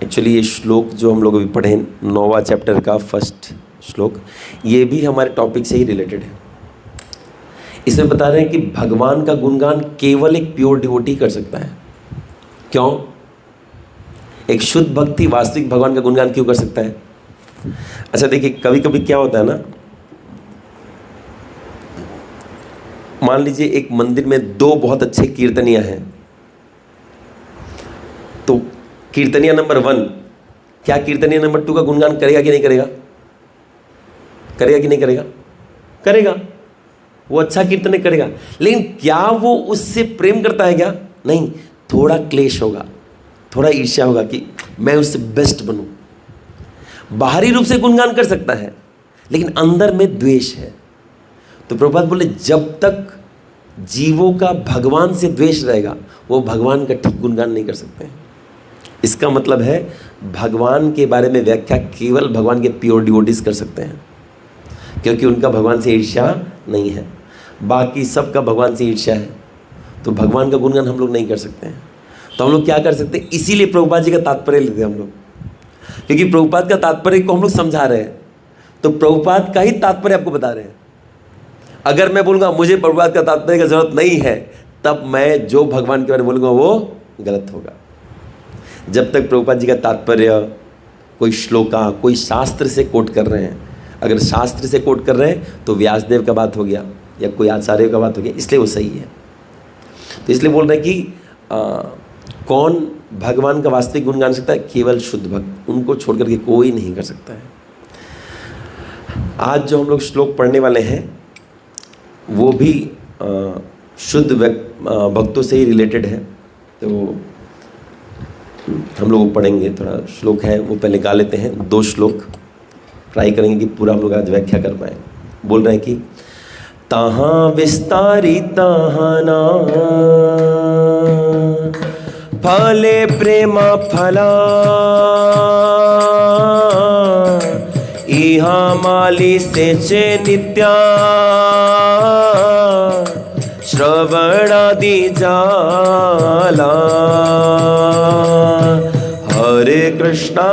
Actually ये श्लोक जो हम लोग अभी पढ़े 9वां चैप्टर का फर्स्ट श्लोक, ये भी हमारे टॉपिक से ही रिलेटेड है। इसमें बता रहे हैं कि भगवान का गुणगान केवल एक प्योर डिवोटी कर सकता है। क्यों? एक शुद्ध भक्ति वास्तविक भगवान का गुणगान क्यों कर सकता है? अच्छा देखिए, कभी कभी क्या होता है ना, मान लीजिए एक मंदिर में दो बहुत अच्छे कीर्तनिया हैं, तो कीर्तनिया नंबर 1 क्या कीर्तनिया नंबर 2 का गुणगान करेगा कि नहीं करेगा? करेगा कि नहीं करेगा? करेगा। वो अच्छा कीर्तन करेगा, लेकिन क्या वो उससे प्रेम करता है क्या? नहीं। थोड़ा क्लेश होगा, थोड़ा ईर्ष्या होगा कि मैं उससे बेस्ट बनूं। बाहरी रूप से गुणगान कर सकता है, लेकिन अंदर में द्वेष है। तो प्रभुपाद बोले जब तक जीवों का भगवान से द्वेष रहेगा, वो भगवान का ठीक गुणगान नहीं कर सकते हैं। इसका मतलब है भगवान के बारे में व्याख्या केवल भगवान के प्योर डिवोटीज कर सकते हैं, क्योंकि उनका भगवान से ईर्ष्या नहीं है। बाकी सबका भगवान से ईर्ष्या है, तो भगवान का गुणगान हम लोग नहीं कर सकते हैं। तो हम लोग क्या कर सकते हैं? इसीलिए प्रभुपाद जी का तात्पर्य लेते हैं हम लोग, क्योंकि प्रभुपाद का तात्पर्य को हम लोग समझा रहे हैं, तो प्रभुपाद का ही तात्पर्य आपको बता रहे हैं। अगर मैं बोलूँगा मुझे प्रभुपाद का तात्पर्य की जरूरत नहीं है, तब मैं जो भगवान के बारे में बोलूँगा वो गलत होगा। जब तक प्रभुपाद जी का तात्पर्य कोई श्लोका, कोई शास्त्र से कोट कर रहे हैं, अगर शास्त्र से कोट कर रहे हैं तो व्यासदेव का बात हो गया या कोई आचार्य का बात हो गया, इसलिए वो सही है। तो इसलिए बोल रहे हैं कि कौन भगवान का वास्तविक गुणगान सकता है? केवल शुद्ध भक्त, उनको छोड़ करके कोई नहीं कर सकता है। आज जो हम लोग श्लोक पढ़ने वाले हैं वो भी शुद्ध भक्तों से ही रिलेटेड है, तो हम लोग पढ़ेंगे। थोड़ा श्लोक है वो पहले गा लेते हैं, 2 श्लोक ट्राई करेंगे कि पूरा हम लोग आज व्याख्या कर पाए। बोल रहे हैं कि तहाँ विस्तारी तहाँ ना फले प्रेमा फला, इहा माली से चे नित्या श्रवणादि जाला। हरे कृष्णा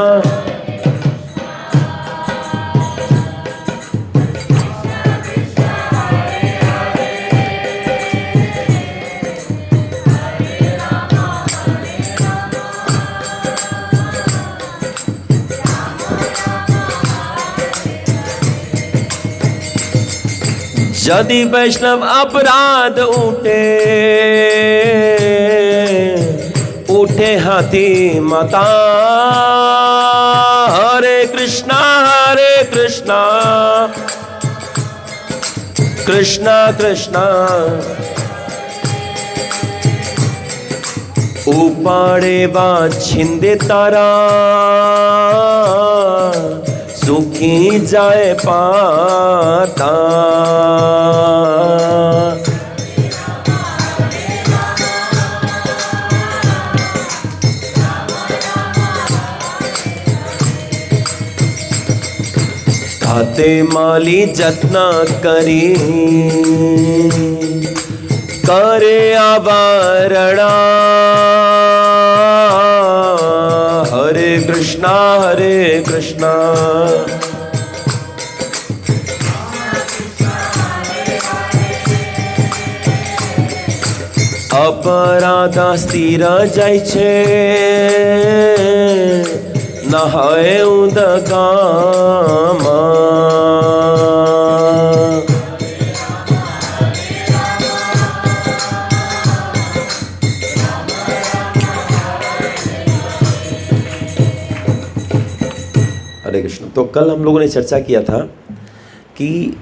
यदि वैष्णव अपराध उठे हाथी माता। हरे कृष्णा कृष्णा कृष्णा उपाड़े बा छिंदे तारा, सुखी जाए पाता। खाते माली जतना करी करे आवरणा। हरे कृष्णा अपराधा स्थिर जाय छे, नहाए उदकामा। हरे कृष्ण। तो कल हम लोगों ने चर्चा किया था कि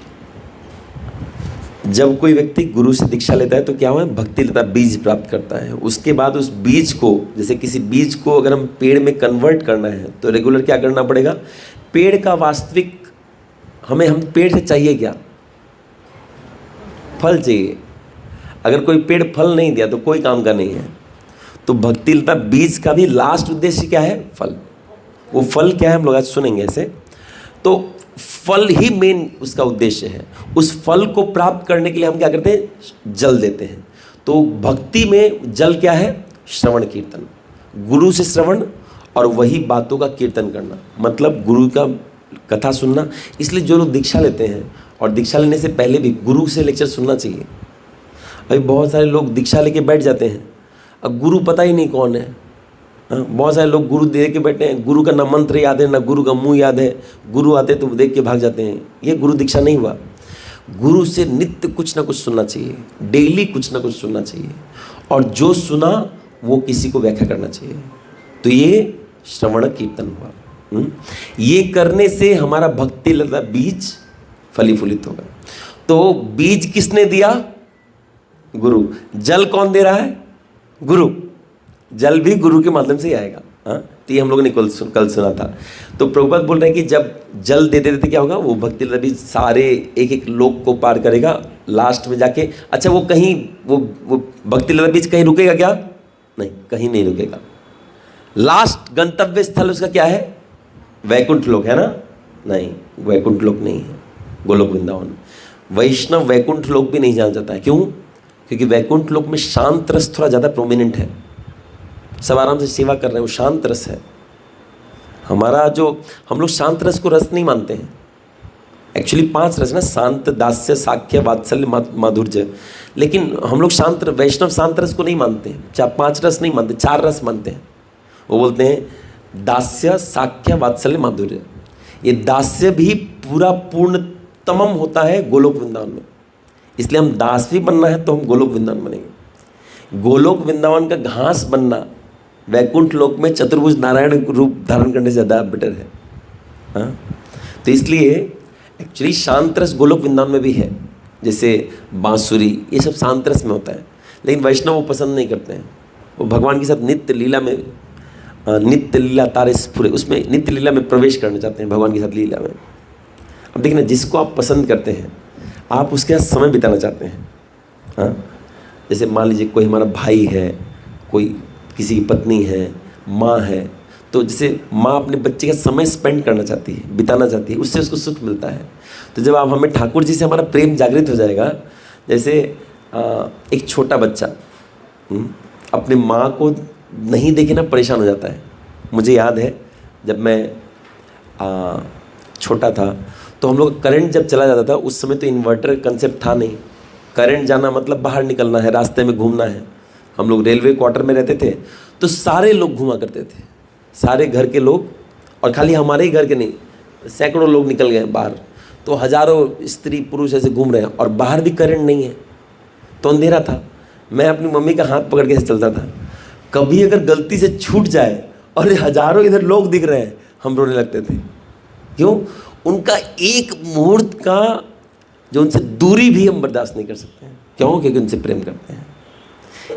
जब कोई व्यक्ति गुरु से दीक्षा लेता है तो क्या हुआ? भक्ति लता बीज प्राप्त करता है। उसके बाद उस बीज को, जैसे किसी बीज को अगर हम पेड़ में कन्वर्ट करना है तो रेगुलर क्या करना पड़ेगा? पेड़ का वास्तविक हम पेड़ से चाहिए क्या? फल चाहिए। अगर कोई पेड़ फल नहीं दिया तो कोई काम का नहीं है। तो भक्ति लता बीज का भी लास्ट उद्देश्य क्या है? फल। वो फल क्या है हम लोग आज सुनेंगे ऐसे। तो फल ही मेन उसका उद्देश्य है। उस फल को प्राप्त करने के लिए हम क्या करते हैं? जल देते हैं। तो भक्ति में जल क्या है? श्रवण कीर्तन। गुरु से श्रवण और वही बातों का कीर्तन करना, मतलब गुरु का कथा सुनना। इसलिए जो लोग दीक्षा लेते हैं, और दीक्षा लेने से पहले भी गुरु से लेक्चर सुनना चाहिए। अभी बहुत सारे लोग दीक्षा लेके बैठ जाते हैं, अब गुरु पता ही नहीं कौन है। हाँ, बहुत सारे लोग गुरु दे के बैठे हैं, गुरु का ना मंत्र याद है ना गुरु का मुंह याद है, गुरु आते तो देख के भाग जाते हैं। ये गुरु दीक्षा नहीं हुआ। गुरु से नित्य कुछ ना कुछ सुनना चाहिए, डेली कुछ ना कुछ सुनना चाहिए, और जो सुना वो किसी को व्याख्या करना चाहिए। तो ये श्रवण कीर्तन हुआ। ये करने से हमारा भक्ति लता बीज फलीफूलित होगा। तो बीज किसने दिया? गुरु। जल कौन दे रहा है? गुरु। जल भी गुरु के माध्यम से ही आएगा। हाँ, तो ये हम लोगों ने कल सुना था। तो प्रभुपाद बोल रहे हैं कि जब जल दे देते क्या होगा, वो भक्ति लता बीज सारे एक एक लोक को पार करेगा, लास्ट में जाके अच्छा वो कहीं वो भक्ति लता बीज कहीं रुकेगा क्या? नहीं, कहीं नहीं रुकेगा। लास्ट गंतव्य स्थल उसका क्या है? वैकुंठ लोक है ना? नहीं, वैकुंठ लोक नहीं है, गोलोक वृंदावन। वैष्णव वैकुंठ लोक भी नहीं जाना चाहता है। क्यों? क्योंकि वैकुंठ लोक में शांत रस थोड़ा ज़्यादा प्रोमिनेंट है, सब आराम से सेवा कर रहे हैं, वो शांत रस है। हमारा जो हम लोग शांत रस को रस नहीं मानते हैं। एक्चुअली 5 रस ना, शांत, दास्य, साख्य, वात्सल्य, माधुर्य। लेकिन हम लोग शांत वैष्णव शांत रस को नहीं मानते हैं, 5 रस नहीं मानते, 4 रस मानते हैं। वो बोलते हैं दास्य, साख्य, वात्सल्य, माधुर्य। ये दास्य भी पूरा पूर्णतमम होता है गोलोक वृंदावन में। इसलिए हम दास भी बनना है तो हम गोलोक वृंदावन बनेंगे। गोलोक वृंदावन का घास बनना वैकुंठ लोक में चतुर्भुज नारायण रूप धारण करने से ज़्यादा बेटर है। हाँ, तो इसलिए एक्चुअली शांत रस गोलोक वृंदावन में भी है, जैसे बांसुरी, ये सब शांत रस में होता है। लेकिन वैष्णव वो पसंद नहीं करते हैं, वो भगवान के साथ नित्य लीला में, नित्य लीला तारे स्फुरे, उसमें नित्य लीला में प्रवेश करना चाहते हैं भगवान के साथ लीला में। अब देखिए ना, जिसको आप पसंद करते हैं आप उसके साथ समय बिताना चाहते हैं। हाँ, जैसे मान लीजिए कोई हमारा भाई है, कोई किसी की पत्नी है, माँ है, तो जैसे माँ अपने बच्चे का समय स्पेंड करना चाहती है, बिताना चाहती है, उससे उसको सुख मिलता है। तो जब आप हमें ठाकुर जी से हमारा प्रेम जागृत हो जाएगा, जैसे एक छोटा बच्चा अपने माँ को नहीं देखे ना परेशान हो जाता है। मुझे याद है जब मैं छोटा था तो हम लोग करंट जब चला जाता था, उस समय तो इन्वर्टर कंसेप्ट था नहीं। करंट जाना मतलब बाहर निकलना है, रास्ते में घूमना है। हम लोग रेलवे क्वार्टर में रहते थे, तो सारे लोग घूमा करते थे, सारे घर के लोग, और खाली हमारे ही घर के नहीं, सैकड़ों लोग निकल गए बाहर। तो हज़ारों स्त्री पुरुष ऐसे घूम रहे हैं और बाहर भी करंट नहीं है, तो अंधेरा था। मैं अपनी मम्मी का हाथ पकड़ के चलता था। कभी अगर गलती से छूट जाए और हज़ारों इधर लोग दिख रहे हैं, हम रोने लगते थे। क्यों? उनका एक मुहूर्त का जो उनसे दूरी भी हम बर्दाश्त नहीं कर सकते हैं। क्यों? क्योंकि उनसे प्रेम करते हैं।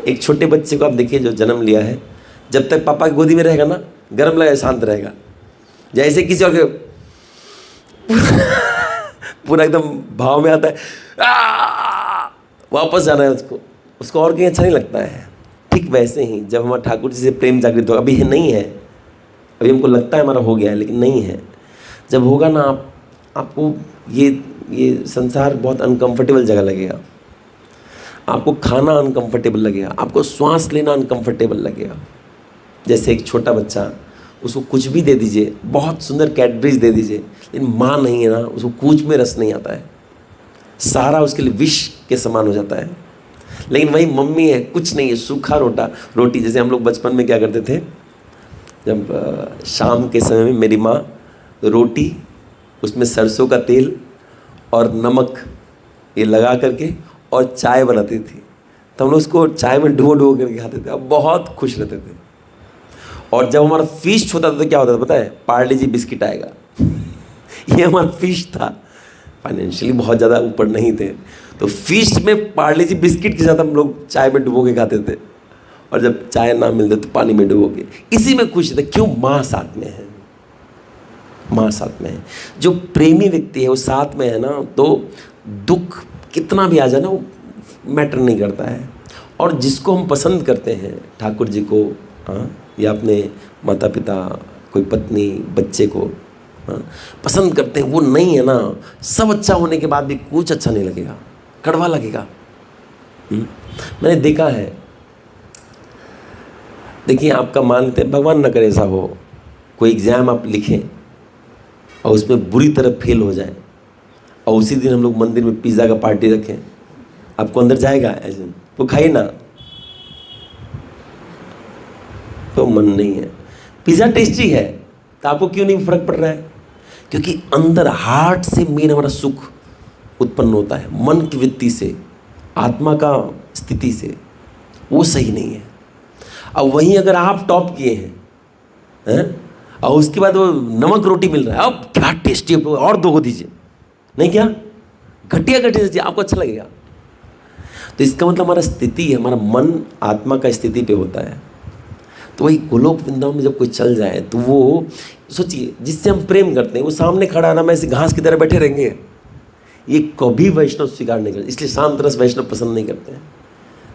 एक छोटे बच्चे को आप देखिए जो जन्म लिया है, जब तक पापा की गोदी में रहेगा ना, गर्म लगेगा, शांत रहेगा। जैसे किसी और के पूरा एकदम भाव में आता है, वापस जाना है उसको और कहीं अच्छा नहीं लगता है। ठीक वैसे ही जब हमारा ठाकुर जी से प्रेम जागृत होगा, अभी नहीं है, अभी हमको लगता है हमारा हो गया है, लेकिन नहीं है। जब होगा ना, आपको ये संसार बहुत अनकंफर्टेबल जगह लगेगा। आपको खाना अनकंफर्टेबल लगेगा, आपको श्वास लेना अनकंफर्टेबल लगेगा। जैसे एक छोटा बच्चा, उसको कुछ भी दे दीजिए, बहुत सुंदर कैडबरीज दे दीजिए, लेकिन माँ नहीं है ना, उसको कुछ में रस नहीं आता है, सारा उसके लिए विष के समान हो जाता है। लेकिन वही मम्मी है, कुछ नहीं है, सूखा रोटी। जैसे हम लोग बचपन में क्या करते थे, जब शाम के समय में मेरी माँ रोटी, उसमें सरसों का तेल और नमक ये लगा करके और चाय बनाती थी, तो हम लोग उसको चाय में डुबो करके खाते थे, अब बहुत खुश रहते थे। और जब हमारा फीस्ट होता था तो क्या होता था पता है? पार्ले जी बिस्किट आएगा। ये हमारा फीस्ट था। फाइनेंशियली बहुत ज़्यादा ऊपर नहीं थे, तो फीस्ट में पार्ले जी बिस्किट के साथ हम लोग चाय में डुबो के खाते थे, और जब चाय ना मिलते तो पानी में डुबो के, इसी में खुश थे। क्यों? माँ साथ में है, माँ साथ में है। जो प्रेमी व्यक्ति है वो साथ में है ना, तो दुख कितना भी आ जाए ना, वो मैटर नहीं करता है। और जिसको हम पसंद करते हैं, ठाकुर जी को, हाँ, या अपने माता पिता, कोई पत्नी, बच्चे को, हाँ, पसंद करते हैं, वो नहीं है ना, सब अच्छा होने के बाद भी कुछ अच्छा नहीं लगेगा, कड़वा लगेगा। मैंने देखा है। देखिए, आपका मान लेते हैं, भगवान न करे ऐसा हो, कोई एग्ज़ाम आप लिखें और उसमें बुरी तरह फेल हो जाए और उसी दिन हम लोग मंदिर में पिज़्ज़ा का पार्टी रखें, आपको अंदर जाएगा ऐसे? वो खाइए ना, तो मन नहीं है। पिज़्ज़ा टेस्टी है तो आपको क्यों नहीं फर्क पड़ रहा है? क्योंकि अंदर हार्ट से मेन हमारा सुख उत्पन्न होता है, मन की वृत्ति से, आत्मा का स्थिति से, वो सही नहीं है। अब वहीं अगर आप टॉप किए हैं और उसके बाद वो नमक रोटी मिल रहा है, अब क्या टेस्टी है, और 2 को दीजिए, नहीं क्या घटिया दीजिए, आपको अच्छा लगेगा। तो इसका मतलब हमारा स्थिति है, हमारा मन आत्मा का स्थिति पे होता है। तो वही गोलोक वृंदावन में जब कोई चल जाए तो वो सोचिए, जिससे हम प्रेम करते हैं वो सामने खड़ा ना, मैं ऐसे घास की तरह बैठे रहेंगे, ये कभी वैष्णव स्वीकार नहीं करते। इसलिए शांत रस वैष्णव पसंद नहीं करते हैं,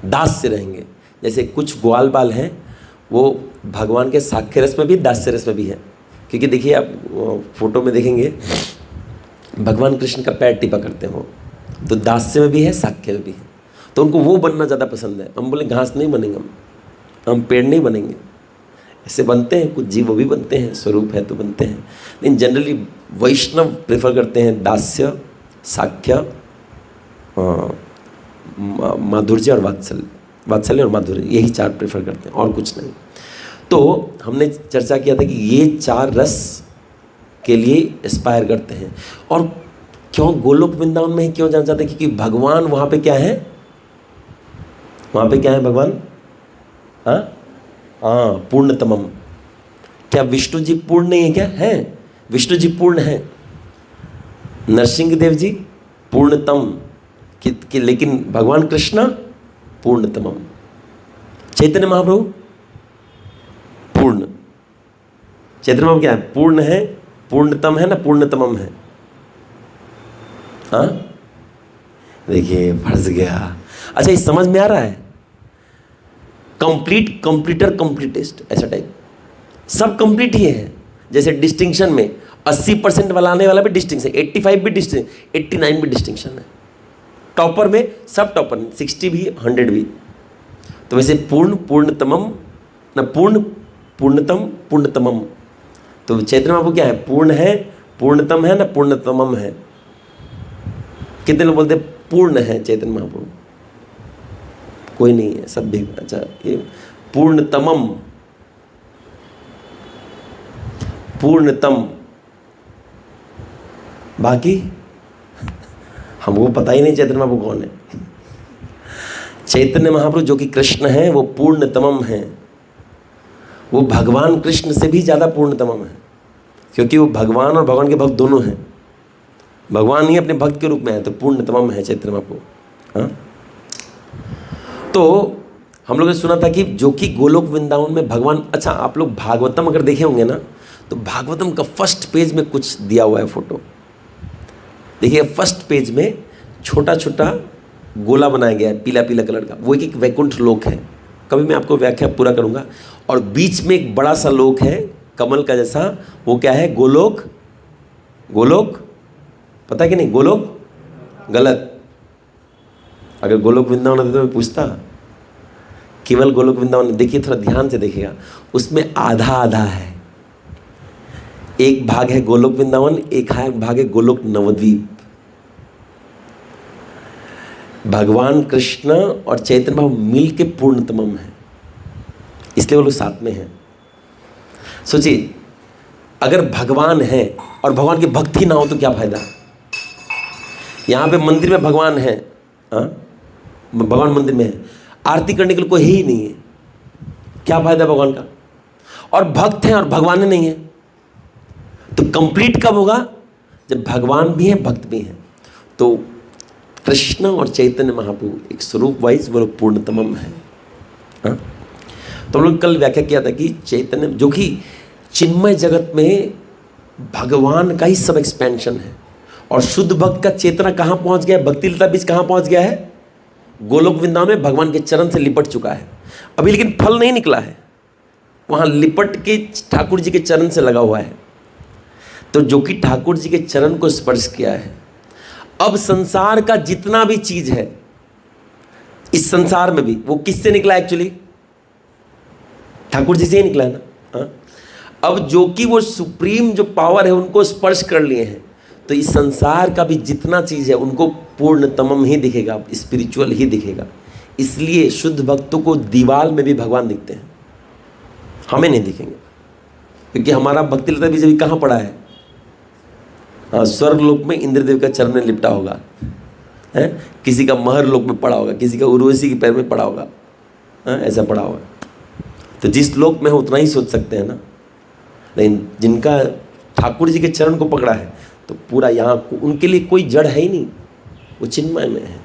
दास से रहेंगे। जैसे कुछ ग्वाल बाल हैं, वो भगवान के साख्य रस में भी दास्य रस में भी है। क्योंकि देखिए आप फोटो में देखेंगे भगवान कृष्ण का पैर टिपा करते हैं, वो तो दास्य में भी है, साख्य में भी है। तो उनको वो बनना ज़्यादा पसंद है। हम बोले घास नहीं बनेंगे, हम पेड़ नहीं बनेंगे। ऐसे बनते हैं कुछ जीव, वो भी बनते हैं, स्वरूप है तो बनते हैं, लेकिन जनरली वैष्णव प्रेफर करते हैं दास्य, साख्य, माधुर्य और वात्सल्य और माधुर्य, यही 4 प्रेफर करते हैं और कुछ नहीं। तो हमने चर्चा किया था कि ये 4 रस के लिए एस्पायर करते हैं। और क्यों गोलोक वृंदावन में ही क्यों जाना चाहते हैं? क्योंकि भगवान वहाँ पे क्या है, वहाँ पे क्या है भगवान? हाँ, पूर्णतमम। क्या विष्णु जी पूर्ण नहीं है क्या? है, विष्णु जी पूर्ण है, नरसिंह देव जी पूर्णतम कि लेकिन भगवान कृष्ण पूर्णतमम। चैतन्य महाप्रभु पूर्ण। चैतन्य महाप्रभु क्या है? पूर्ण है, पूर्णतम है ना, पूर्णतमम है। हाँ, देखिए फंस गया। अच्छा, ये समझ में आ रहा है? कंप्लीट, कंप्लीटर, कंप्लीटेस्ट, ऐसा टाइप सब कंप्लीट ही है। जैसे डिस्टिंक्शन में 80% वाला आने वाला भी डिस्टिंक्शन, 85 भी डिस्टिंक्शन, 89 भी डिस्टिंक्शन है। टॉपर में सब टॉपर, 60 भी, 100 भी। तो वैसे पूर्ण, पूर्णतमम ना, पूर्ण, पूर्णतम, पूर्णतमम। तो चैतन्य महाप्रभु क्या है? पूर्ण है, पूर्णतम है ना, पूर्णतमम है। कितने लोग बोलते पूर्ण है चैतन्य महाप्रभु? कोई नहीं है, सब भी। अच्छा, ये पूर्णतमम, पूर्णतम, बाकी हमको पता ही नहीं चैतन्य महाप्रभु कौन है। चैतन्य महाप्रभु जो कि कृष्ण है, वो पूर्णतमम है। वो भगवान कृष्ण से भी ज़्यादा पूर्णतमम है, क्योंकि वो भगवान और भगवान के भक्त दोनों हैं। भगवान ही अपने भक्त के रूप में है, तो पूर्णतमम है चैतन्य महाप्रभु। हाँ, तो हम लोगों ने सुना था कि जो कि गोलोक वृंदावन में भगवान। अच्छा, आप लोग भागवतम अगर देखे होंगे ना, तो भागवतम का फर्स्ट पेज में कुछ दिया हुआ है फोटो। देखिए, फर्स्ट पेज में छोटा छोटा गोला बनाया गया है, पीला पीला कलर का। वो एक वैकुंठ लोक है, कभी मैं आपको व्याख्या पूरा करूंगा। और बीच में एक बड़ा सा लोक है कमल का जैसा, वो क्या है? गोलोक। गोलोक पता है कि नहीं? गोलोक गलत। अगर गोलोक वृंदावन होता तो मैं पूछता। केवल गोलोक वृंदावन देखिए, थोड़ा ध्यान से देखिएगा, उसमें आधा आधा है। एक भाग है गोलोक वृंदावन, एक भाग है गोलोक नवद्वीप। भगवान कृष्ण और चैतन्य महाप्रभु मिल के पूर्णतमम है, इसलिए वो लोग साथ में हैं। सोचिए, अगर भगवान है और भगवान के भक्त ही ना हो तो क्या फायदा? यहाँ पे मंदिर में भगवान है, हाँ, भगवान मंदिर में है, आरती करने के लिए कोई ही नहीं है, क्या फायदा भगवान का? और भक्त हैं और भगवान नहीं है, तो कंप्लीट कब होगा? जब भगवान भी हैं, भक्त भी हैं। तो कृष्ण और चैतन्य महाप्रभु एक स्वरूप वाइज वो लोग पूर्णतमम है। हाँ, तो हम लोग कल व्याख्या किया था कि चैतन्य जो कि चिन्मय जगत में भगवान का ही सब एक्सपेंशन है। और शुद्ध भक्त का चेतना कहाँ पहुँच गया है? भक्ति लता बीज कहाँ पहुँच गया है? गोलोक वृंदावन में भगवान के चरण से लिपट चुका है अभी, लेकिन फल नहीं निकला है, वहाँ लिपट के ठाकुर जी के चरण से लगा हुआ है। तो जो कि ठाकुर जी के चरण को स्पर्श किया है, अब संसार का जितना भी चीज है इस संसार में भी, वो किससे निकला? एक्चुअली ठाकुर जी से ही निकला है ना। हाँ? अब जो कि वो सुप्रीम जो पावर है उनको स्पर्श कर लिए हैं, तो इस संसार का भी जितना चीज़ है उनको पूर्णतमम ही दिखेगा, स्पिरिचुअल ही दिखेगा। इसलिए शुद्ध भक्तों को दीवार में भी भगवान दिखते हैं, हमें नहीं दिखेंगे, क्योंकि हमारा भक्ति लता भी कहाँ पड़ा है? हाँ, स्वर्ग लोक में इंद्रदेव का चरण में लिपटा होगा, है, किसी का महर लोक में पड़ा होगा, किसी का उर्वशी के पैर में पड़ा होगा, ऐसा पड़ा होगा। तो जिस लोक में है उतना ही सोच सकते हैं ना। लेकिन जिनका ठाकुर जी के चरण को पकड़ा है तो पूरा यहाँ उनके लिए कोई जड़ है ही नहीं, वो चिन्मय में है,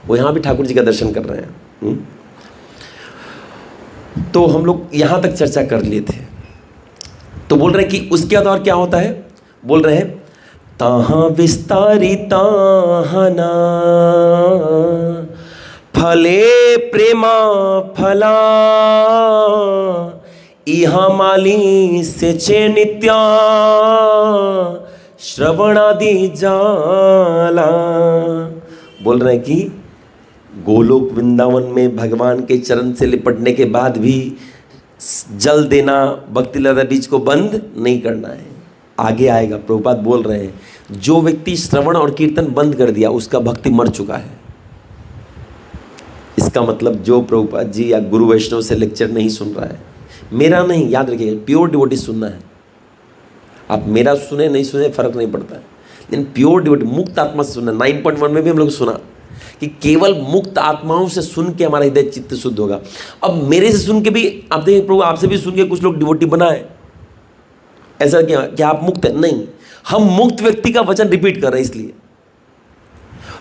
वो यहाँ भी ठाकुर जी का दर्शन कर रहे हैं। तो हम लोग यहाँ तक चर्चा कर लिए थे। तो बोल रहे हैं कि उसके बाद और क्या होता है, बोल रहे हैं ताहाँ विस्तारी ताहना फले प्रेमा फला इहा माली से चे नित्या श्रवणादि जाला। बोल रहे हैं कि गोलोक वृंदावन में भगवान के चरण से लिपटने के बाद भी जल देना, भक्ति लता बीज को बंद नहीं करना है। आगे आएगा, प्रभुपाद बोल रहे हैं जो व्यक्ति श्रवण और कीर्तन बंद कर दिया उसका भक्ति मर चुका है। इसका मतलब जो प्रभुपाद जी या गुरु वैष्णव से लेक्चर नहीं सुन रहा है, मेरा नहीं, याद रखिएगा, प्योर डिवोटी सुनना है। आप मेरा सुने नहीं सुने फर्क नहीं पड़ता है, लेकिन प्योर डिवोटी मुक्त आत्मा से सुनना। 9.1 में भी हम लोग सुना कि केवल मुक्त आत्माओं से सुन के हमारा हृदय चित्त शुद्ध होगा। अब मेरे से सुन के भी आप देखिए, प्रभु आपसे भी सुन के कुछ लोग डिवोटी बनाए, ऐसा क्या आप मुक्त है? नहीं, हम मुक्त व्यक्ति का वचन रिपीट कर रहे हैं, इसलिए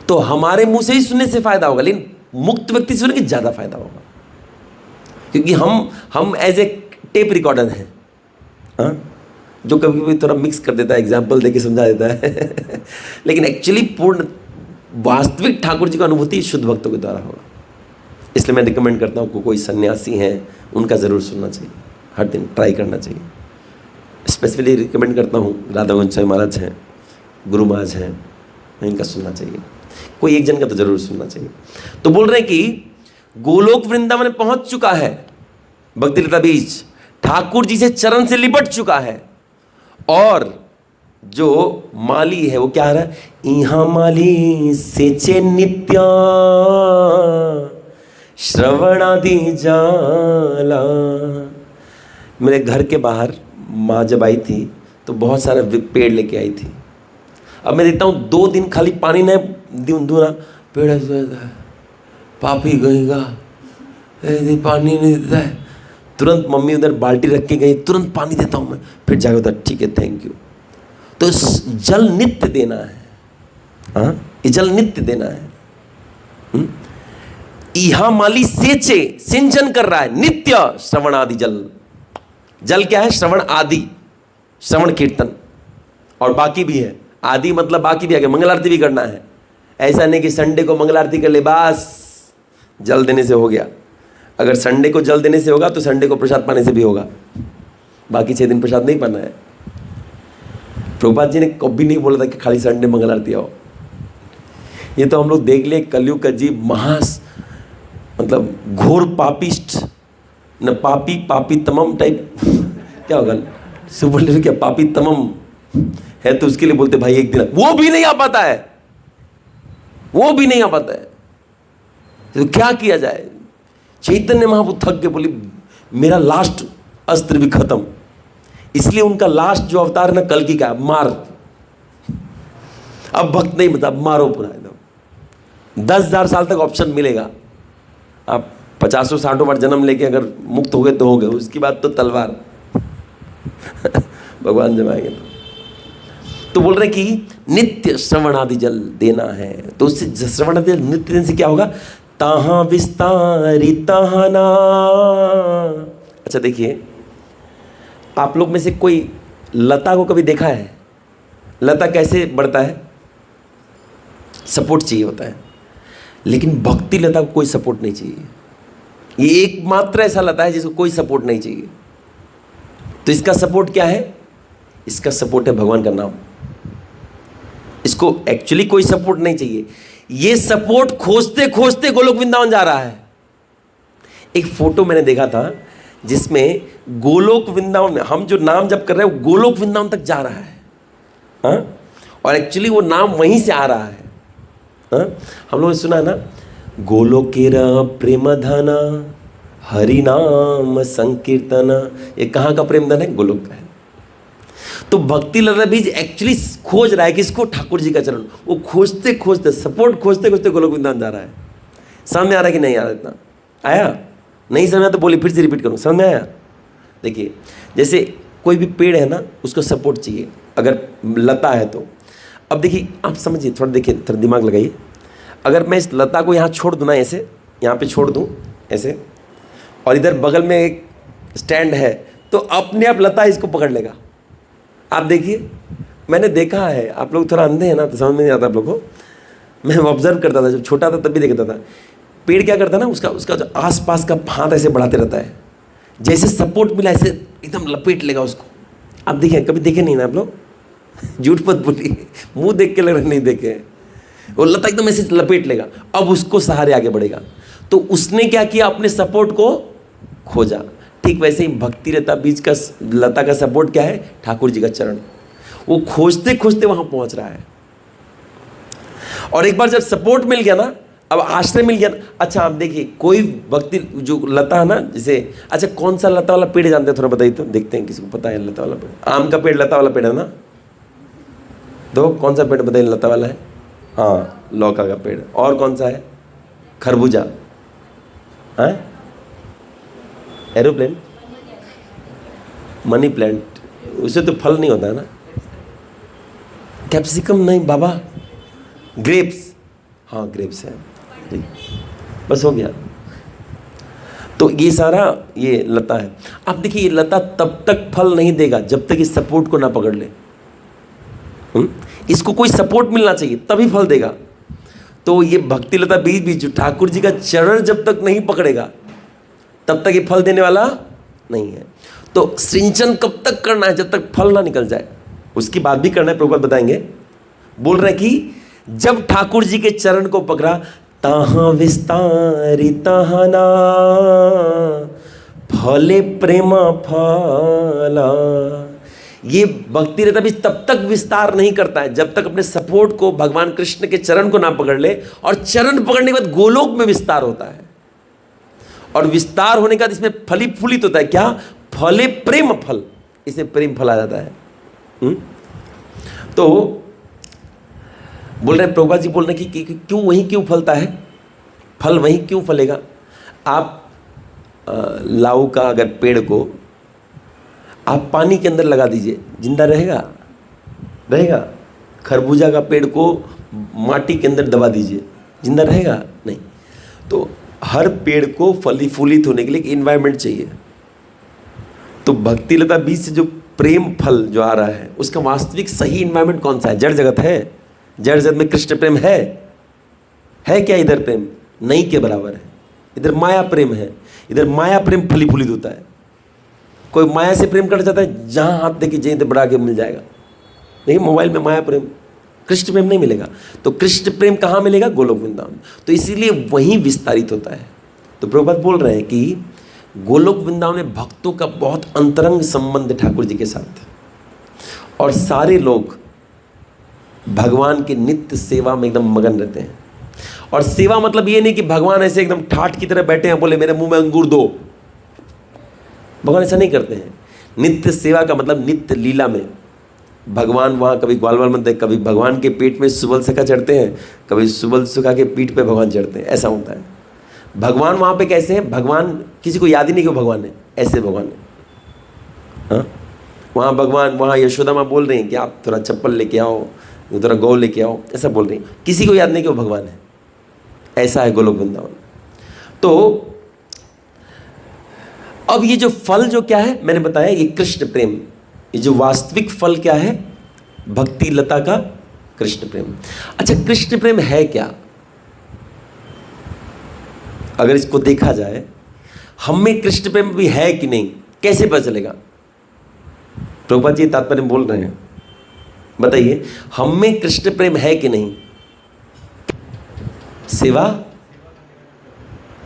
तो हमारे मुंह से ही सुनने से फायदा होगा, लेकिन मुक्त व्यक्ति से सुनने के ज़्यादा फायदा होगा, क्योंकि हम एज ए टेप रिकॉर्डर हैं, हाँ, जो कभी कभी थोड़ा मिक्स कर देता है, एग्जाम्पल देके समझा देता है लेकिन एक्चुअली पूर्ण वास्तविक ठाकुर जी का अनुभूति शुद्ध भक्तों के द्वारा होगा। इसलिए मैं रिकमेंड करता हूँ कोई सन्यासी हैं उनका ज़रूर सुनना चाहिए, हर दिन ट्राई करना चाहिए। स्पेसिफिकली रिकमेंड करता हूँ राधा गोविंद महाराज हैं, गुरु महाराज हैं, इनका सुनना चाहिए, कोई एक जन का तो ज़रूर सुनना चाहिए। तो बोल रहे हैं कि गोलोक वृंदावन में पहुँच चुका है भक्ति लता बीज, ठाकुर जी से चरण से लिपट चुका है, और जो माली है वो क्या रहा है, इहा माली से चे नित्या श्रवणादि जाला। मेरे घर के बाहर माँ जब आई थी तो बहुत सारे पेड़ लेके आई थी। अब मैं देखता हूँ 2 दिन खाली पानी नहीं दूना, पेड़ पापी गईगा, पानी नहीं देता है। तुरंत मम्मी उधर बाल्टी रख के गई, तुरंत पानी देता हूँ मैं, फिर जाके उधर ठीक है थैंक यू। तो जल नित्य देना है, हाँ, ये जल नित्य देना है। इहा माली सेचे, सिंचन कर रहा है नित्य श्रवण आदि जल। जल क्या है? श्रवण आदि, श्रवण कीर्तन, और बाकी भी है। आदि मतलब बाकी भी है, मंगल आरती भी करना है। ऐसा नहीं कि संडे को मंगल आरती कर ले बस जल देने से हो गया। अगर संडे को जल देने से होगा तो संडे को प्रसाद पाने से भी होगा, बाकी 6 दिन प्रसाद नहीं पाना है। प्रभुपाद जी ने कभी नहीं बोला था कि खाली संडे मंगल आरती आओ। ये तो हम लोग देख ले कलयुग का जीव मतलब घोर पापिस्ट, न पापी तमम टाइप क्या होगा, सुपर क्या पापी तमम है, तो उसके लिए बोलते भाई एक दिन, वो भी नहीं आ पाता है, वो भी नहीं आ पाता है। तो क्या किया जाए? चैतन्य महाप्रभु थक के बोली मेरा लास्ट अस्त्र भी खत्म, इसलिए उनका लास्ट जो अवतार ना कल की का मार, अब भक्त नहीं बता, मारो पूरा एकदम। 10,000 साल तक ऑप्शन मिलेगा, आप 50-60 बार जन्म लेके अगर मुक्त हो गए तो हो गए, उसकी बात तो तलवार भगवान जमाएंगे। तो बोल रहे कि नित्य श्रवण आदि जल देना है, तो उससे श्रवण आदि नित्य देने से क्या होगा? ताहा विस्तारी ताहना। अच्छा देखिए, आप लोग में से कोई लता को कभी देखा है? लता कैसे बढ़ता है? सपोर्ट चाहिए होता है, लेकिन भक्ति लता को कोई सपोर्ट नहीं चाहिए। ये एकमात्र ऐसा लता है जिसको कोई सपोर्ट नहीं चाहिए। तो इसका सपोर्ट क्या है? इसका सपोर्ट है भगवान का नाम। इसको एक्चुअली कोई सपोर्ट नहीं चाहिए, ये सपोर्ट खोजते खोजते गोलोक वृंदावन जा रहा है। एक फोटो मैंने देखा था जिसमें गोलोक वृंदावन में हम जो नाम जप कर रहे हैं वो गोलोक वृंदावन तक जा रहा है। हाँ? और एक्चुअली वो नाम वहीं से आ रहा है। हाँ? हम लोगों ने सुना है ना, गोलोकेरा प्रेम धना हरि नाम संकीर्तन। ये कहाँ का प्रेम धन है? गोलोक का है। तो भक्ति लता बीज एक्चुअली खोज रहा है किसको? ठाकुर जी का चरण। वो खोजते खोजते, सपोर्ट खोजते खोजते गोलोक वृंदावन जा रहा है। समझ में आ रहा है कि नहीं आ रहा? इतना आया? नहीं समझ में तो बोलिए, फिर से रिपीट करूँ। समझ में आया? देखिए, जैसे कोई भी पेड़ है ना, उसको सपोर्ट चाहिए, अगर लता है तो। अब देखिए, आप समझिए, थोड़ा देखिए, थोड़ा दिमाग लगाइए। अगर मैं इस लता को यहाँ छोड़ दूँ ना, ऐसे यहाँ पे छोड़ दूँ ऐसे, और इधर बगल में एक स्टैंड है, तो अपने आप लता इसको पकड़ लेगा। आप देखिए, मैंने देखा है। आप लोग थोड़ा अंधे हैं ना, तो समझ में नहीं आता आप लोग को। मैं ऑब्जर्व करता था, जब छोटा था तब भी देखता था। पेड़ क्या करता है ना, उसका जो आसपास का हाथ ऐसे बढ़ाते रहता है, जैसे सपोर्ट मिला ऐसे एकदम लपेट लेगा उसको। आप देखें, कभी देखे नहीं ना आप लोग? झूठ मत बोलिए, मुंह देख के लग रहा नहीं देखे। वो लता एकदम ऐसे लपेट लेगा, अब उसको सहारे आगे बढ़ेगा। तो उसने क्या किया? अपने सपोर्ट को खोजा। ठीक वैसे ही भक्ति लता बीज का, लता का सपोर्ट क्या है? ठाकुर जी का चरण। वो खोजते खोजते वहां पहुंच रहा है। और एक बार जब सपोर्ट मिल गया ना, अब आश्रय मिल गया ना। अच्छा, आप देखिए, कोई भक्ति जो लता है ना, जैसे, अच्छा कौन सा लता वाला पेड़ जानते हैं? थोड़ा बताइए तो, देखते हैं किसी को पता है लता वाला पेड़। आम का पेड़ लता वाला पेड़ है ना? तो कौन सा पेड़ बताइए लता वाला है? हाँ, लौका का पेड़। और कौन सा है? खरबूजा है? एरोप्लेन, मनी प्लांट, उससे तो फल नहीं होता है ना। कैप्सिकम नहीं बाबा, ग्रेप्स। हाँ, ग्रेप्स है, बस हो गया। तो ये सारा ये लता है। अब देखिए, ये लता तब तक फल नहीं देगा जब तक इस सपोर्ट को ना पकड़ ले। इसको कोई सपोर्ट मिलना चाहिए तभी फल देगा। तो ये भक्ति लता बीज भी जो ठाकुर जी का चरण जब तक नहीं पकड़ेगा तब तक ये फल देने वाला नहीं है। तो सिंचन कब तक करना है? जब तक फल ना निकल जाए। उसकी बात भी करना है, प्रभुपाद बताएंगे। बोल रहे हैं कि जब ठाकुर जी के चरण को पकड़ा, तहाँ विस्तारी तहना फले प्रेमा फला। ये भक्ति रहता भी तब तक विस्तार नहीं करता है जब तक अपने सपोर्ट को, भगवान कृष्ण के चरण को ना पकड़ ले। और चरण पकड़ने के बाद गोलोक में विस्तार होता है। और विस्तार होने के बाद इसमें फली फूलित होता है। क्या? फले प्रेम फल, इसे प्रेम फल आ जाता है। तो बोल रहे प्रभुपाद जी, बोल रहे कि क्यों वहीं क्यों फलता है? फल वहीं क्यों फलेगा? आप लाऊ का अगर पेड़ को आप पानी के अंदर लगा दीजिए, जिंदा रहेगा? रहेगा। खरबूजा का पेड़ को माटी के अंदर दबा दीजिए, जिंदा रहेगा? नहीं। तो हर पेड़ को फली फूलित होने के लिए एक इन्वायरमेंट चाहिए। तो भक्ति लता बीज से जो प्रेम फल जो आ रहा है, उसका वास्तविक सही इन्वायरमेंट कौन सा है? जड़ जगत है। जड़ जगत में कृष्ण प्रेम है क्या? इधर प्रेम नहीं के बराबर है। इधर माया प्रेम है। इधर माया प्रेम फली फूलित होता है। कोई माया से प्रेम कर जाता है, जहां हाथ देके जहीं बढ़ा के मिल जाएगा। नहीं, मोबाइल में माया प्रेम, कृष्ण प्रेम नहीं मिलेगा। तो कृष्ण प्रेम कहाँ मिलेगा? गोलोक वृंदावन। तो इसीलिए वहीं विस्तारित होता है। तो प्रभुपाद बोल रहे हैं कि गोलोक वृंदावन में भक्तों का बहुत अंतरंग संबंध है ठाकुर जी के साथ। और सारे लोग भगवान की नित्य सेवा में एकदम मगन रहते हैं। और सेवा मतलब ये नहीं कि भगवान ऐसे एकदम ठाठ की तरह बैठे हैं, बोले मेरे मुंह में अंगूर दो। भगवान ऐसा नहीं करते हैं। नित्य सेवा का मतलब नित्य लीला में भगवान वहाँ कभी ग्वालवाल बनते हैं, कभी भगवान के पेट में सुबल सखा चढ़ते हैं, कभी सुबल सुखा के पीठ पे भगवान चढ़ते हैं। ऐसा होता है। भगवान वहाँ पे कैसे हैं? भगवान किसी को याद ही नहीं कि भगवान है, ऐसे भगवान है। हाँ, वहाँ भगवान, वहाँ यशोदा माँ बोल रही हैं कि आप थोड़ा चप्पल लेके आओ, थोड़ा गौ लेके आओ, ऐसा बोल रही हैं। किसी को याद नहीं कि वो भगवान है। ऐसा है गोलोक वृंदावन। तो अब ये जो फल जो क्या है मैंने बताया, ये कृष्ण प्रेम। ये जो वास्तविक फल क्या है? भक्ति लता का कृष्ण प्रेम। अच्छा, कृष्ण प्रेम है क्या? अगर इसको देखा जाए, हम में कृष्ण प्रेम भी है कि नहीं, कैसे पता चलेगा? प्रभुपाद जी तात्पर्य बोल रहे हैं, बताइए, हम में कृष्ण प्रेम है कि नहीं?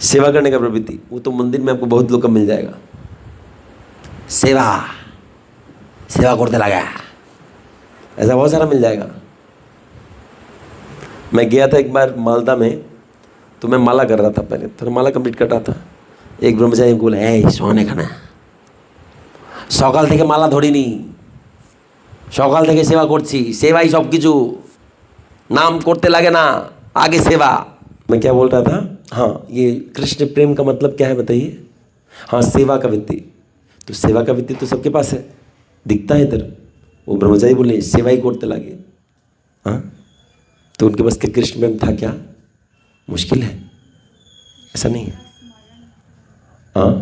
सेवा करने का प्रवृत्ति, वो तो मंदिर में आपको बहुत लोग का मिल जाएगा। सेवा सेवा करते लगा, ऐसा बहुत सारा मिल जाएगा। मैं गया था एक बार मालदा में, तो मैं माला कर रहा था, पहले थोड़ा माला कंप्लीट कर रहा था। एक ब्रह्मचारी बोला, ए सोने खाना सकाल থেকে মালা ধরিনি, সকাল থেকে সেবা করছি, সেবাই সব কিছু, नाम করতে লাগে না, आगे सेवा। मैं क्या बोल रहा था, हाँ ये कृष्ण प्रेम का मतलब क्या है बताइए। हाँ सेवा का वित्ती, तो सेवा का वित्ती तो सबके पास है, दिखता है इधर। वो ब्रह्मचारी बोले सेवा ही करते लगे। हाँ तो उनके पास क्या कृष्ण प्रेम था क्या? मुश्किल है, ऐसा नहीं है। हाँ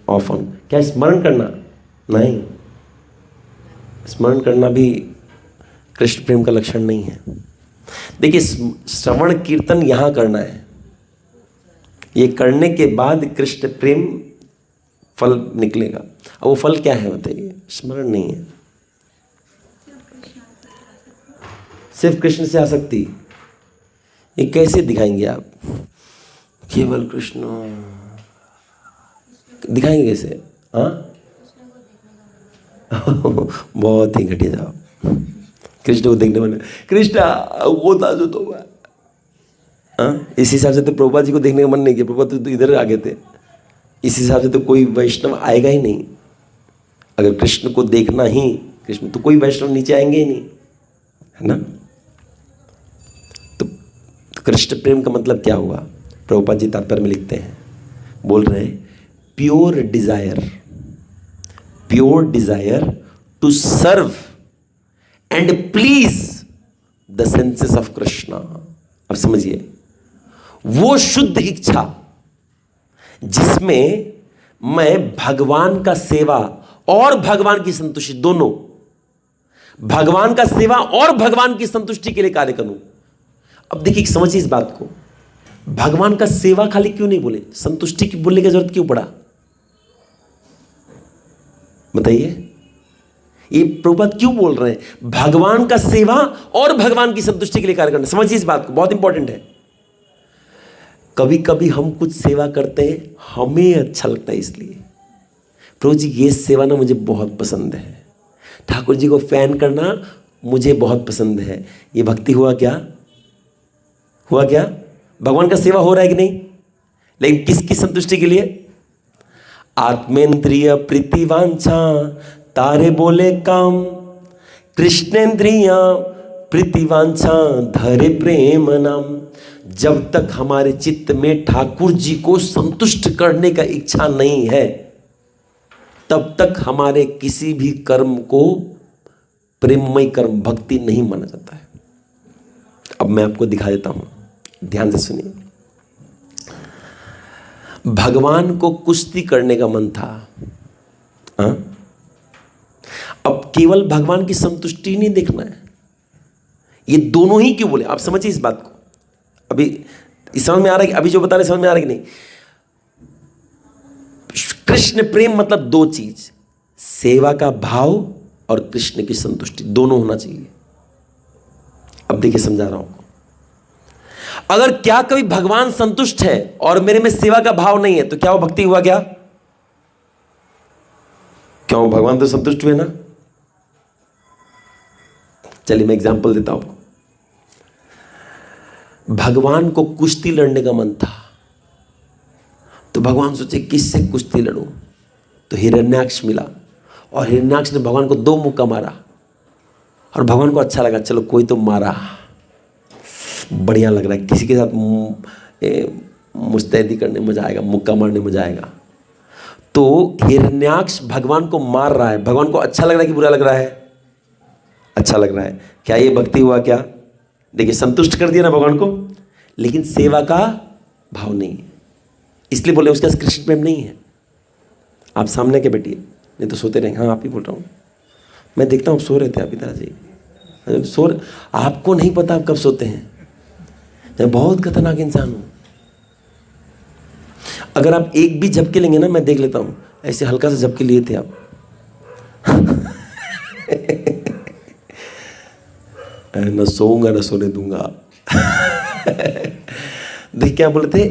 ऑफ ऑन क्या स्मरण करना? नहीं, स्मरण करना भी कृष्ण प्रेम का लक्षण नहीं है। देखिए श्रवण कीर्तन यहाँ करना है, ये करने के बाद कृष्ण प्रेम फल निकलेगा। अब वो फल क्या है बताइए? स्मरण नहीं है, सिर्फ कृष्ण से आसक्ति। ये कैसे दिखाएंगे आप? केवल कृष्ण दिखाएंगे कैसे? हाँ बहुत ही घटिया जवाब। कृष्ण को देखने वाले कृष्ण वो था जो तो हुआ। हाँ इस हिसाब से तो प्रभुपाद जी को देखने का मन नहीं किया, प्रभुपाद तो इधर आ गए थे। इस हिसाब से तो कोई वैष्णव आएगा ही नहीं। अगर कृष्ण को देखना ही कृष्ण, तो कोई वैष्णव नीचे आएंगे ही नहीं, है ना। तो कृष्ण प्रेम का मतलब क्या हुआ? प्रभुपाद जी तात्पर्य में लिखते हैं, बोल रहे हैं pure desire to serve and please the senses of Krishna. अब समझिए, वो शुद्ध इच्छा जिसमें मैं भगवान का सेवा और भगवान की संतुष्टि, दोनों, भगवान का सेवा और भगवान की संतुष्टि के लिए कार्य करूं। अब देखिए समझिए इस बात को, भगवान का सेवा खाली क्यों नहीं बोले, संतुष्टि की बोलने की जरूरत क्यों पड़ा बताइए? ये प्रभुपाद क्यों बोल रहे हैं भगवान का सेवा और भगवान की संतुष्टि के लिए कार्य करना? समझिए इस बात को, बहुत इंपॉर्टेंट है। कभी कभी हम कुछ सेवा करते हैं, हमें अच्छा लगता है इसलिए, प्रभु जी ये सेवा ना मुझे बहुत पसंद है, ठाकुर जी को फैन करना मुझे बहुत पसंद है। ये भक्ति हुआ क्या? हुआ क्या? भगवान का सेवा हो रहा है कि नहीं? लेकिन किसकी संतुष्टि के लिए? आत्मेंद्रिय प्रीतिवांछा तारे बोले काम, कृष्णेंद्रिया प्रीतिवांछा धरे प्रेम नाम। जब तक हमारे चित्त में ठाकुर जी को संतुष्ट करने का इच्छा नहीं है, तब तक हमारे किसी भी कर्म को प्रेममय कर्म, भक्ति नहीं माना जाता है। अब मैं आपको दिखा देता हूं, ध्यान से सुनिए। भगवान को कुश्ती करने का मन था, हाँ? अब केवल भगवान की संतुष्टि नहीं देखना है, ये दोनों ही क्यों बोले? आप समझिए इस बात को। अभी समझ में आ रहा है? अभी जो बता रहे समझ में आ रहा है कि नहीं? कृष्ण प्रेम मतलब दो चीज, सेवा का भाव और कृष्ण की संतुष्टि, दोनों होना चाहिए। अब देखिए समझा रहा हूं। अगर क्या कभी भगवान संतुष्ट है और मेरे में सेवा का भाव नहीं है, तो क्या वो भक्ति हुआ? क्या क्यों? भगवान तो संतुष्ट हुए ना। चलिए मैं एग्जांपल देता हूं आपको। भगवान को कुश्ती लड़ने का मन था, तो भगवान सोचे किससे कुश्ती लड़ूं, तो हिरण्याक्ष मिला, और हिरण्याक्ष ने भगवान को 2 मुक्का मारा, और भगवान को अच्छा लगा, चलो कोई तो मारा, बढ़िया लग रहा है, किसी के साथ मुस्तैदी करने मजा आएगा, मुक्का मारने मजा आएगा। तो हिरण्याक्ष भगवान को मार रहा है, भगवान को अच्छा लग रहा है कि बुरा लग रहा है? अच्छा लग रहा है। क्या ये भक्ति हुआ? क्या देखिए, संतुष्ट कर दिया ना भगवान को, लेकिन सेवा का भाव नहीं है, इसलिए बोले उसका कृष्ण प्रेम नहीं है। आप सामने के बैठिए, नहीं तो सोते रहेंगे। हाँ आप ही बोल रहा हूँ, मैं देखता हूँ सो रहे थे आप इधर जी, आपको नहीं पता आप कब सोते हैं। मैं बहुत खतरनाक इंसान हूँ, अगर आप एक भी झपके लेंगे ना, मैं देख लेता हूँ। ऐसे हल्का सा झपके लिए थे आप न सोऊंगा न सोने दूंगा। देख क्या बोले थे,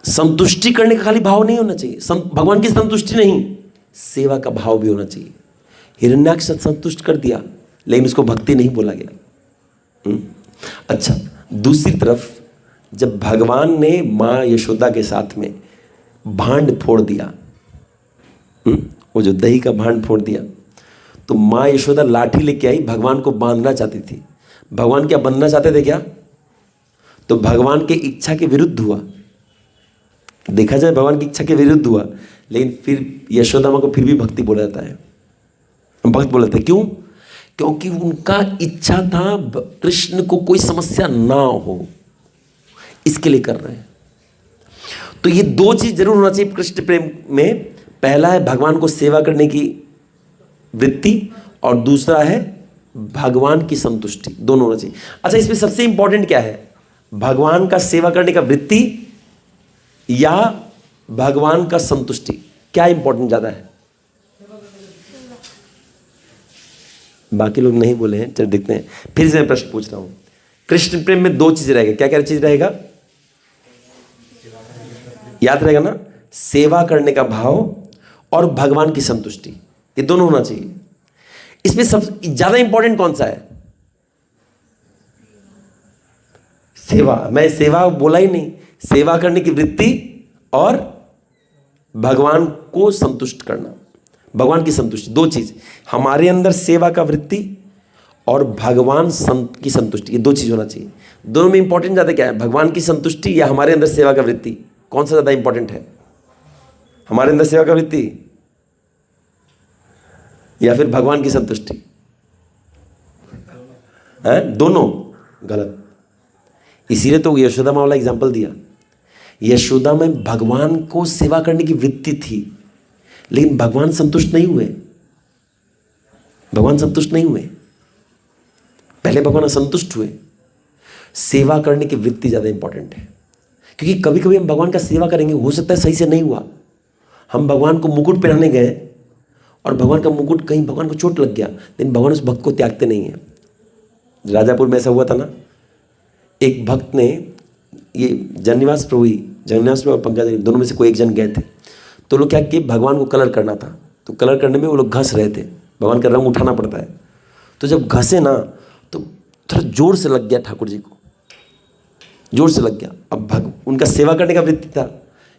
संतुष्टि करने का खाली भाव नहीं होना चाहिए, भगवान की संतुष्टि नहीं, सेवा का भाव भी होना चाहिए। हिरण्याक्ष संतुष्ट कर दिया लेकिन उसको भक्ति नहीं बोला गया। अच्छा, दूसरी तरफ जब भगवान ने माँ यशोदा के साथ में भांड फोड़ दिया, वो जो दही का भांड फोड़ दिया, तो माँ यशोदा लाठी लेके आई, भगवान को बांधना चाहती थी। भगवान क्या बनना चाहते थे क्या? तो भगवान के इच्छा के विरुद्ध हुआ। देखा जाए भगवान की इच्छा के विरुद्ध हुआ, लेकिन फिर यशोदा माँ को फिर भी भक्ति बोला जाता है, भक्त बोला जाता है। क्यों? क्योंकि उनका इच्छा था कृष्ण को कोई समस्या ना हो, इसके लिए कर रहे हैं। तो ये दो चीज जरूर होना चाहिए कृष्ण प्रेम में। पहला है भगवान को सेवा करने की वृत्ति, और दूसरा है भगवान की संतुष्टि, दोनों होना चाहिए। अच्छा, इसमें सबसे इंपॉर्टेंट क्या है? भगवान का सेवा करने का वृत्ति या भगवान का संतुष्टि, क्या इंपॉर्टेंट ज्यादा है? बाकी लोग नहीं बोले हैं, चल देखते हैं। फिर से मैं प्रश्न पूछ रहा हूं। कृष्ण प्रेम में दो चीज रहेगा, क्या क्या चीज रहेगा? याद रहेगा ना? सेवा करने का भाव और भगवान की संतुष्टि, ये दोनों होना चाहिए। इसमें सबसे ज्यादा इंपॉर्टेंट कौन सा है? सेवा। मैं सेवा बोला ही नहीं, सेवा करने की वृत्ति और भगवान को संतुष्ट करना, भगवान की संतुष्टि, दो चीज। हमारे अंदर सेवा का वृत्ति और भगवान की संतुष्टि, ये दो चीज होना चाहिए। दोनों में इंपॉर्टेंट ज्यादा क्या है? भगवान की संतुष्टि या हमारे अंदर सेवा का वृत्ति? कौन सा ज्यादा इंपॉर्टेंट है? हमारे अंदर सेवा का वृत्ति या फिर भगवान की संतुष्टि? है दोनों गलत। इसीलिए तो यशोदा माँ वाला एग्जाम्पल दिया। यशोदा में भगवान को सेवा करने की वृत्ति थी, लेकिन भगवान संतुष्ट नहीं हुए। भगवान संतुष्ट नहीं हुए, पहले भगवान असंतुष्ट हुए। सेवा करने की वृत्ति ज्यादा इंपॉर्टेंट है, क्योंकि कभी कभी हम भगवान का सेवा करेंगे, हो सकता है सही से नहीं हुआ। हम भगवान को मुकुट पहनाने गए और भगवान का मुकुट कहीं भगवान को चोट लग गया, लेकिन भगवान उस भक्त को त्यागते नहीं है। राजापुर में ऐसा हुआ था ना, एक भक्त ने, ये जन्निवास प्रभु ही, जन्निवास प्रभु और पंकज दोनों में से कोई एक जन गए थे। तो लोग क्या कि भगवान को कलर करना था, तो कलर करने में वो लोग घस रहे थे, भगवान का रंग उठाना पड़ता है। तो जब घसे ना, तो थोड़ा जोर से लग गया ठाकुर जी को, जोर से लग गया। अब उनका सेवा करने का वृत्ति था,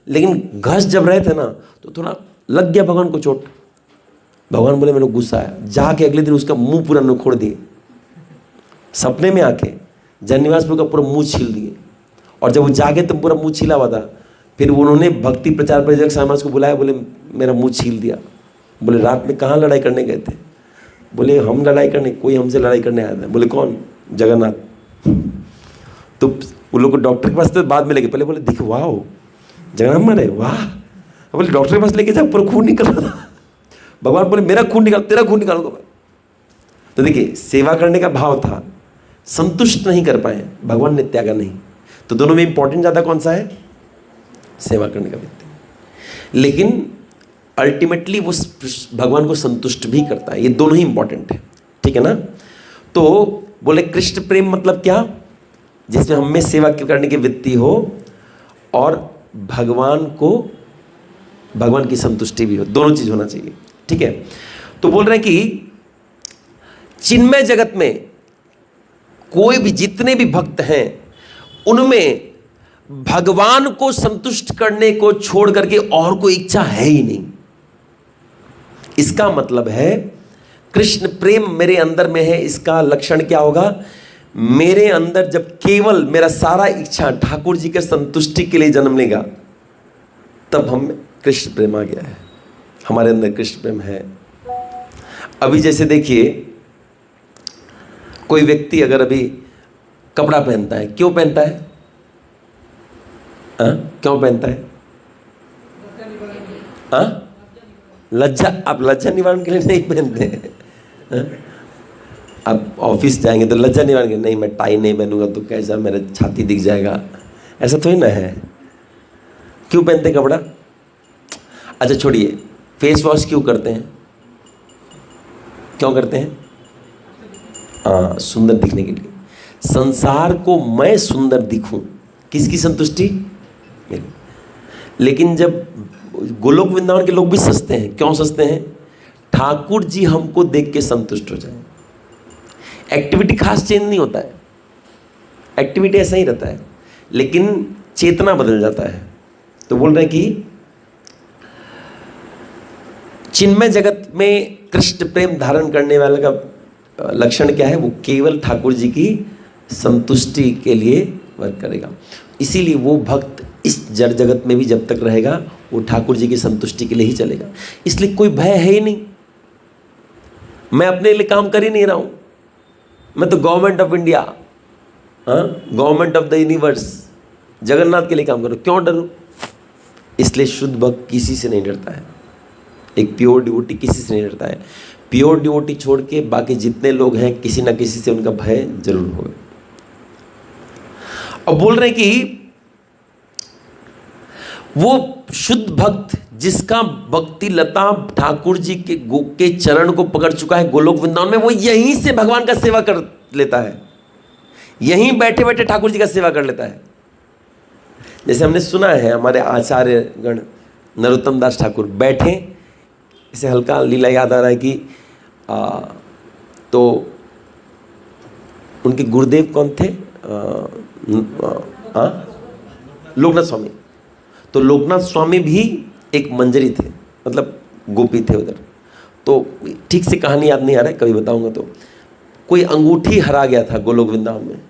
लेकिन घस जब रहे थे ना, तो थोड़ा लग गया भगवान को चोट। भगवान बोले मेरे को गुस्सा आया, जाके अगले दिन उसका मुंह पूरा नोखोड़ दिए, सपने में आके जन्निवास प्रभु का पूरा मुंह छील दिए। और जब वो जागे तो पूरा मुंह छीला हुआ था। फिर उन्होंने भक्ति प्रचार परिचारक समाज को बुलाया, बोले मेरा मुंह छील दिया। बोले रात में कहाँ लड़ाई करने गए थे? बोले हम लड़ाई करने, कोई हमसे लड़ाई करने आया था। बोले कौन? जगन्नाथ। तो उन लोग को डॉक्टर के पास तो बाद में लेके, पहले बोले देखो वाह जगन्नाथ मारे वाह, बोले डॉक्टर के पास लेके जा, पूरा खून निकल रहा था। भगवान बोले मेरा खून निकाल, तेरा खून निकालूंगा मैं। तो देखिए, सेवा करने का भाव था, संतुष्ट नहीं कर पाए, भगवान ने त्यागा नहीं। तो दोनों में इंपॉर्टेंट ज्यादा कौन सा है? सेवा करने का व्यक्ति। लेकिन अल्टीमेटली वो भगवान को संतुष्ट भी करता है, ये दोनों ही इंपॉर्टेंट है, ठीक है ना? तो बोले कृष्ण प्रेम मतलब क्या? जिसमें हम में सेवा करने की वृत्ति हो और भगवान की संतुष्टि भी हो, दोनों चीज होना चाहिए, ठीक है? तो बोल रहे हैं कि चिन्मय जगत में कोई भी, जितने भी भक्त हैं, उनमें भगवान को संतुष्ट करने को छोड़ करके और कोई इच्छा है ही नहीं। इसका मतलब है कृष्ण प्रेम मेरे अंदर में है। इसका लक्षण क्या होगा? मेरे अंदर जब केवल मेरा सारा इच्छा ठाकुर जी के संतुष्टि के लिए जन्म लेगा, तब हम कृष्ण प्रेम आ गया है, हमारे अंदर कृष्ण प्रेम है। अभी जैसे देखिए, कोई व्यक्ति अगर अभी कपड़ा पहनता है, क्यों पहनता है? क्यों पहनता है? लज्जा। आप लज्जा निवारण के लिए नहीं पहनते हैं। आप ऑफिस जाएंगे तो लज्जा निवारण के, नहीं मैं टाई नहीं पहनूंगा तो कैसा मेरा छाती दिख जाएगा, ऐसा थोड़ी ना है। क्यों पहनते हैं कपड़ा? अच्छा छोड़िए, फेस वॉश क्यों करते हैं? क्यों करते हैं? सुंदर दिखने के लिए। संसार को मैं सुंदर दिखूं, किसकी संतुष्टि? मेरी। लेकिन जब गोलोक वृंदावन के लोग भी सस्ते हैं, क्यों सस्ते हैं? ठाकुर जी हमको देख के संतुष्ट हो जाए। एक्टिविटी खास चेंज नहीं होता है, एक्टिविटी ऐसा ही रहता है, लेकिन चेतना बदल जाता है। तो बोल रहे हैं कि चिन्मय जगत में कृष्ण प्रेम धारण करने वाले का लक्षण क्या है? वो केवल ठाकुर जी की संतुष्टि के लिए वर्क करेगा। इसीलिए वो भक्त इस जड़ जगत में भी जब तक रहेगा वो ठाकुर जी की संतुष्टि के लिए ही चलेगा। इसलिए कोई भय है ही नहीं। मैं अपने लिए काम कर ही नहीं रहा हूं, मैं तो government of India, government of the universe, Jagannath के लिए काम करो, क्यों डरूं? इसलिए शुद्ध भक्त किसी से नहीं डरता है। एक प्योर डिवोटी किसी से नहीं डरता है। प्योर डिवोटी छोड़ के बाकी जितने लोग हैं किसी ना किसी से उनका भय जरूर होगा। और बोल रहे हैं कि वो शुद्ध भक्त जिसका भक्ति लता ठाकुर जी के चरण को पकड़ चुका है गोलोक वृंदावन में, वो यहीं से भगवान का सेवा कर लेता है, यहीं बैठे बैठे ठाकुर जी का सेवा कर लेता है। जैसे हमने सुना है हमारे आचार्य गण नरोत्तम दास ठाकुर बैठे, इसे हल्का लीला याद आ रहा है कि तो उनके गुरुदेव कौन थे? लोकनाथ स्वामी। तो लोकनाथ स्वामी भी एक मंजरी थे, मतलब गोपी थे उधर। तो ठीक से कहानी याद नहीं आ रहा है, कभी बताऊंगा। तो कोई अंगूठी हरा गया था गोलोक वृंदावन में,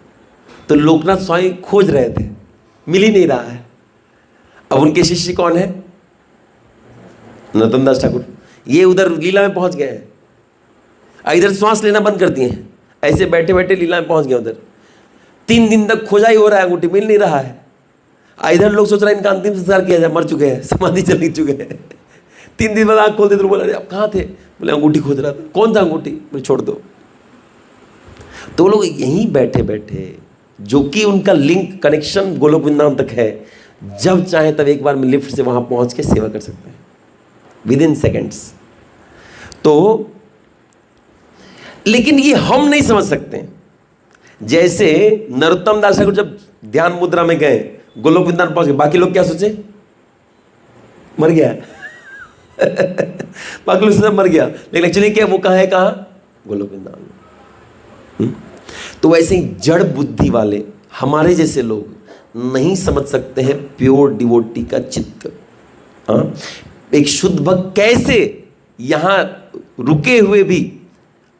तो लोकनाथ स्वामी खोज रहे थे, मिल ही नहीं रहा है। अब उनके शिष्य कौन है? नरोत्तम दास ठाकुर। ये उधर लीला में पहुंच गए हैं, इधर श्वास लेना बंद कर दिए हैं, ऐसे बैठे बैठे लीला में पहुंच गए उधर। 3 दिन तक खोजा ही हो रहा है, अंगूठी मिल नहीं रहा है। इधर लोग सोच रहे हैं इनका अंतिम संस्कार किया जाए, मर चुके हैं, समाधि चल चुके हैं। 3 दिन बाद आँख खोलते तो बोला आप कहाँ थे? बोले अंगूठी खोज रहा था। कौन सा अंगूठी? बोले छोड़ दो। तो लोग यहीं बैठे बैठे, जो कि उनका लिंक कनेक्शन गोलोक वृंदावन तक है, जब चाहे तब एक बार में लिफ्ट से वहां पहुंच के सेवा कर सकते हैं विद इन सेकेंड्स। तो लेकिन ये हम नहीं समझ सकते। जैसे नरोत्तम दास ठाकुर जब ध्यान मुद्रा में गए, गोलोक वृंदावन पहुंच गए, बाकी लोग क्या सोचे? मर गया। बाकी लोग सोचे मर गया, लेकिन एक्चुअली क्या वो कहाँ है? कहाँ? गोलोक वृंदावन। तो वैसे ही जड़ बुद्धि वाले हमारे जैसे लोग नहीं समझ सकते हैं प्योर डिवोटी का चित्त। एक शुद्ध भक्त कैसे यहां रुके हुए भी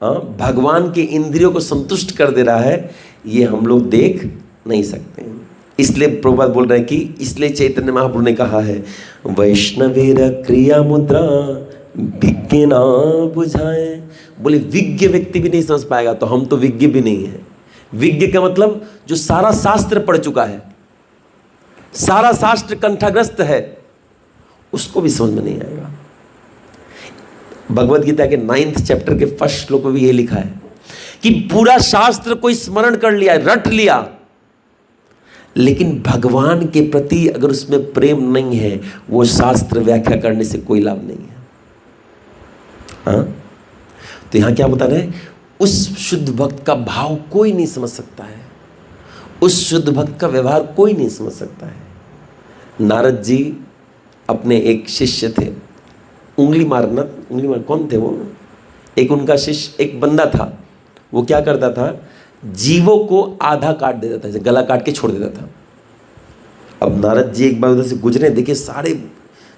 भगवान के इंद्रियों को संतुष्ट कर दे रहा है, ये हम लोग देख नहीं सकते हैं। इसलिए प्रभुपाद बोल रहे हैं कि इसलिए चैतन्य महाप्रभु ने कहा है वैष्णवेर क्रिया मुद्रा विज्ञ ना बुझाए। बोले विज्ञ व्यक्ति भी नहीं समझ पाएगा, तो हम तो विज्ञ भी नहीं है। विज्ञ का मतलब जो सारा शास्त्र पढ़ चुका है, सारा शास्त्र कंठग्रस्त है, उसको भी समझ में नहीं आएगा। भगवत गीता के 9th चैप्टर के 1st श्लोक में भी ये लिखा है कि पूरा शास्त्र कोई स्मरण कर लिया, रट लिया, लेकिन भगवान के प्रति अगर उसमें प्रेम नहीं है, वो शास्त्र व्याख्या करने से कोई लाभ नहीं है। तो यहां क्या बता रहे हैं? उस शुद्ध भक्त का भाव कोई नहीं समझ सकता है, उस शुद्ध भक्त का व्यवहार कोई नहीं समझ सकता है। नारद जी अपने एक शिष्य थे, उंगली मार कौन थे वो? एक उनका शिष्य, एक बंदा था, वो क्या करता था? जीवों को आधा काट देता था, जैसे गला काट के छोड़ देता था। अब नारद जी एक बार उधर से गुजरे, देखिए सारे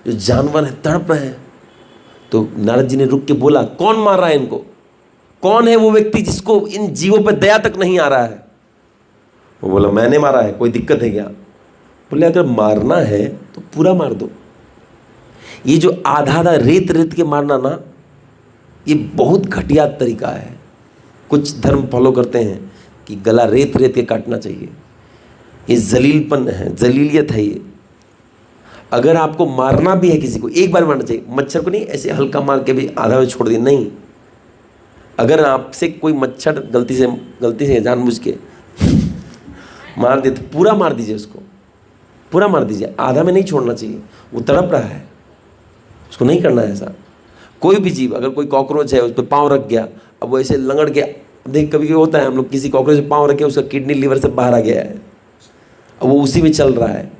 जो जानवर हैं तड़प रहे हैं। तो नारद जी ने रुक के बोला कौन मार रहा है इनको? कौन है वो व्यक्ति जिसको इन जीवों पर दया तक नहीं आ रहा है? वो बोला मैंने मारा है, कोई दिक्कत है क्या? बोले अगर मारना है तो पूरा मार दो। ये जो आधा आधा रेत रेत के मारना ना, ये बहुत घटिया तरीका है। कुछ धर्म फॉलो करते हैं कि गला रेत रेत के काटना चाहिए, ये जलीलपन है, जलीलियत है ये। अगर आपको मारना भी है किसी को, एक बार मारना चाहिए। मच्छर को नहीं ऐसे हल्का मार के भी आधा में छोड़ दिया, नहीं। अगर आपसे कोई मच्छर गलती से जानबूझ के मार दे तो पूरा मार दीजिए, उसको पूरा मार दीजिए, आधा में नहीं छोड़ना चाहिए। वो तड़प रहा है, उसको नहीं करना है ऐसा। कोई भी जीव, अगर कोई कॉकरोच है उस पर पाँव रख गया, अब वो ऐसे लंगड़ के, देख कभी होता है हम लोग किसी कॉकरोच पे पाँव रखे, उसका किडनी लीवर से बाहर आ गया है, अब वो उसी में चल रहा है,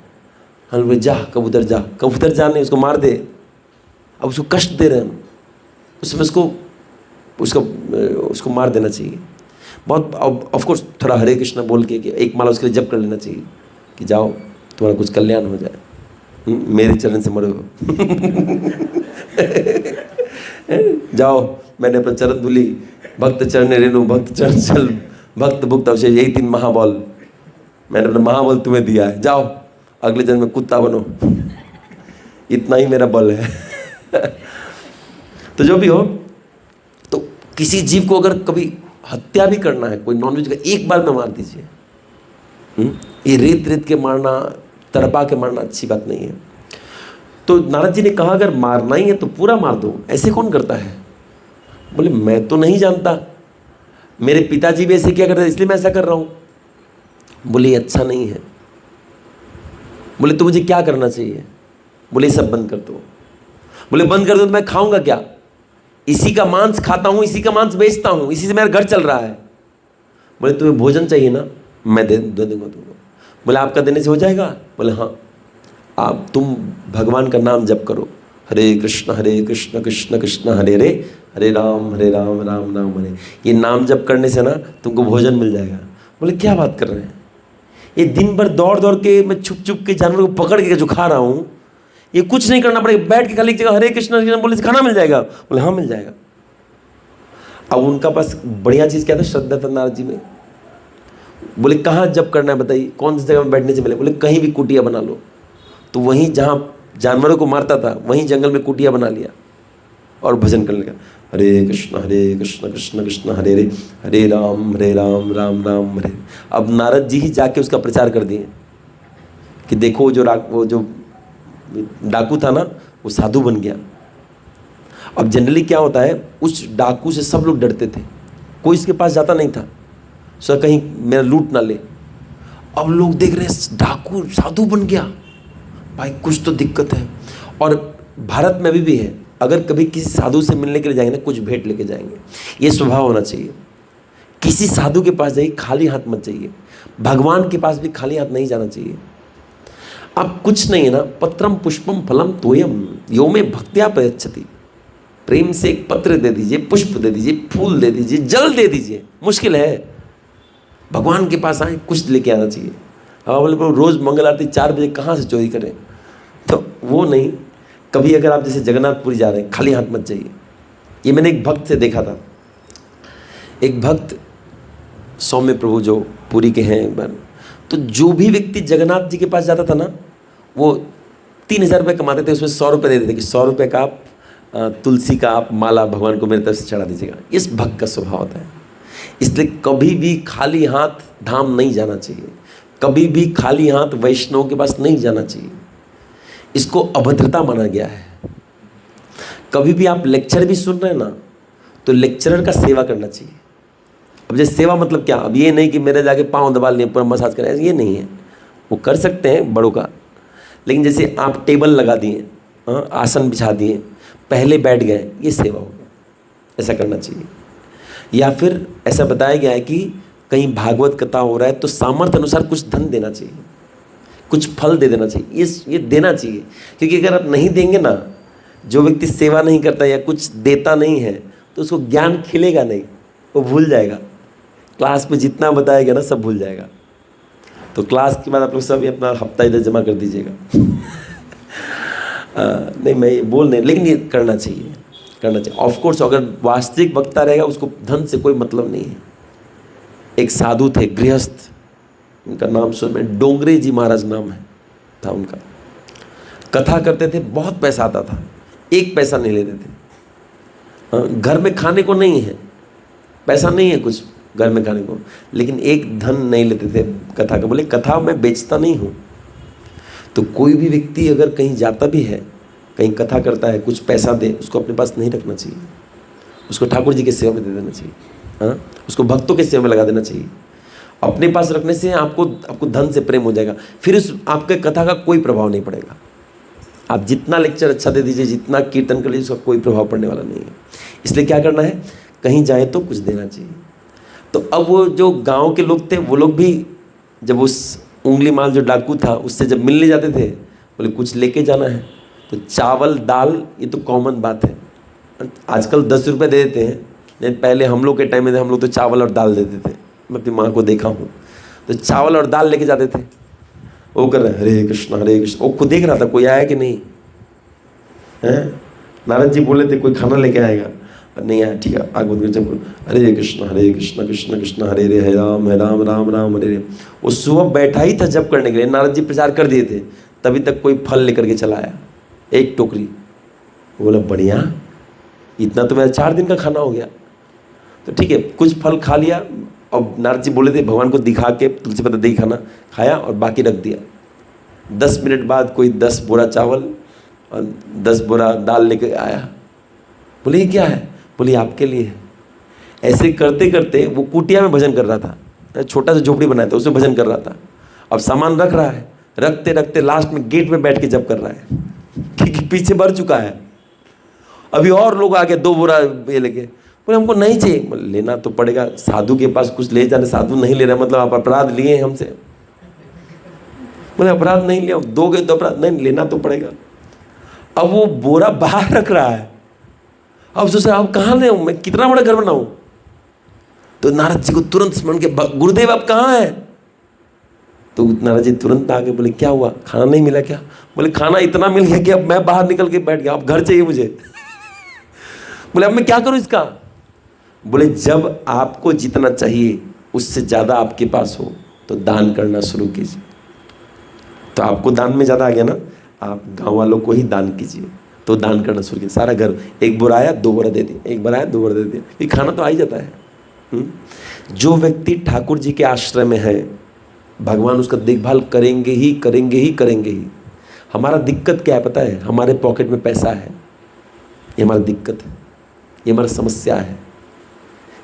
हम बोले जा कबूतर जा, कबूतर जा नहीं, उसको मार दे। अब उसको कष्ट दे रहे हैं हम, उसमें उसको मार देना चाहिए। बहुत ऑफ कोर्स थोड़ा हरे कृष्णा बोल के कि एक माला उसके लिए जप कर लेना चाहिए कि जाओ तुम्हारा कुछ कल्याण हो जाए, मेरे चरण से मरो। जाओ मैंने अपना चरण धुली, भक्त चरण रेणु, भक्त चरण चल, भक्त भुक्त अवशेष, यही 3 महाबल मैंने अपना महाबल तुम्हें दिया है, जाओ अगले जन्म में कुत्ता बनो। इतना ही मेरा बल है। तो जो भी हो, तो किसी जीव को अगर कभी हत्या भी करना है, कोई नॉनवेज का, एक बार में मार दीजिए। ये रेत के मारना, तड़पा के मारना अच्छी बात नहीं है। तो नारद जी ने कहा अगर मारना ही है तो पूरा मार दो, ऐसे कौन करता है? बोले मैं तो नहीं जानता, मेरे पिताजी भी ऐसे किया करते इसलिए मैं ऐसा कर रहा हूँ। बोले अच्छा नहीं है। बोले तो मुझे क्या करना चाहिए? बोले सब बंद कर दो। बोले बंद कर दो तो मैं खाऊंगा क्या? इसी का मांस खाता हूँ, इसी का मांस बेचता हूँ, इसी से मेरा घर चल रहा है। बोले तुम्हें भोजन चाहिए ना, मैं दे दूंगा तुमको। बोले आपका देने से हो जाएगा? बोले हाँ, आप तुम भगवान का नाम जप करो, हरे कृष्ण कृष्ण कृष्ण हरे हरे, हरे राम राम राम हरे। ये नाम जप करने से ना तुमको भोजन मिल जाएगा। बोले क्या बात कर रहे हैं? ये दिन भर दौड़ दौड़ के मैं छुप छुप के जानवर को पकड़ के जो खा रहा हूँ, ये कुछ नहीं करना पड़ेगा, बैठ के खाली एक जगह हरे कृष्ण बोले खाना मिल जाएगा। बोले हाँ मिल जाएगा। अब उनका पास बढ़िया चीज़ क्या था? श्रद्धा था नारद जी में। बोले कहाँ जप करना है बताइए, कौन सी जगह में बैठने से मिले? बोले कहीं भी कुटिया बना लो। तो वहीं जहाँ जानवरों को मारता था वहीं जंगल में कुटिया बना लिया और भजन करने लगा, हरे कृष्ण कृष्ण कृष्ण हरे हरे, हरे राम राम राम हरे। अब नारद जी ही जाके उसका प्रचार कर दिए कि देखो वो जो डाकू था ना, वो साधु बन गया। अब जनरली क्या होता है, उस डाकू से सब लोग डरते थे, कोई इसके पास जाता नहीं था, सो कहीं मेरा लूट ना ले। अब लोग देख रहे हैं डाकू साधु बन गया, भाई कुछ तो दिक्कत है। और भारत में अभी भी है, अगर कभी किसी साधु से मिलने के लिए जाएंगे ना, कुछ भेंट लेके जाएंगे, ये स्वभाव होना चाहिए। किसी साधु के पास जाइए खाली हाथ मत जाइए, भगवान के पास भी खाली हाथ नहीं जाना चाहिए। अब कुछ नहीं है ना, पत्रम पुष्पम फलम तोयम यो में भक्त्या प्रयच्छति। प्रेम से एक पत्र दे दीजिए, पुष्प दे दीजिए, फूल दे दीजिए, जल दे दीजिए, मुश्किल है। भगवान के पास आए कुछ लेके आना चाहिए। हाँ बोले रोज़ मंगल आरती 4 बजे कहाँ से चोरी करें? तो वो नहीं, कभी अगर आप जैसे जगन्नाथपुरी जा रहे हैं खाली हाथ मत जाइए। ये मैंने एक भक्त से देखा था। एक भक्त सौम्य प्रभु जो पुरी के हैं, एक बार तो जो भी व्यक्ति जगन्नाथ जी के पास जाता था ना, वो 3000 रुपये कमाते थे, उसमें 100 रुपये दे देते कि 100 रुपये का आप तुलसी का आप माला भगवान को मेरी तरफ से चढ़ा दीजिएगा। इस भक्त का स्वभाव होता है। इसलिए कभी भी खाली हाथ धाम नहीं जाना चाहिए, कभी भी खाली हाथ वैष्णव के पास नहीं जाना चाहिए। इसको अभद्रता माना गया है। कभी भी आप लेक्चर भी सुन रहे हैं ना, तो लेक्चरर का सेवा करना चाहिए। अब जैसे सेवा मतलब क्या? अब ये नहीं कि मेरे जाके पाँव दबा लिए, पूरा मसाज करें, ये नहीं है। वो कर सकते हैं बड़ों का, लेकिन जैसे आप टेबल लगा दिए, आसन बिछा दिए, पहले बैठ गए, ये सेवा हो गया, ऐसा करना चाहिए। या फिर ऐसा बताया गया है कि कहीं भागवत कथा हो रहा है तो सामर्थ्य अनुसार कुछ धन देना चाहिए, कुछ फल दे देना चाहिए, ये देना चाहिए। क्योंकि अगर आप नहीं देंगे ना, जो व्यक्ति सेवा नहीं करता या कुछ देता नहीं है, तो उसको ज्ञान खिलेगा नहीं, वो भूल जाएगा। क्लास में जितना बताया गया ना सब भूल जाएगा। तो क्लास के बाद आप लोग सब अपना हफ्ता इधर जमा कर दीजिएगा। नहीं मैं ये बोल नहीं, लेकिन ये करना चाहिए, करना चाहिए। ऑफकोर्स अगर वास्तविक वक्ता रहेगा उसको धन से कोई मतलब नहीं है। एक साधु थे गृहस्थ, उनका नाम सुन में डोंगरे जी महाराज नाम है था उनका। कथा करते थे, बहुत पैसा आता था, 1 पैसा नहीं लेते थे। घर में खाने को नहीं है, पैसा नहीं है कुछ घर में खाने को, लेकिन एक धन नहीं लेते थे कथा का। बोले कथा मैं बेचता नहीं हूँ। तो कोई भी व्यक्ति अगर कहीं जाता भी है, कहीं कथा करता है, कुछ पैसा दे, उसको अपने पास नहीं रखना चाहिए, उसको ठाकुर जी की सेवा में दे देना चाहिए। हाँ, उसको भक्तों के सेवा में लगा देना चाहिए। अपने पास रखने से आपको धन से प्रेम हो जाएगा, फिर उस आपके कथा का कोई प्रभाव नहीं पड़ेगा। आप जितना लेक्चर अच्छा दे दीजिए, जितना कीर्तन कर लीजिए, उसका कोई प्रभाव पड़ने वाला नहीं है। इसलिए क्या करना है, कहीं जाए तो कुछ देना चाहिए। तो अब वो जो गांव के लोग थे, वो लोग भी जब उस उंगली माल जो डाकू था उससे जब मिलने जाते थे, बोले कुछ लेके जाना है। तो चावल दाल ये तो कॉमन बात है, आजकल 10 रुपये दे देते हैं, नहीं पहले हम लोग के टाइम में हम लोग तो चावल और दाल देते थे। मैं अपनी माँ को देखा हूँ तो चावल और दाल लेके जाते थे। वो कर रहे हरे कृष्णा हरे कृष्णा, वो खुद देख रहा था कोई आया कि नहीं है। नारद जी बोले थे कोई खाना लेके आएगा, नहीं आया, ठीक है आगे बोल जब हरे कृष्णा कृष्ण कृष्ण हरे हरे राम राम राम हरे हरे। वो सुबह बैठा ही था जप करने के लिए, नारद जी प्रचार कर दिए थे, तभी तक कोई फल लेकर के चला आया, एक टोकरी। बोला बढ़िया, इतना तो मेरा 4 दिन का खाना हो गया। तो ठीक है, कुछ फल खा लिया और नारद जी बोले थे भगवान को दिखा के तुलसी पत्ता दही खाना खाया और बाकी रख दिया। 10 मिनट बाद कोई 10 बोरा चावल और 10 बोरा दाल लेके आया। बोले ये क्या है? बोले आपके लिए है। ऐसे करते करते वो कुटिया में भजन कर रहा था, छोटा सा झोपड़ी बनाया था उसमें भजन कर रहा था। अब सामान रख रहा है, रखते रखते लास्ट में गेट में बैठ के जप कर रहा है क्योंकि पीछे भर चुका है। अभी और लोग आगे 2 बोरा ये लेके, बोले हमको नहीं चाहिए। बोले लेना तो पड़ेगा, साधु के पास कुछ ले जाने, साधु नहीं ले रहा मतलब आप अपराध लिए हैं हमसे। बोले अपराध नहीं लिया, दोगे तो अपराध नहीं, लेना तो पड़ेगा। अब वो बोरा बाहर रख रहा है, अब सोच रहा अब कहाँ ले मैं, कितना बड़ा घर बनाऊं। तो नारद जी को तुरंत स्मरण के, गुरुदेव आप कहाँ हैं? तो नारद जी तुरंत आगे बोले क्या हुआ, खाना नहीं मिला क्या? बोले खाना इतना मिल गया कि अब मैं बाहर निकल के बैठ गया, अब घर चाहिए मुझे। बोले अब मैं क्या करूं इसका? बोले जब आपको जितना चाहिए उससे ज़्यादा आपके पास हो तो दान करना शुरू कीजिए। तो आपको दान में ज़्यादा आ गया ना, आप गांव वालों को ही दान कीजिए। तो दान करना शुरू कीजिए, सारा घर, 1 बोरा आया 2 बोरा दे दिए, 1 बोरा आया 2 बोरा दे दिए, ये खाना तो आ ही जाता है। जो व्यक्ति ठाकुर जी के आश्रय में है भगवान उसका देखभाल करेंगे ही करेंगे ही करेंगे ही। हमारा दिक्कत क्या है पता है? हमारे पॉकेट में पैसा है, ये हमारी दिक्कत है, ये हमारी समस्या है।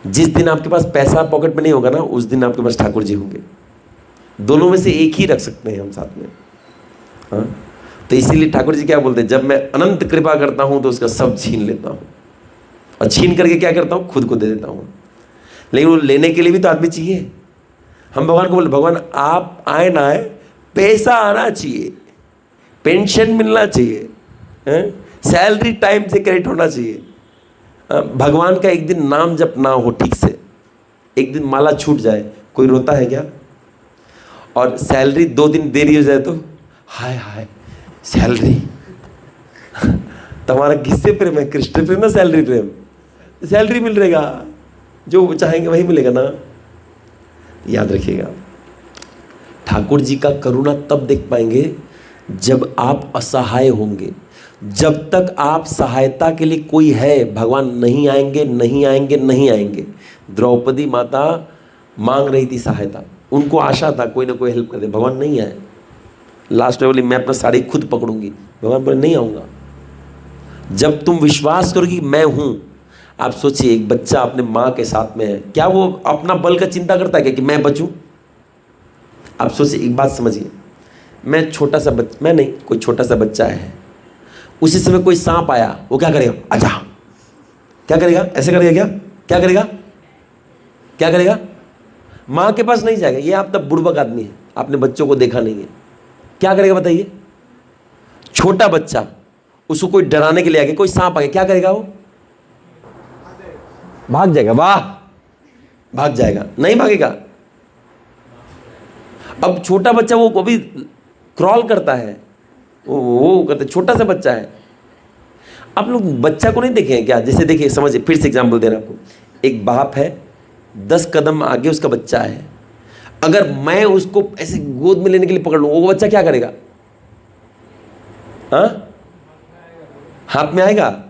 जिस दिन आपके पास पैसा पॉकेट में नहीं होगा ना, उस दिन आपके पास ठाकुर जी होंगे। दोनों में से एक ही रख सकते हैं हम साथ में। हाँ, तो इसीलिए ठाकुर जी क्या बोलते हैं, जब मैं अनंत कृपा करता हूं तो उसका सब छीन लेता हूं, और छीन करके क्या करता हूं, खुद को दे देता हूं। लेकिन वो लेने के लिए भी तो आदमी चाहिए। हम भगवान को बोले भगवान आप आए ना आए, पैसा आना चाहिए, पेंशन मिलना चाहिए, सैलरी टाइम से क्रेडिट होना चाहिए। भगवान का एक दिन नाम जप ना हो ठीक से, एक दिन माला छूट जाए, कोई रोता है क्या? और सैलरी 2 दिन देरी हो जाए तो हाय हाय सैलरी। तुम्हारा किससे प्रेम है? कृष्ण प्रेम ना सैलरी प्रेम? सैलरी मिल रहेगा, जो चाहेंगे वही मिलेगा ना। याद रखिएगा, ठाकुर जी का करुणा तब देख पाएंगे जब आप असहाय होंगे। जब तक आप सहायता के लिए कोई है, भगवान नहीं आएंगे नहीं आएंगे नहीं आएंगे। द्रौपदी माता मांग रही थी सहायता, उनको आशा था कोई ना कोई हेल्प कर दे, भगवान नहीं आए। लास्ट में बोली मैं अपना साड़ी खुद पकड़ूंगी, भगवान बोले नहीं आऊँगा। जब तुम विश्वास करोगी मैं हूँ। आप सोचिए एक बच्चा अपने माँ के साथ में है, क्या वो अपना बल का चिंता करता है क्या कि मैं बचूं? आप सोचिए, एक बात समझिए, मैं छोटा सा बच्चा, मैं नहीं, कोई छोटा सा बच्चा है, उसी समय कोई सांप आया, वो क्या करेगा? अच्छा क्या करेगा? ऐसे करेगा क्या? क्या करेगा? क्या करेगा? माँ के पास नहीं जाएगा। ये आप तब बुड़बक आदमी है, आपने बच्चों को देखा नहीं है। क्या करेगा बताइए? छोटा बच्चा, उसको कोई डराने के लिए आ गया, कोई सांप आ गया, क्या करेगा? वो भाग जाएगा। वाह, भाग जाएगा, नहीं भागेगा। अब छोटा बच्चा वो अभी क्रॉल करता है, वो करते, छोटा सा बच्चा है। आप लोग बच्चा को नहीं देखे हैं क्या? जैसे देखिए, समझिए, फिर से एग्जाम्पल दे रहा हूं आपको। एक बाप है, 10 कदम आगे उसका बच्चा है। अगर मैं उसको ऐसे गोद में लेने के लिए पकड़ लूं, वो बच्चा क्या करेगा? हाँ, हाथ में आएगा,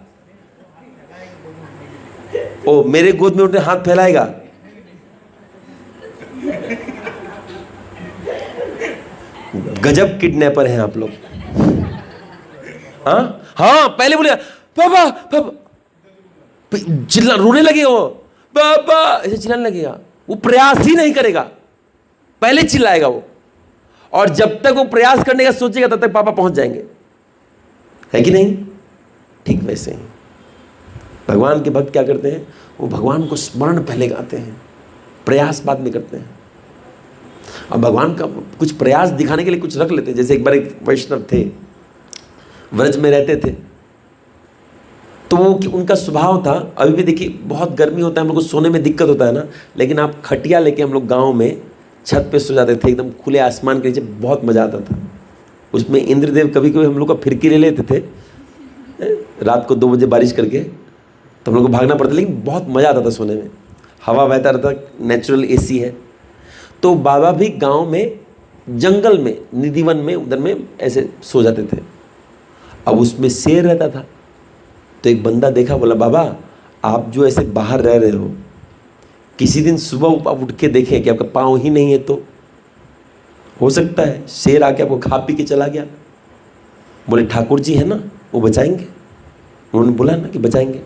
ओ मेरे गोद में उठने हाथ फैलाएगा। गजब किडनैपर हैं आप लोग। हाँ हाँ, पहले बोले पापा पापा, चिल्ला रोने लगेगा वो, पापा ऐसे चिल्लाने लगेगा। वो प्रयास ही नहीं करेगा, पहले चिल्लाएगा वो, और जब तक वो प्रयास करने का सोचेगा तब तक पापा पहुंच जाएंगे। है कि नहीं? ठीक वैसे ही भगवान के भक्त क्या करते हैं? वो भगवान को स्मरण पहले गाते हैं, प्रयास बाद में करते हैं। अब भगवान का कुछ प्रयास दिखाने के लिए कुछ रख लेते हैं। जैसे एक बार एक वैष्णव थे, व्रज में रहते थे, तो वो उनका स्वभाव था। अभी भी देखिए बहुत गर्मी होता है, हम लोग को सोने में दिक्कत होता है ना, लेकिन आप खटिया लेके हम लोग गाँव में छत पे सो जाते थे, एकदम खुले आसमान के नीचे, बहुत मज़ा आता था। उसमें इंद्रदेव कभी कभी हम लोग का फिरकी ले लेते थे रात को 2 बजे बारिश करके, तो हम लोग को भागना पड़ता, लेकिन बहुत मज़ा आता था सोने में। हवा बहता रहता, नेचुरल एसी है। तो बाबा भी गांव में जंगल में निधिवन में उधर में ऐसे सो जाते थे। अब उसमें शेर रहता था, तो एक बंदा देखा, बोला बाबा आप जो ऐसे बाहर रह रहे हो, किसी दिन सुबह आप उठ के देखें कि आपका पाँव ही नहीं है, तो हो सकता है शेर आके आपको खा पी के चला गया। बोले ठाकुर जी है ना, वो बचाएंगे। उन्होंने बोला ना कि बचाएंगे।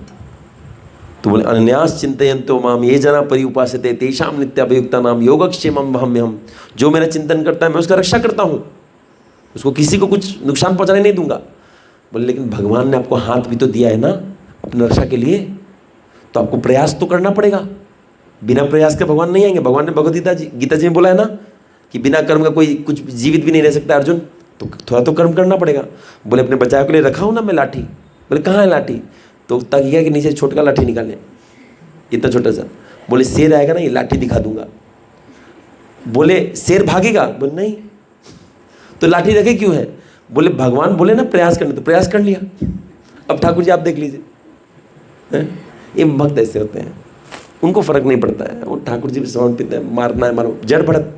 तो बोले अनन्यास चिंतयन्तो माम ये जना पर्युपासते तेषाम नित्याभियुक्ता नाम योगक्षेमम वहम्यहम्। जो मेरा चिंतन करता है मैं उसका रक्षा करता हूँ, उसको किसी को कुछ नुकसान पहुँचाने नहीं दूंगा। बोले लेकिन भगवान ने आपको हाथ भी तो दिया है ना अपनी रक्षा के लिए, तो आपको प्रयास तो करना पड़ेगा। बिना प्रयास के भगवान नहीं आएंगे। भगवान ने भगवद गीता जी में बोला है ना कि बिना कर्म का कोई कुछ जीवित भी नहीं रह सकता अर्जुन, तो थोड़ा तो कर्म करना पड़ेगा। बोले अपने बचाव के लिए रखा हूँ ना मैं लाठी। बोले कहाँ है लाठी? तो तकिया के नीचे छोटा लाठी निकाले, इतना छोटा सा। बोले शेर आएगा ना, ये लाठी दिखा दूंगा। बोले शेर भागेगा? बोले नहीं। तो लाठी रखे क्यों है? बोले भगवान बोले ना प्रयास करने, तो प्रयास कर लिया। अब ठाकुर जी आप देख लीजिए, ये भक्त ऐसे होते हैं, उनको फर्क नहीं पड़ता है, वो ठाकुर जी भी समर्पित है। मारना है मारो, जड़ बढ़त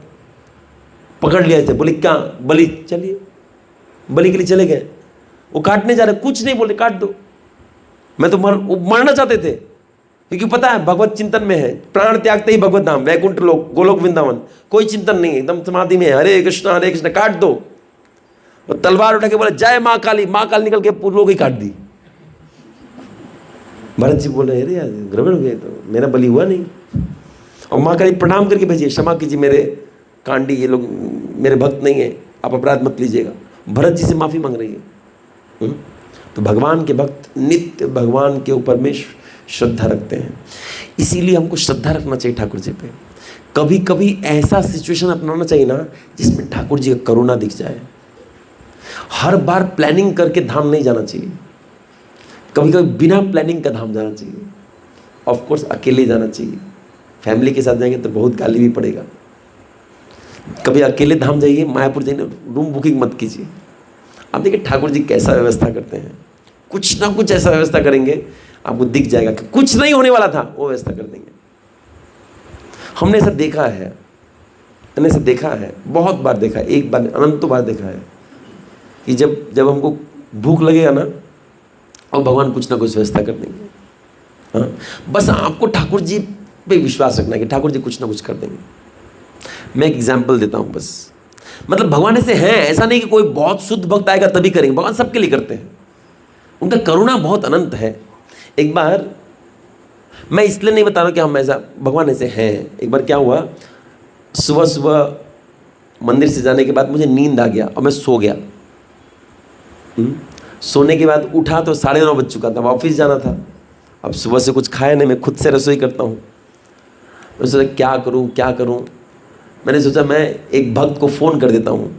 पकड़ लिया ऐसे। बोले क्या बलि, चलिए बलि के लिए चले गए। वो काटने जा रहे, कुछ नहीं बोले काट दो। मैं तो मरना चाहते थे, क्योंकि पता है भगवत चिंतन में है, प्राण त्यागते ही भगवत धाम, वैकुंठ लोक, गोलोक वृंदावन, कोई चिंतन नहीं है, एकदम समाधि में है। हरे कृष्ण काट दो। और तलवार उठा के बोले जय माँ काली। माँ काली निकल के पूर्वों को ही काट दी। भरत जी बोल रहे अरे यार गड़बड़ हो गया, तो मेरा बलि हुआ नहीं। और माँ काली प्रणाम करके भेजिए, क्षमा कीजिए मेरे कांडी, ये लोग मेरे भक्त नहीं है, आप अपराध मत लीजिएगा। भरत जी से माफ़ी मांग रही है। तो भगवान के भक्त नित्य भगवान के ऊपर में श्रद्धा रखते हैं, इसीलिए हमको श्रद्धा रखना चाहिए ठाकुर जी पे। कभी कभी ऐसा सिचुएशन अपनाना चाहिए ना जिसमें ठाकुर जी का करुणा दिख जाए। हर बार प्लानिंग करके धाम नहीं जाना चाहिए, कभी कभी बिना प्लानिंग का धाम जाना चाहिए। ऑफ कोर्स अकेले जाना चाहिए, फैमिली के साथ जाएंगे तो बहुत गाली भी पड़ेगा। कभी अकेले धाम जाइए, मायापुर जाइए, रूम बुकिंग मत कीजिए। आप देखिए ठाकुर जी कैसा व्यवस्था करते हैं, कुछ ना कुछ ऐसा व्यवस्था करेंगे आपको दिख जाएगा कि कुछ नहीं होने वाला था, वो व्यवस्था कर देंगे। हमने ऐसा देखा है, मैंने ऐसा देखा है, बहुत बार देखा है, एक बार अनंतों बार देखा है कि जब हमको भूख लगेगा ना, और भगवान कुछ ना कुछ व्यवस्था कर देंगे। हाँ, बस आपको ठाकुर जी पे विश्वास रखना है कि ठाकुर जी कुछ ना कुछ कर देंगे। मैं एक एग्जाम्पल देता हूँ बस, मतलब भगवान ऐसे हैं, ऐसा नहीं कि कोई बहुत शुद्ध भक्त आएगा तभी करेंगे, भगवान सबके लिए करते हैं, उनका करुणा बहुत अनंत है। एक बार मैं इसलिए नहीं बता रहा कि हम ऐसा, भगवान ऐसे हैं। एक बार क्या हुआ, सुबह सुबह मंदिर से जाने के बाद मुझे नींद आ गया और मैं सो गया। सोने के बाद उठा तो 9:30 बज चुका था, ऑफिस जाना था। अब सुबह से कुछ खाया नहीं, मैं खुद से रसोई करता हूँ। मैं सोचा क्या करूँ। मैंने सोचा मैं एक भक्त को फ़ोन कर देता हूँ,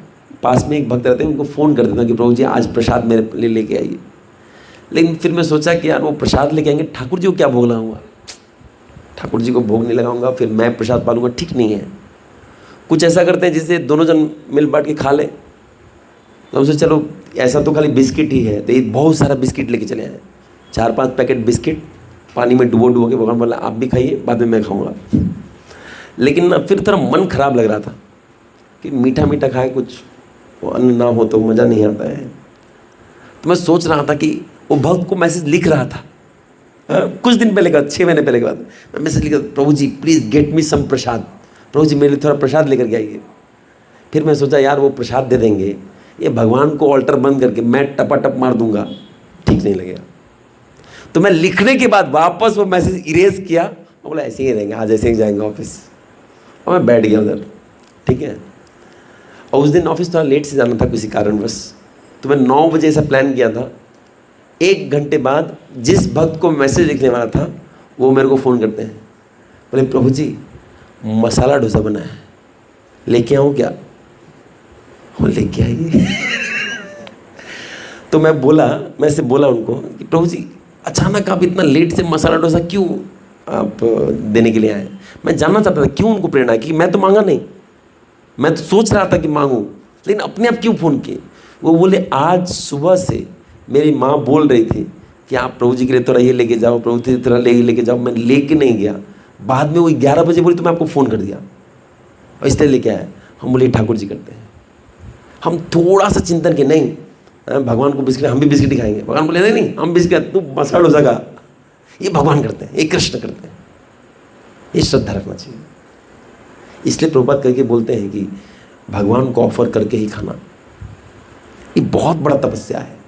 पास में एक भक्त रहते हैं, उनको फ़ोन कर देता हूँ कि प्रभु जी आज प्रसाद मेरे लिए लेके आइए। लेकिन फिर मैं सोचा कि यार वो प्रसाद लेके आएंगे, ठाकुर जी को क्या भोग लगाऊंगा, ठाकुर जी को भोग नहीं लगाऊंगा, फिर मैं प्रसाद पालूंगा, ठीक नहीं है। कुछ ऐसा करते हैं जिससे दोनों जन मिल बांट के खा लें। तो हम सोचे चलो ऐसा तो खाली बिस्किट ही है, तो ये बहुत सारा बिस्किट लेके चले आए, 4-5 पैकेट बिस्किट पानी में डुबो के। भगवान बोला आप भी खाइए, बाद में मैं खाऊंगा। लेकिन ना फिर थोड़ा मन खराब लग रहा था कि मीठा मीठा खाए, कुछ वो अन्न ना हो तो मज़ा नहीं आता है। तो मैं सोच रहा था कि वो भक्त को मैसेज लिख रहा था, कुछ दिन पहले का, 6 महीने पहले के बाद मैं मैसेज लिखा, प्रभु जी प्लीज़ गेट मी सम प्रसाद, प्रभु जी मेरे लिए थोड़ा प्रसाद लेकर के आइए। फिर मैं सोचा यार वो प्रसाद दे देंगे, ये भगवान को ऑल्टर बंद करके मैं टपाटप मार दूंगा, ठीक नहीं लगेगा। तो मैं लिखने के बाद वापस वो मैसेज इरेज किया और बोला ऐसे ही रहेंगे, आज ऐसे ही जाएंगे ऑफिस। और मैं बैठ गया उधर, ठीक है। और उस दिन ऑफिस थोड़ा लेट से जाना था किसी कारणवश, तो मैं 9 बजे ऐसा प्लान किया था। 1 घंटे बाद जिस भक्त को मैसेज लिखने वाला था वो मेरे को फ़ोन करते हैं, बोले प्रभु जी मसाला डोसा बना है, लेके आऊँ क्या? वो लेके आइए। तो मैं से बोला उनको कि प्रभु जी अचानक आप इतना लेट से मसाला डोसा क्यों आप देने के लिए आए? मैं जानना चाहता था क्यों उनको प्रेरणा की। मैं तो मांगा नहीं, मैं तो सोच रहा था कि मांगूं, लेकिन अपने आप क्यों फ़ोन किए? वो बोले आज सुबह से मेरी माँ बोल रही थी कि आप प्रभु जी के लिए थोड़ा ये लेके जाओ, प्रभु जी थोड़ा लेके जाओ। मैं लेके नहीं गया, बाद में वो 11 बजे बोली तो मैं आपको फ़ोन कर दिया और इसलिए लेके आया। हम बोले ठाकुर जी करते हैं। हम थोड़ा सा चिंतन के नहीं भगवान को बिस्किट, हम भी बिस्किट ही खाएंगे। भगवान बोले नहीं नहीं हम बिस्किट, तू मसाला डोसा खा। ये भगवान करते हैं, ये कृष्ण करते हैं। ये श्रद्धा रखना चाहिए। इसलिए प्रभुपाद करके बोलते हैं कि भगवान को ऑफर करके ही खाना, ये बहुत बड़ा तपस्या है।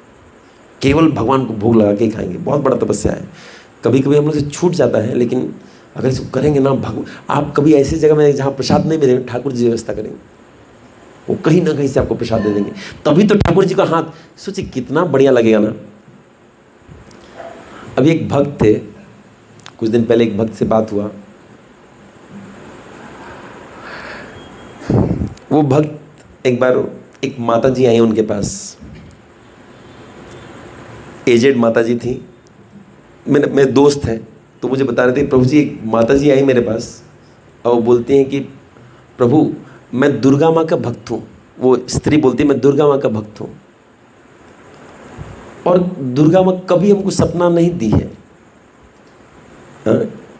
केवल भगवान को भोग लगा के ही खाएंगे, बहुत बड़ा तपस्या है। कभी कभी हम लोग से छूट जाता है, लेकिन अगर इसको करेंगे ना, आप कभी ऐसी जगह में जहाँ प्रसाद नहीं मिलेगा, ठाकुर जी व्यवस्था करेंगे, वो कहीं ना कहीं से आपको प्रसाद दे देंगे। तभी तो ठाकुर जी का हाथ, सोचिए कितना बढ़िया लगेगा ना। अभी एक भक्त थे, कुछ दिन पहले एक भक्त से बात हुआ। वो भक्त एक बार, एक माता जी आई उनके पास, एजेड माता जी थी, मेरे दोस्त हैं, तो मुझे बता रहे थे प्रभु जी एक माता जी आई मेरे पास और वो बोलती हैं कि प्रभु मैं दुर्गा माँ का भक्त हूँ। वो स्त्री बोलती है मैं दुर्गा माँ का भक्त हूँ और दुर्गा माँ कभी हमको सपना नहीं दी है।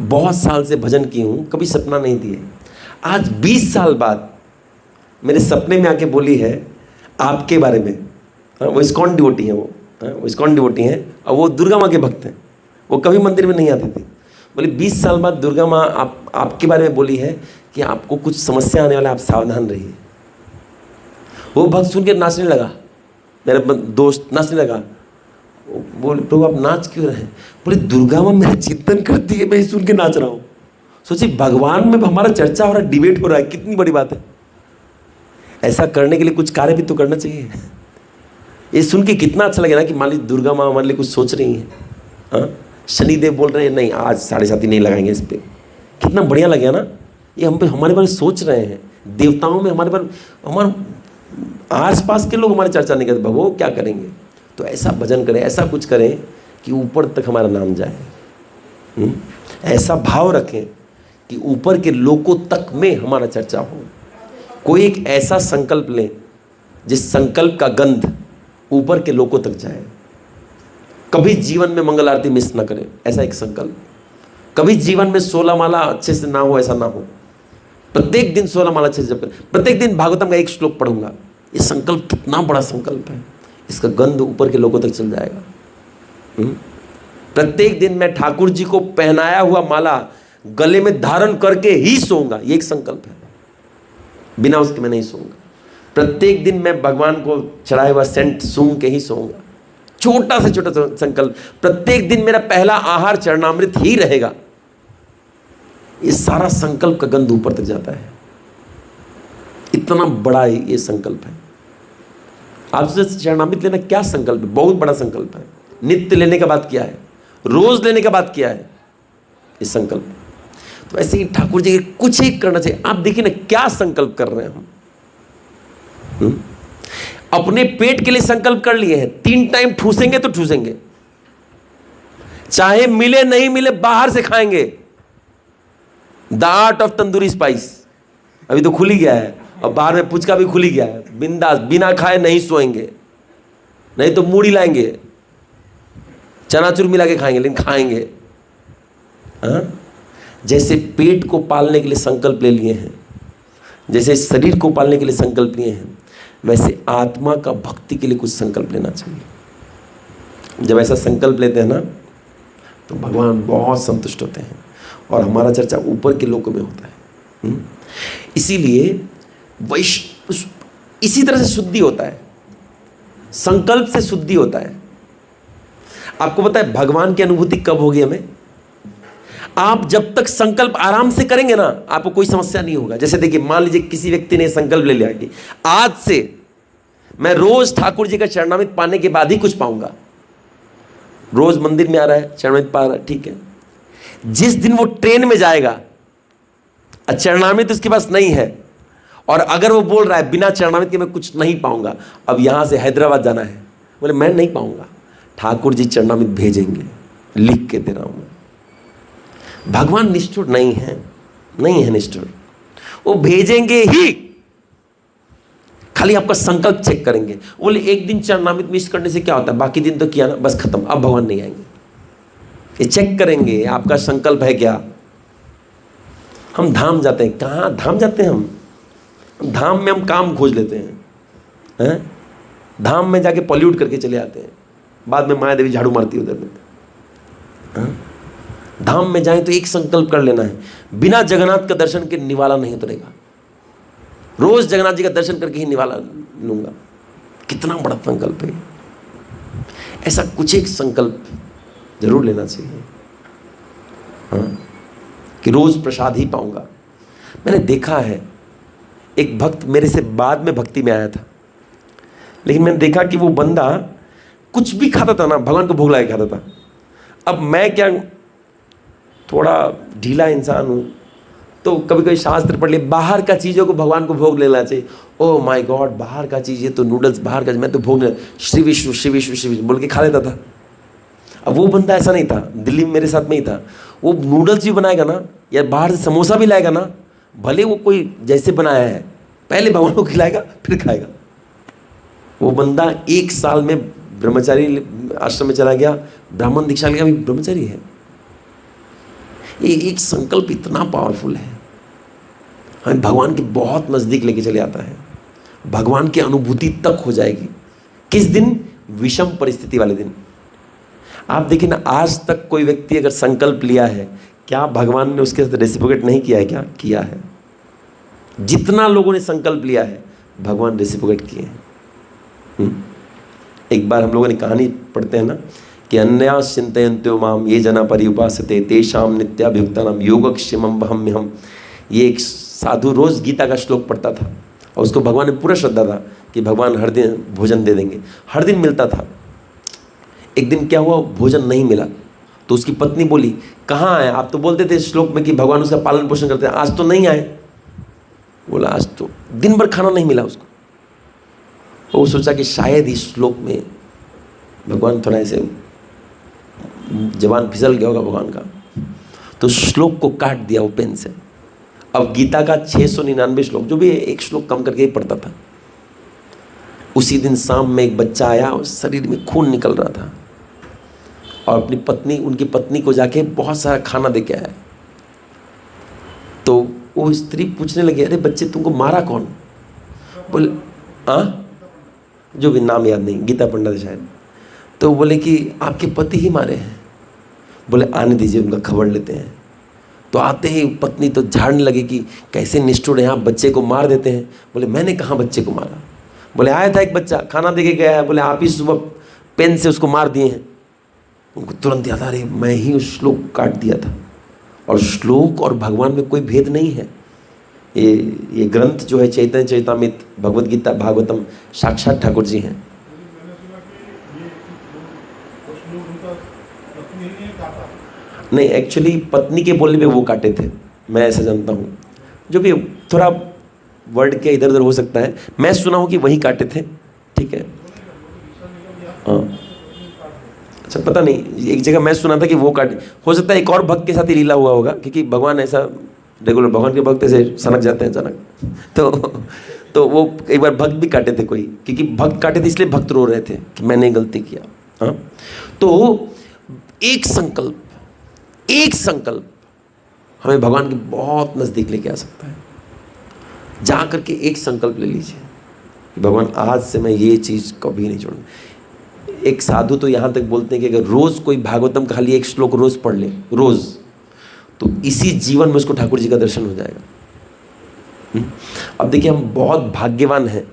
बहुत साल से भजन की हूँ, कभी सपना नहीं दी है। आज 20 साल बाद मेरे सपने में आके बोली है आपके बारे में। वो इस्कॉन डिवोटी है, वो इस्कॉन डिवोटी हैं और वो दुर्गा माँ के भक्त हैं। वो कभी मंदिर में नहीं आती थी। बोले 20 साल बाद दुर्गा माँ आपके बारे में बोली है कि आपको कुछ समस्या आने वाला है, आप सावधान रहिए। वो भक्त सुन के नाचने लगा, मेरा दोस्त नाचने लगा। बोले प्रभु आप नाच क्यों रहे? बोले दुर्गा माँ मेरा चिंतन करती है, मैं सुन के नाच रहा हूँ। सोचिए भगवान में हमारा चर्चा हो रहा है, डिबेट हो रहा है, कितनी बड़ी बात है। ऐसा करने के लिए कुछ कार्य भी तो करना चाहिए। ये सुन के कितना अच्छा लगे ना कि मान लीजिए दुर्गा माँ हमारे लिए कुछ सोच रही हैं। हाँ, शनिदेव बोल रहे हैं नहीं आज 7:30 नहीं लगाएंगे इस पर, कितना बढ़िया लगे ना। ये हम पे हमारे बारे में सोच रहे हैं। देवताओं में हमारे बारे, हमारे आसपास के लोग हमारी चर्चा नहीं करते, भगो क्या करेंगे। तो ऐसा भजन करें, ऐसा कुछ करें कि ऊपर तक हमारा नाम जाए। ऐसा भाव रखें कि ऊपर के लोगों तक में हमारा चर्चा हो। कोई एक ऐसा संकल्प लें जिस संकल्प का गंध ऊपर के लोगों तक जाए। कभी जीवन में मंगल आरती मिस ना करें, ऐसा एक संकल्प। कभी जीवन में 16 माला अच्छे से ना हो, ऐसा ना हो। प्रत्येक दिन 16 माला अच्छे से जप करें। प्रत्येक दिन भागवतम का एक श्लोक पढ़ूंगा। ये संकल्प कितना बड़ा संकल्प है, इसका गंध ऊपर के लोगों तक चल जाएगा। प्रत्येक दिन मैं ठाकुर जी को पहनाया हुआ माला गले में धारण करके ही सोऊंगा, ये एक संकल्प है। बिना उसके मैं नहीं सोऊंगा। प्रत्येक दिन मैं भगवान को चढ़ाया हुआ सेंट सूंघ के ही सोऊंगा। छोटा से छोटा संकल्प। प्रत्येक दिन मेरा पहला आहार चरणामृत ही रहेगा। ये सारा संकल्प का गंध ऊपर तक जाता है। इतना बड़ा ये संकल्प है। आपसे चरणामृत लेना क्या संकल्प है? बहुत बड़ा संकल्प है। नित्य लेने का बात किया है, रोज लेने का बात किया है ये संकल्प। तो ऐसे ही ठाकुर जी के कुछ ही करना चाहिए। आप देखिए ना क्या संकल्प कर रहे हैं हम। अपने पेट के लिए संकल्प कर लिए हैं, 3 टाइम ठूसेंगे तो ठूसेंगे, चाहे मिले नहीं मिले बाहर से खाएंगे। The art of tandoori spice अभी तो खुल ही गया है और बाहर में पुचका भी खुल ही गया है। बिंदास, बिना खाए नहीं सोएंगे, नहीं तो मूढ़ी लाएंगे, चनाचूर मिला के खाएंगे, लेकिन खाएंगे। हाँ? जैसे पेट को पालने के लिए संकल्प ले लिए हैं, जैसे शरीर को पालने के लिए संकल्प लिए हैं, वैसे आत्मा का भक्ति के लिए कुछ संकल्प लेना चाहिए। जब ऐसा संकल्प लेते हैं ना तो भगवान बहुत संतुष्ट होते हैं और हमारा चर्चा ऊपर के लोगों में होता है। इसीलिए इसी तरह से शुद्धि होता है, संकल्प से शुद्धि होता है। आपको पता है भगवान की अनुभूति कब होगी हमें? आप जब तक संकल्प आराम से करेंगे ना, आपको कोई समस्या नहीं होगा। जैसे देखिए, मान लीजिए किसी व्यक्ति ने संकल्प ले लिया कि आज से मैं रोज ठाकुर जी का चरणामृत पाने के बाद ही कुछ पाऊंगा। रोज मंदिर में आ रहा है, चरणामृत पा रहा है, ठीक है। जिस दिन वो ट्रेन में जाएगा और चरणामृत उसके पास नहीं है, और अगर वो बोल रहा है बिना चरणामृत के मैं कुछ नहीं पाऊंगा, अब यहां से हैदराबाद जाना है, बोले मैं नहीं पाऊंगा, ठाकुर जी चरणामृत भेजेंगे, लिख के दे रहा हूं मैं। भगवान निष्ठुर नहीं है, नहीं है निष्ठुर, वो भेजेंगे ही, खाली आपका संकल्प चेक करेंगे। बोले एक दिन चरणामृत मिस करने से क्या होता है, बाकी दिन तो किया ना, बस खत्म, अब भगवान नहीं आएंगे। ये चेक करेंगे आपका संकल्प है क्या। हम धाम जाते हैं, कहाँ धाम जाते हैं हम, धाम में हम काम खोज लेते हैं, धाम में जाके पॉल्यूट करके चले आते हैं, बाद में माया देवी झाड़ू मारती है उधर में। धाम में जाए तो एक संकल्प कर लेना है, बिना जगन्नाथ का दर्शन के निवाला नहीं उतरेगा, रोज जगन्नाथ जी का दर्शन करके ही निवाला लूंगा। कितना बड़ा संकल्प है। ऐसा कुछ एक संकल्प जरूर लेना चाहिए, कि रोज प्रसाद ही पाऊंगा। मैंने देखा है, एक भक्त मेरे से बाद में भक्ति में आया था, लेकिन मैंने देखा कि वो बंदा कुछ भी खाता था ना, भगवान को भोग लगा खाता था। अब मैं क्या थोड़ा ढीला इंसान हूँ, तो कभी कभी शास्त्र पढ़ ले, बाहर का चीज़ों को भगवान को भोग लेना चाहिए। ओह माय गॉड, बाहर का चीज़, ये तो नूडल्स बाहर का, मैं तो भोग ले, श्री विष्णु श्री विष्णु श्री विष्णु बोल के खा लेता था। अब वो बंदा ऐसा नहीं था, दिल्ली में मेरे साथ में ही था, वो नूडल्स भी बनाएगा ना, या बाहर से समोसा भी लाएगा ना, भले वो कोई जैसे बनाया है, पहले भगवान को खिलाएगा फिर खाएगा। वो बंदा 1 साल में ब्रह्मचारी आश्रम में चला गया, ब्राह्मण दीक्षा लिया, अभी ब्रह्मचारी है। ये एक संकल्प इतना पावरफुल है, हमें भगवान के बहुत नज़दीक लेके चले आता है। भगवान की अनुभूति तक हो जाएगी। किस दिन? विषम परिस्थिति वाले दिन। आप देखिए ना, आज तक कोई व्यक्ति अगर संकल्प लिया है, क्या भगवान ने उसके साथ रेसिप्रोकेट नहीं किया है? क्या किया है? जितना लोगों ने संकल्प लिया है, भगवान रेसिप्रोकेट किए हैं। एक बार हम लोगों ने कहानी पढ़ते हैं ना कि अन्यास चिंतयन्तो माम ये जना पर्युपासते तेषाम नित्याभियुक्तानाम योगक्षेमम वहम्यहम्। ये एक साधु रोज गीता का श्लोक पढ़ता था और उसको भगवान में पूरा श्रद्धा था कि भगवान हर दिन भोजन दे देंगे, हर दिन मिलता था। एक दिन क्या हुआ, भोजन नहीं मिला, तो उसकी पत्नी बोली कहाँ आए, आप तो बोलते थे श्लोक में कि भगवान उसका पालन पोषण करते हैं, आज तो नहीं आए। बोला आज तो दिन भर खाना नहीं मिला उसको। वो सोचा कि शायद इस श्लोक में भगवान थोड़ा ऐसे जबान फिसल गया होगा भगवान का, तो श्लोक को काट दिया वो पेन से। अब गीता का 699 श्लोक, जो भी एक श्लोक कम करके ही पढ़ता था। उसी दिन शाम में एक बच्चा आया और शरीर में खून निकल रहा था, और अपनी पत्नी, उनकी पत्नी को जाके बहुत सारा खाना दे के आया। तो वो स्त्री पूछने लगी, अरे बच्चे तुमको मारा कौन? बोले जो भी नाम याद नहीं, गीता पंडित शायद। तो बोले कि आपके पति ही मारे हैं। बोले आने दीजिए, उनका खबर लेते हैं। तो आते ही पत्नी तो झाड़ने लगी कि कैसे निष्ठुर हैं आप, बच्चे को मार देते हैं। बोले मैंने कहाँ बच्चे को मारा। बोले आया था एक बच्चा, खाना दे के गया है, बोले आप ही सुबह पेन से उसको मार दिए हैं। उनको तुरंत याद आ रही, मैं ही उस श्लोक को काट दिया था। और श्लोक और भगवान में कोई भेद नहीं है। ये ग्रंथ जो है चैतन्य चरितामृत, भगवद गीता, भागवतम, साक्षात ठाकुर जी हैं। नहीं, एक्चुअली पत्नी के बोलने पे वो काटे थे, मैं ऐसा जानता हूँ। जो भी थोड़ा वर्ड के इधर उधर हो सकता है, मैं सुना हूँ कि वही काटे थे। ठीक है, हाँ, अच्छा पता नहीं, एक जगह मैं सुना था कि वो काटे। हो सकता है एक और भक्त के साथ ही लीला हुआ होगा, क्योंकि भगवान ऐसा रेगुलर, भगवान के भक्त ऐसे सनक जाते हैं अचानक। तो वो एक बार भक्त भी काटे थे कोई, क्योंकि भक्त काटे थे इसलिए भक्त रो रहे थे कि मैंने गलती किया। हाँ, तो एक संकल्प हमें भगवान के बहुत नज़दीक लेके आ सकता है। जा करके एक संकल्प ले लीजिए कि भगवान आज से मैं ये चीज़ कभी नहीं छोड़ूंगा। एक साधु तो यहाँ तक बोलते हैं कि अगर रोज़ कोई भागवतम का खाली एक श्लोक रोज़ पढ़ ले, रोज़, तो इसी जीवन में उसको ठाकुर जी का दर्शन हो जाएगा। अब देखिए, हम बहुत भाग्यवान हैं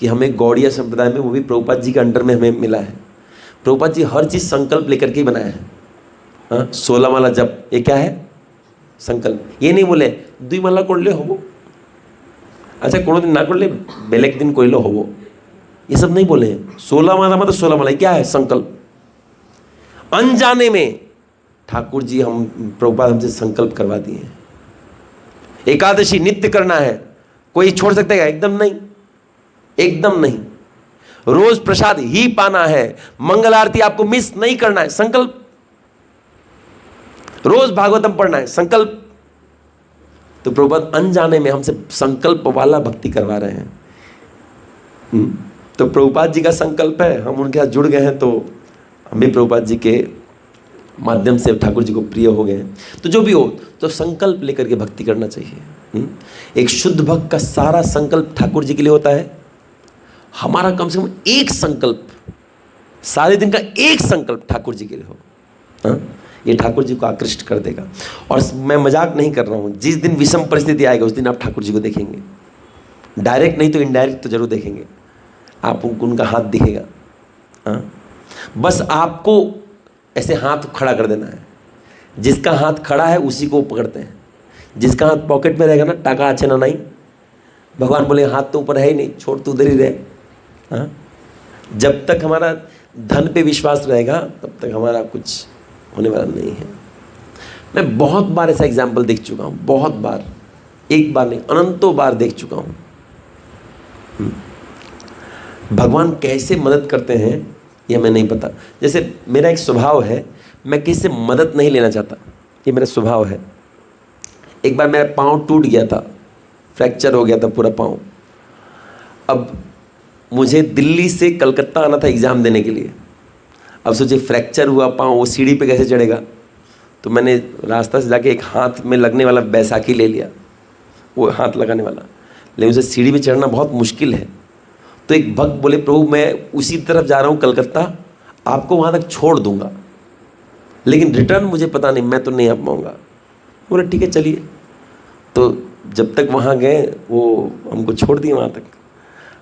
कि हमें गौड़िया संप्रदाय में, वो भी प्रभुपाद जी के अंडर में हमें मिला है। प्रभुपाद जी हर चीज़ संकल्प लेकर के ही बनाया है। हाँ, 16 माला जप, ये क्या है? संकल्प। ये नहीं बोले 2 माला कोड़ले होबो, अच्छा कोनो दिन ना कोड़ले बेलेग दिन कोइलो होबो, ये सब नहीं बोले हैं। 16 माला मतलब 16 माला, क्या है? संकल्प। अनजाने में ठाकुर जी, हम प्रभुपाद हमसे संकल्प करवा दिए हैं। एकादशी नित्य करना है, कोई छोड़ सकता है? एकदम नहीं, एकदम नहीं। रोज प्रसाद ही पाना है, मंगल आरती आपको मिस नहीं करना है, संकल्प। रोज भागवतम पढ़ना है, संकल्प। तो प्रभुपाद अनजाने में हमसे संकल्प वाला भक्ति करवा रहे हैं। तो प्रभुपाद जी का संकल्प है, हम उनके साथ जुड़ गए हैं, तो हम भी प्रभुपाद जी के माध्यम से ठाकुर जी को प्रिय हो गए हैं। तो जो भी हो, तो संकल्प लेकर के भक्ति करना चाहिए। एक शुद्ध भक्त का सारा संकल्प ठाकुर जी के लिए होता है। हमारा कम से कम एक संकल्प, सारे दिन का एक संकल्प ठाकुर जी के लिए हो। ये ठाकुर जी को आकृष्ट कर देगा। और मैं मजाक नहीं कर रहा हूँ, जिस दिन विषम परिस्थिति आएगा उस दिन आप ठाकुर जी को देखेंगे, डायरेक्ट नहीं तो इनडायरेक्ट तो जरूर देखेंगे। आप उनका हाथ दिखेगा। बस आपको ऐसे हाथ खड़ा कर देना है। जिसका हाथ खड़ा है उसी को पकड़ते हैं। जिसका हाथ पॉकेट में रहेगा ना, टाका अच्छे ना नहीं, भगवान बोले हाथ तो ऊपर है ही नहीं, छोड़ तो उधर ही रहे। जब तक हमारा धन पे विश्वास रहेगा तब तक हमारा कुछ होने वाला नहीं है। मैं बहुत बार ऐसा एग्जाम्पल देख चुका हूँ, बहुत बार, एक बार नहीं अनंतों बार देख चुका हूँ। भगवान कैसे मदद करते हैं ये हमें नहीं पता। जैसे मेरा एक स्वभाव है, मैं किसी से मदद नहीं लेना चाहता, ये मेरा स्वभाव है। एक बार मेरा पाँव टूट गया था, फ्रैक्चर हो गया था पूरा पाँव। अब मुझे दिल्ली से कलकत्ता आना था एग्ज़ाम देने के लिए। अब सोचिए फ्रैक्चर हुआ पाँव, वो सीढ़ी पे कैसे चढ़ेगा। तो मैंने रास्ता से जाके एक हाथ में लगने वाला बैसाखी ले लिया, वो हाथ लगाने वाला, लेकिन उसे सीढ़ी पे चढ़ना बहुत मुश्किल है। तो एक भक्त बोले, प्रभु मैं उसी तरफ जा रहा हूँ कलकत्ता, आपको वहाँ तक छोड़ दूंगा, लेकिन रिटर्न मुझे पता नहीं, मैं तो नहीं आ पाऊँगा। बोले ठीक है चलिए। तो जब तक वहाँ गए वो हमको छोड़ दिए वहाँ तक।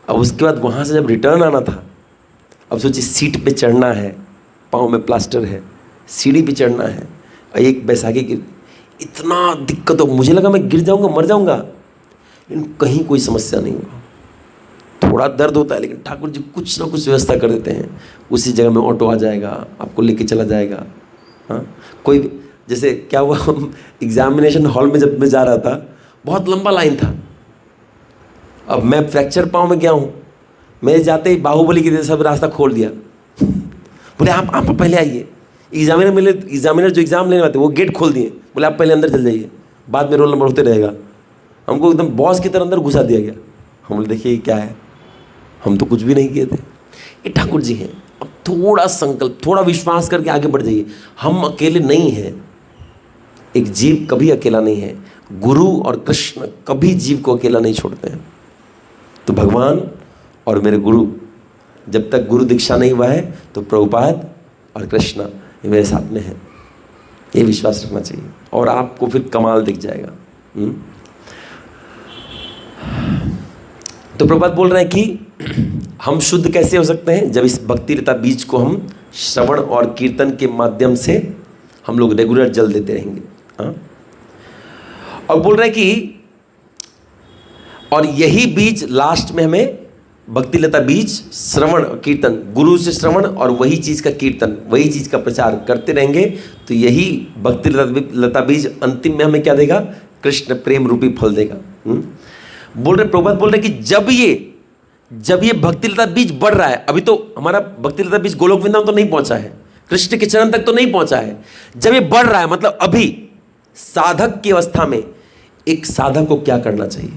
अब उसके बाद वहाँ से जब रिटर्न आना था, अब सोचिए सीट पे चढ़ना है, पाँव में प्लास्टर है, सीढ़ी पे चढ़ना है, एक बैसाखी की इतना दिक्कत हो, मुझे लगा मैं गिर जाऊँगा, मर जाऊँगा, लेकिन कहीं कोई समस्या नहीं हुआ। थोड़ा दर्द होता है, लेकिन ठाकुर जी कुछ ना कुछ व्यवस्था कर देते हैं। उसी जगह में ऑटो आ जाएगा, आपको लेके चला जाएगा। हाँ, कोई जैसे क्या हुआ, हम एग्जामिनेशन हॉल में जब मैं जा रहा था, बहुत लंबा लाइन था। अब मैं फ्रैक्चर पाँव में गया हूँ, मेरे जाते ही बाहुबली की तरह सब रास्ता खोल दिया। बोले आप पहले आइए। एग्जामिनर जो एग्ज़ाम लेने आते वो गेट खोल दिए, बोले आप पहले अंदर चल जाइए, बाद में रोल नंबर होते रहेगा। हमको एकदम बॉस की तरह अंदर घुसा दिया गया। हम बोले देखिए क्या है, हम तो कुछ भी नहीं किए थे। ये ठाकुर जी हैं। अब थोड़ा संकल्प, थोड़ा विश्वास करके आगे बढ़ जाइए। हम अकेले नहीं हैं, एक जीव कभी अकेला नहीं है। गुरु और कृष्ण कभी जीव को अकेला नहीं छोड़ते हैं। तो भगवान और मेरे गुरु, जब तक गुरु दीक्षा नहीं हुआ है तो प्रभुपाद और कृष्ण ये मेरे साथ में है, ये विश्वास रखना चाहिए और आपको फिर कमाल दिख जाएगा। तो प्रभुपाद बोल रहे हैं कि हम शुद्ध कैसे हो सकते हैं, जब इस भक्ति लता बीज को हम श्रवण और कीर्तन के माध्यम से हम लोग रेगुलर जल देते रहेंगे। हाँ, और बोल रहे हैं कि और यही बीज लास्ट में हमें भक्ति लता बीज श्रवण कीर्तन, गुरु से श्रवण और वही चीज़ का कीर्तन, वही चीज़ का प्रचार करते रहेंगे तो यही भक्ति लता बीज अंतिम में हमें क्या देगा, कृष्ण प्रेम रूपी फल देगा। बोल रहे प्रभुपाद बोल रहे कि जब ये भक्ति लता बीज बढ़ रहा है, अभी तो हमारा भक्ति लता बीज गोलोक वृंदावन तो नहीं पहुंचा है, कृष्ण के चरण तक तो नहीं पहुंचा है। जब ये बढ़ रहा है मतलब अभी साधक की अवस्था में एक साधक को क्या करना चाहिए,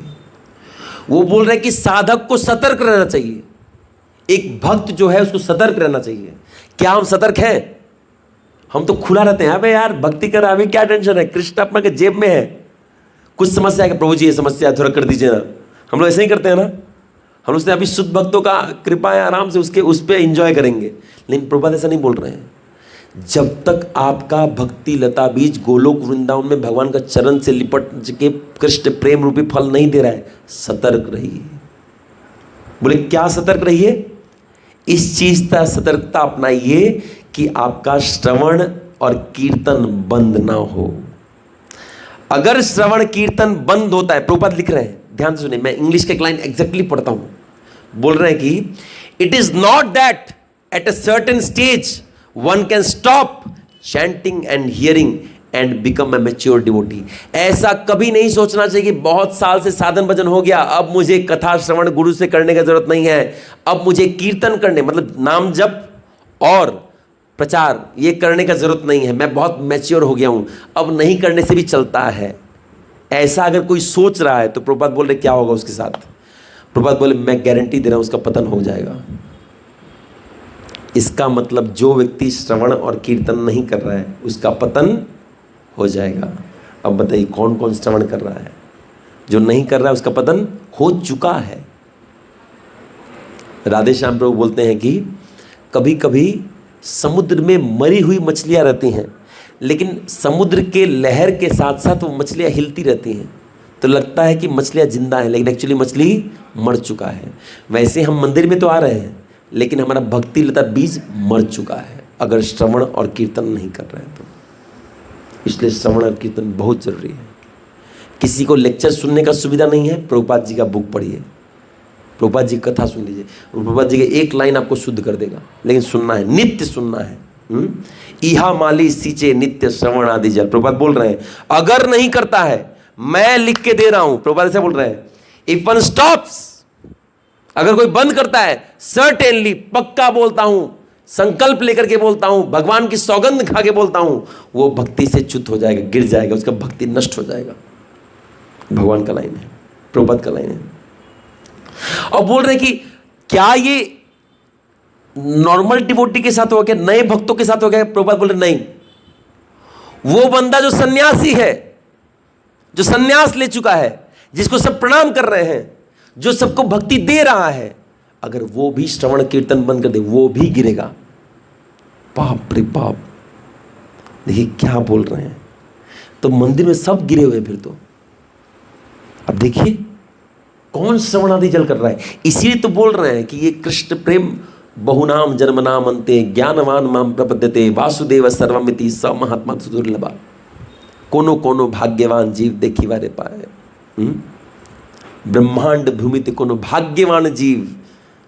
वो बोल रहे कि साधक को सतर्क रहना चाहिए। एक भक्त जो है उसको सतर्क रहना चाहिए। क्या हम सतर्क हैं? हम तो खुला रहते हैं, अबे यार भक्ति कर, अभी क्या टेंशन है, कृष्ण अपना के जेब में है। कुछ समस्या है कि प्रभु जी ये समस्या है थोड़ा कर दीजिए ना, हम लोग ऐसे ही करते हैं ना। हम उसने अभी शुद्ध भक्तों का कृपा है, आराम से उस पर एंजॉय करेंगे। लेकिन प्रभुपाद ऐसा नहीं बोल रहे हैं। जब तक आपका भक्ति लता बीज गोलोक वृंदावन में भगवान का चरण से लिपट के कृष्ण प्रेम रूपी फल नहीं दे रहा है, सतर्क रहिए। बोले क्या सतर्क रहिए? इस चीज का सतर्कता अपनाइए कि आपका श्रवण और कीर्तन बंद ना हो। अगर श्रवण कीर्तन बंद होता है, प्रभुपाद लिख रहे हैं, ध्यान से सुनिए, मैं इंग्लिश के लाइन एग्जैक्टली पढ़ता हूं। बोल रहे हैं कि it is not that at a certain stage one can stop chanting and hearing and become a mature devotee. ऐसा कभी नहीं सोचना चाहिए कि बहुत साल से साधन भजन हो गया, अब मुझे कथा श्रवण गुरु से करने की जरूरत नहीं है, अब मुझे कीर्तन करने मतलब नाम जप और प्रचार ये करने का जरूरत नहीं है, मैं बहुत मैच्योर हो गया हूं, अब नहीं करने से भी चलता है। ऐसा अगर कोई सोच रहा है तो प्रभुपाद बोल रहे क्या होगा उसके साथ? प्रभुपाद बोले मैं गारंटी दे रहा हूं उसका पतन हो जाएगा। इसका मतलब जो व्यक्ति श्रवण और कीर्तन नहीं कर रहा है उसका पतन हो जाएगा। अब बताइए कौन कौन श्रवण कर रहा है? जो नहीं कर रहा है उसका पतन हो चुका है। राधे श्याम प्रभु बोलते हैं कि कभी कभी समुद्र में मरी हुई मछलियां रहती हैं, लेकिन समुद्र के लहर के साथ साथ वो मछलियां हिलती रहती हैं, तो लगता है कि मछलियां जिंदा हैं, लेकिन एक्चुअली मछली मर चुका है। वैसे हम मंदिर में तो आ रहे हैं, लेकिन हमारा भक्ति लता बीज मर चुका है अगर श्रवण और कीर्तन नहीं कर रहे हैं तो। इसलिए श्रवण और कीर्तन बहुत जरूरी है। किसी को लेक्चर सुनने का सुविधा नहीं है, प्रभुपाद जी का बुक पढ़िए, प्रभुपाद जी की कथा सुन लीजिए, प्रभुपाद जी के एक लाइन आपको शुद्ध कर देगा, लेकिन सुनना है, नित्य सुनना है। इहा माली सींचे नित्य श्रवण आदि जल। प्रभुपाद बोल रहे हैं अगर नहीं करता है, मैं लिख के दे रहा हूं, प्रभुपाद ऐसे बोल रहे हैं, इफ वन स्टॉप्स, अगर कोई बंद करता है, सर्टेनली पक्का बोलता हूं, संकल्प लेकर के बोलता हूं, भगवान की सौगंध खा के बोलता हूं, वो भक्ति से च्युत हो जाएगा, गिर जाएगा, उसका भक्ति नष्ट हो जाएगा। भगवान का लाइन है, प्रभुपाद का लाइन है। और बोल रहे कि क्या ये नॉर्मल डिवोटी के साथ हो गया, नए भक्तों के साथ हो गया? प्रभुपाद बोल रहे नहीं, वो बंदा जो सन्यासी है, जो सन्यास ले चुका है, जिसको सब प्रणाम कर रहे हैं, जो सबको भक्ति दे रहा है, अगर वो भी श्रवण कीर्तन बंद कर दे, वो भी गिरेगा। बाप रे बाप, देखिए क्या बोल रहे हैं। तो मंदिर में सब गिरे हुए फिर तो। अब देखिए कौन श्रवण आदि जल कर रहा है। इसीलिए तो बोल रहे हैं कि ये कृष्ण प्रेम बहुनाम जन्मनाम अंते ज्ञानवान माम प्रपद्यते वासुदेव सर्वमिति स महात्मा दुर्लभा। कोनो कोनो भाग्यवान जीव देखी वारे पाए। ब्रह्मांड भूमित कोनो भाग्यवान जीव,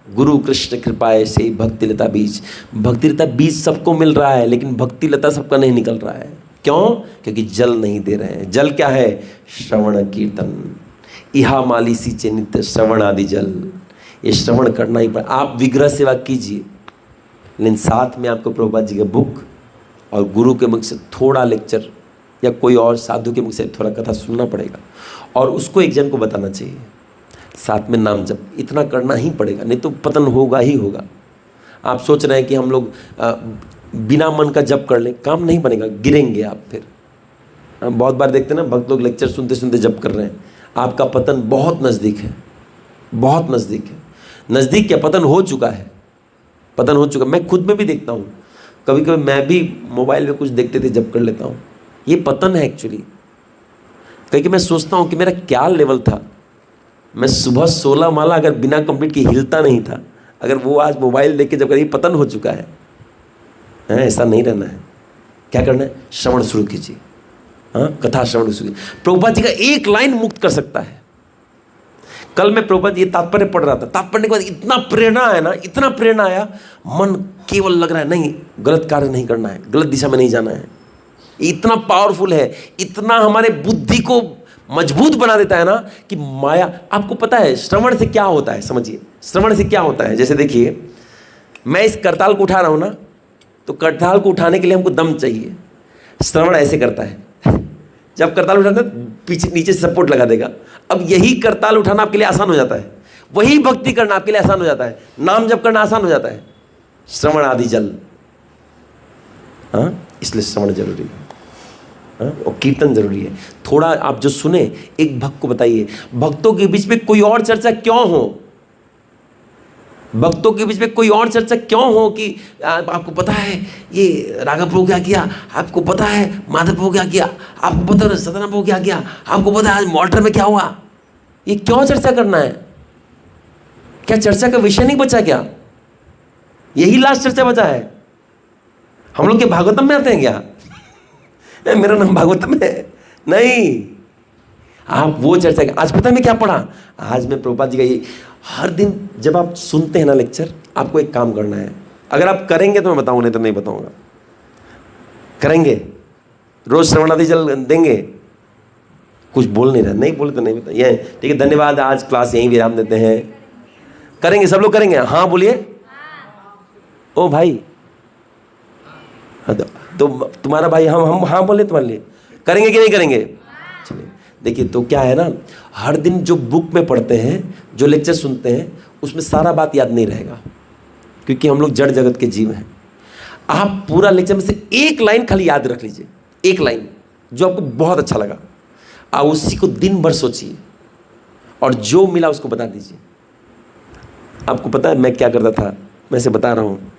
गुरु कृष्ण कृपाए से भक्ति लता बीज। भक्ति लता बीज सबको मिल रहा है, लेकिन भक्ति लता सबका नहीं निकल रहा है। क्यों? क्योंकि जल नहीं दे रहे हैं। जल क्या है? श्रवण कीर्तन। इहा माली सींचे नित्य श्रवण आदि जल। ये श्रवण करना ही पड़े। आप विग्रह सेवा कीजिए, लेकिन साथ में आपको प्रभुपाद जी का बुक और गुरु के मुख से थोड़ा लेक्चर या कोई और साधु के मुख से थोड़ा कथा सुनना पड़ेगा, और उसको एक जन को बताना चाहिए। साथ में नाम जप इतना करना ही पड़ेगा, नहीं तो पतन होगा ही होगा। आप सोच रहे हैं कि हम लोग बिना मन का जप कर लें, काम नहीं बनेगा, गिरेंगे आप फिर। हम बहुत बार देखते हैं ना, भक्त लोग लेक्चर सुनते सुनते जप कर रहे हैं। आपका पतन बहुत नज़दीक है, बहुत नज़दीक है। नज़दीक क्या, पतन हो चुका है, पतन हो चुका। मैं खुद में भी देखता हूँ, कभी कभी मैं भी मोबाइल में कुछ देखते थे जप कर लेता हूँ। ये पतन है एक्चुअली। क्योंकि मैं सोचता हूँ कि मेरा क्या लेवल था। मैं सुबह 16 माला अगर बिना कंप्लीट की हिलता नहीं था, अगर वो आज मोबाइल देख के जब करिए, पतन हो चुका है। ऐसा नहीं रहना है। क्या करना है? श्रवण शुरू कीजिए। हाँ, कथा श्रवण शुरू कीजिए। प्रभुपाद जी का एक लाइन मुक्त कर सकता है। कल मैं प्रभुपाद ये तात्पर्य पढ़ रहा था, तात्पर्य के बाद इतना प्रेरणा आया ना, इतना प्रेरणा आया, मन केवल लग रहा है नहीं, गलत कार्य नहीं करना है, गलत दिशा में नहीं जाना है। इतना पावरफुल है, इतना हमारे बुद्धि को मजबूत बना देता है ना कि माया। आपको पता है श्रवण से क्या होता है? समझिए, श्रवण से क्या होता है। जैसे देखिए, मैं इस करताल को उठा रहा हूं ना, तो करताल को उठाने के लिए हमको दम चाहिए। श्रवण ऐसे करता है, जब करताल उठाना पीछे नीचे सपोर्ट लगा देगा। अब यही करताल उठाना आपके लिए आसान हो जाता है, वही भक्ति करना आपके लिए आसान हो जाता है, नाम जप करना आसान हो जाता है। श्रवण आदि जल। हाँ, इसलिए श्रवण जरूरी है। हाँ? और कीर्तन जरूरी है। थोड़ा आप जो सुने, एक भक्त को बताइए, भक्तों के बीच में कोई और चर्चा क्यों हो, भक्तों के बीच में कोई और चर्चा क्यों हो कि आपको पता है ये राघव प्रभु क्या किया, आपको पता है माधव प्रभु क्या किया, आपको पता है सतना प्रभु क्या किया, आपको पता है आज मॉल्टर में क्या हुआ। ये क्यों चर्चा करना है? क्या चर्चा का विषय नहीं बचा क्या? यही लास्ट चर्चा बचा है। हम लोग के भागवतम में आते हैं क्या? मेरा नाम भागवतम है नहीं। आप वो चर्चा, आज पता है मैं क्या पढ़ा? आज मैं प्रभुपाद जी का ये, हर दिन जब आप सुनते हैं ना लेक्चर, आपको एक काम करना है। अगर आप करेंगे तो मैं बताऊँ, नहीं तो नहीं बताऊँगा। करेंगे? रोज श्रवणादि जल देंगे? कुछ बोल नहीं रहे, नहीं बोले तो नहीं बताइए। ठीक है, धन्यवाद। आज क्लास यहीं विराम देते हैं। करेंगे सब लोग, करेंगे? हाँ बोलिए। ओ भाई, हाँ तो तुम्हारा भाई, हम हाँ बोले तुम्हारे लिए, करेंगे कि नहीं करेंगे? चलिए देखिए, तो क्या है ना, हर दिन जो बुक में पढ़ते हैं, जो लेक्चर सुनते हैं, उसमें सारा बात याद नहीं रहेगा, क्योंकि हम लोग जड़ जगत के जीव हैं। आप पूरा लेक्चर में से एक लाइन खाली याद रख लीजिए, एक लाइन जो आपको बहुत अच्छा लगा, आप उसी को दिन भर सोचिए और जो मिला उसको बता दीजिए। आपको पता है मैं क्या करता था? मैं से बता रहा हूँ,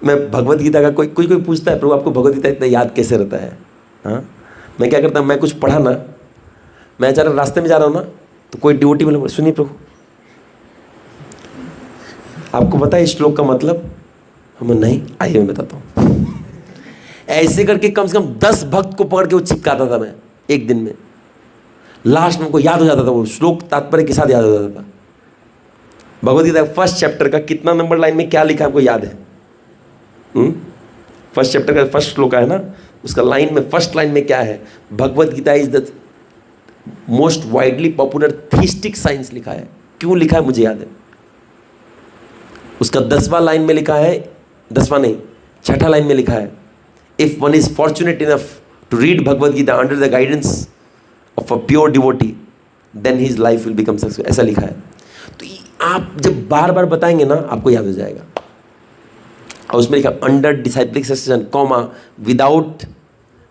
मैं भगवत गीता का कोई पूछता है, प्रभु आपको भगवत गीता इतना याद कैसे रहता है? हाँ, मैं क्या करता, मैं कुछ पढ़ा ना, मैं जरा रास्ते में जा रहा हूँ ना, तो कोई डिवोटी बोले, सुनिए प्रभु आपको पता है इस श्लोक का मतलब? हम नहीं, आइए मैं बताता हूँ। ऐसे करके कम से कम 10 भक्त को पकड़ के वो चिपकाता था मैं एक दिन में। लास्ट में उनको याद हो जाता था, वो श्लोक तात्पर्य के साथ याद हो जाता था। भगवद गीता फर्स्ट चैप्टर का कितना नंबर लाइन में क्या लिखा है आपको याद है? फर्स्ट चैप्टर का फर्स्ट श्लोक है ना, उसका लाइन में फर्स्ट लाइन में क्या है? Bhagavad Gita is the most widely popular theistic science लिखा है। क्यों लिखा है मुझे याद है। उसका 10वां लाइन में लिखा है, 10वां नहीं, 6ठा लाइन में लिखा है, if one is fortunate enough to read Bhagavad Gita under the guidance of a pure devotee then his life will become successful, ऐसा लिखा है। तो आप जब बार बार बताएंगे ना, आपको याद हो जाएगा। और उसमें लिखा under डिसाइप्लिक suggestion comma without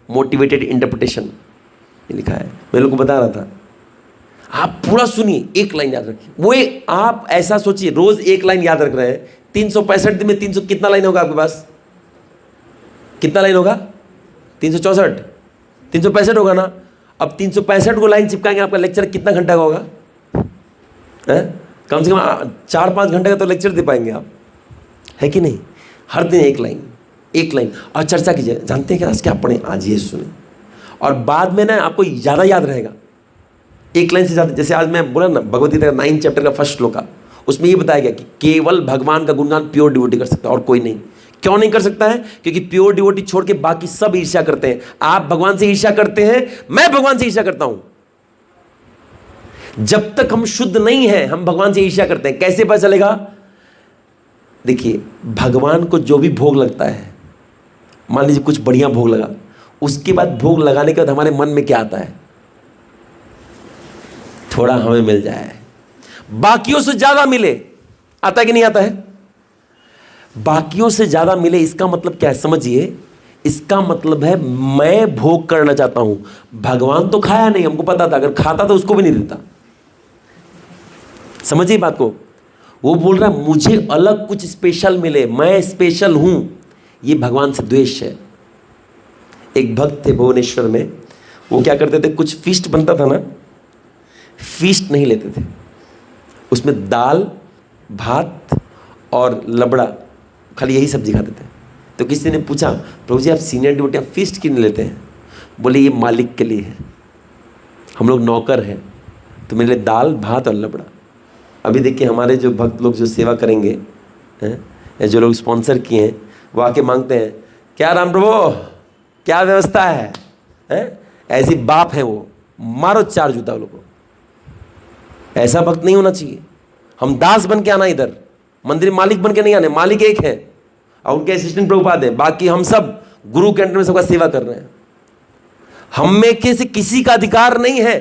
motivated interpretation, ये लिखा है। मैं लोगों को बता रहा था, आप पूरा सुनिए, एक लाइन याद रखिए। वो आप ऐसा सोचिए, रोज एक लाइन याद रख रहे हैं, 365 दिन में 300 कितना लाइन होगा आपके पास? कितना लाइन होगा? 364, 365 होगा ना। अब 365 को लाइन चिपकाएंगे, आपका लेक्चर कितना घंटा का होगा? कम से कम 4-5 घंटे का तो लेक्चर दे पाएंगे आप, है कि नहीं? हर दिन एक लाइन, एक लाइन, और चर्चा कीजिए। जानते हैं कि आज क्या पढ़ें? आज ये सुने, और बाद में ना आपको ज़्यादा याद रहेगा एक लाइन से ज़्यादा। जैसे आज मैं बोला ना, भगवद गीता का 9 चैप्टर का फर्स्ट श्लोक का, उसमें ये बताया गया कि केवल भगवान का गुणगान प्योर डिवोटी कर सकता है और कोई नहीं। क्यों नहीं कर सकता है? क्योंकि प्योर डिवोटी छोड़ के बाकी सब ईर्ष्या करते हैं। आप भगवान से ईर्ष्या करते हैं, मैं भगवान से ईर्ष्या करता हूं। जब तक हम शुद्ध नहीं है, हम भगवान से ईर्ष्या करते हैं। कैसे पता चलेगा? देखिए, भगवान को जो भी भोग लगता है, मान लीजिए कुछ बढ़िया भोग लगा, उसके बाद भोग लगाने के बाद हमारे मन में क्या आता है? थोड़ा हमें मिल जाए, बाकियों से ज्यादा मिले। आता है कि नहीं आता है? बाकियों से ज्यादा मिले, इसका मतलब क्या है समझिए। इसका मतलब है मैं भोग करना चाहता हूं। भगवान तो खाया नहीं, हमको पता था, अगर खाता तो उसको भी नहीं देता। समझिए बात को। वो बोल रहा है मुझे अलग कुछ स्पेशल मिले, मैं स्पेशल हूं। ये भगवान से द्वेष है। एक भक्त थे भुवनेश्वर में, वो क्या करते थे, कुछ फीस्ट बनता था ना, फीस्ट नहीं लेते थे, उसमें दाल भात और लबड़ा, खाली यही सब्जी खाते थे। तो किसी ने पूछा, प्रभु जी आप सीनियर डिवोटी, आप फीस्ट क्यों नहीं लेते हैं? बोले ये मालिक के लिए है, हम लोग नौकर हैं, तो मेरे लिए दाल भात और लबड़ा। अभी देखिए हमारे जो भक्त लोग जो सेवा करेंगे हैं, जो लोग स्पॉन्सर किए हैं, वो आके मांगते हैं, क्या राम प्रभु क्या व्यवस्था है? ऐसी बाप है वो, मारो 4 जूता वो लोग को। ऐसा भक्त नहीं होना चाहिए। हम दास बन के आना, इधर मंदिर मालिक बन के नहीं आने। मालिक एक है और उनके असिस्टेंट प्रभुपाद हैं, बाकी हम सब गुरु के अंडर में सबका सेवा कर रहे हैं। हम में से किसी का अधिकार नहीं है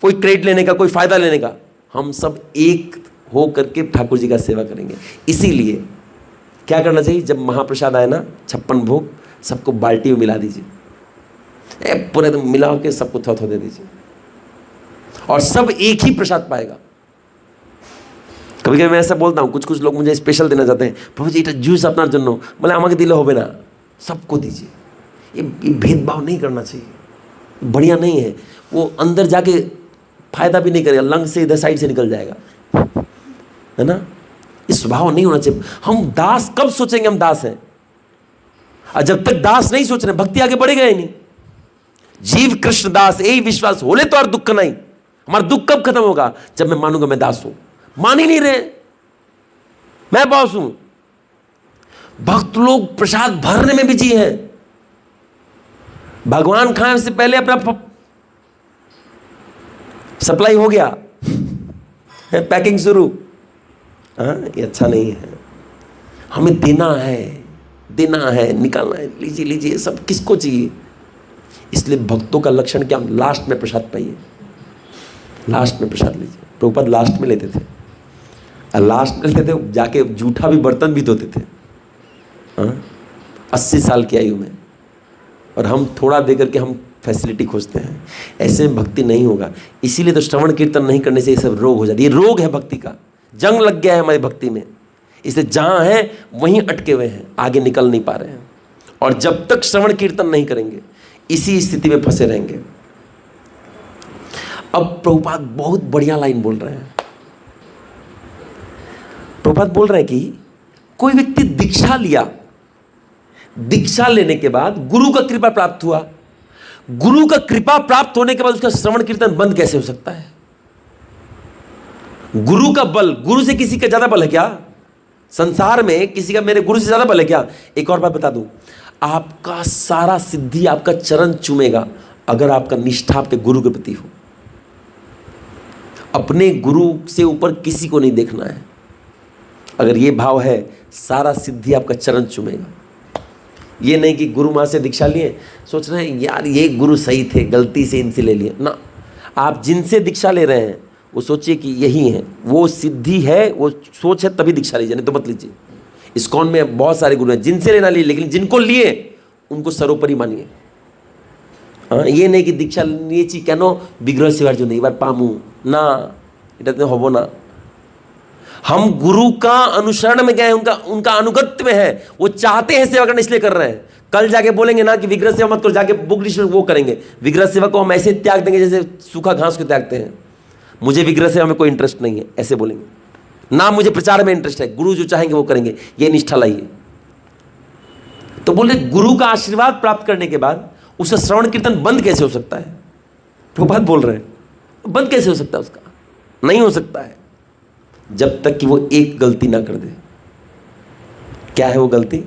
कोई क्रेडिट लेने का, कोई फायदा लेने का। हम सब एक हो करके ठाकुर जी का सेवा करेंगे। इसीलिए क्या करना चाहिए, जब महाप्रसाद आए ना, 56 भोग, सबको बाल्टी में मिला दीजिए, पूरे एकदम मिला के सबको थोड़ा दे दीजिए, और सब एक ही प्रसाद पाएगा। कभी कभी मैं ऐसा बोलता हूँ, कुछ लोग मुझे स्पेशल देना चाहते हैं, प्रभु जी जूस अपना जन्नो, बोले आमा के दिल हो ना, सबको दीजिए। ये भेदभाव नहीं करना चाहिए, बढ़िया नहीं है। वो अंदर जाके फायदा भी नहीं करेगा, लंग से इधर साइड से निकल जाएगा, है ना। ये स्वभाव नहीं होना चाहिए। हम दास कब सोचेंगे हम दास हैं? और जब तक दास नहीं सोच रहे, भक्ति आगे बढ़ेगा ही नहीं। जीव कृष्ण दास यही विश्वास होले तो और दुख नहीं। हमारा दुख कब खत्म होगा? जब मैं मानूंगा मैं दास हूं। मान ही नहीं रहे, मैं बॉस हूं। भक्त लोग प्रसाद भरने में बिजी है, भगवान खाने से पहले अपना सप्लाई हो गया, पैकिंग शुरू। ये अच्छा नहीं है। हमें देना है, निकालना है, लीजिए लीजिए, सब किसको चाहिए। इसलिए भक्तों का लक्षण क्या, लास्ट में प्रसाद पाइए, लास्ट में प्रसाद लीजिए। प्रभुपाद लास्ट में लेते थे, और लास्ट में लेते थे जाके जूठा भी बर्तन भी धोते थे 80 साल की आयु में, और हम थोड़ा दे करके हम फैसिलिटी खोजते हैं। ऐसे में भक्ति नहीं होगा। इसीलिए तो श्रवण कीर्तन नहीं करने से ये सब रोग हो जाती है। ये रोग है भक्ति का, जंग लग गया है हमारी भक्ति में। इसलिए जहाँ हैं वहीं अटके हुए हैं, आगे निकल नहीं पा रहे हैं। और जब तक श्रवण कीर्तन नहीं करेंगे इसी स्थिति में फंसे रहेंगे। अब प्रभुपाद बहुत बढ़िया लाइन बोल रहे हैं। प्रभुपाद बोल रहे हैं कि कोई व्यक्ति दीक्षा लिया, दीक्षा लेने के बाद गुरु का कृपा प्राप्त हुआ, गुरु का कृपा प्राप्त होने के बाद उसका श्रवण कीर्तन बंद कैसे हो सकता है? गुरु का बल, गुरु से किसी का ज्यादा बल है क्या संसार में? किसी का मेरे गुरु से ज्यादा बल है क्या? एक और बात बता दूं, आपका सारा सिद्धि आपका चरण चूमेगा अगर आपका निष्ठा आपके गुरु के प्रति हो। अपने गुरु से ऊपर किसी को नहीं देखना है। अगर ये भाव है, सारा सिद्धि आपका चरण चूमेगा। ये नहीं कि गुरु माँ से दीक्षा लिए सोच रहे हैं यार ये गुरु सही थे, गलती से इनसे ले लिए ना। आप जिनसे दीक्षा ले रहे हैं वो सोचिए कि यही है, वो सिद्धि है, वो सोच है, तभी दीक्षा लीजिए, नहीं तो मत लीजिए। इस्कॉन में बहुत सारे गुरु हैं, जिनसे लेना लिए, लेकिन जिनको लिए उनको सर्वोपरि मानिए। ये नहीं कि दीक्षा নিয়েছি কেন বিগ্রহ সেবার জন্য এবার পামু না, এটাতে হবো না। हम गुरु का अनुसरण में गए, उनका अनुगत्य में है, वो चाहते हैं सेवा करना इसलिए कर रहे हैं। कल जाके बोलेंगे ना कि विग्रह सेवा मत करो, जाके बुक लिस्ट में वो करेंगे। विग्रह सेवा को हम ऐसे त्याग देंगे जैसे सूखा घास को त्यागते हैं। मुझे विग्रह सेवा में कोई इंटरेस्ट नहीं है, ऐसे बोलेंगे ना। मुझे प्रचार में इंटरेस्ट है, गुरु जो चाहेंगे वो करेंगे, ये निष्ठा लाइए। तो बोले गुरु का आशीर्वाद प्राप्त करने के बाद उसका श्रवण कीर्तन बंद कैसे हो सकता है? प्रभुपाद बोल रहे हैं बंद कैसे हो सकता है उसका? नहीं हो सकता है जब तक कि वो एक गलती ना कर दे। क्या है वो गलती?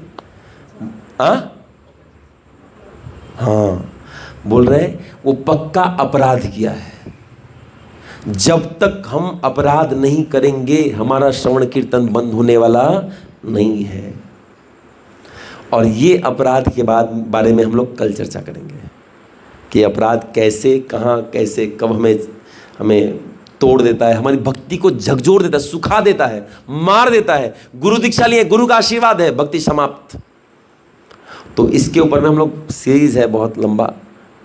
हाँ, बोल रहे हैं वो पक्का अपराध किया है। जब तक हम अपराध नहीं करेंगे हमारा श्रवण कीर्तन बंद होने वाला नहीं है। और ये अपराध के बारे में हम लोग कल चर्चा करेंगे कि अपराध कैसे, कहाँ, कैसे, कब हमें तोड़ देता है, हमारी भक्ति को झकझोर देता है, सुखा देता है, मार देता है। गुरु दीक्षा लिए, गुरु का आशीर्वाद है, भक्ति समाप्त। तो इसके ऊपर में हम लोग सीरीज है बहुत लंबा,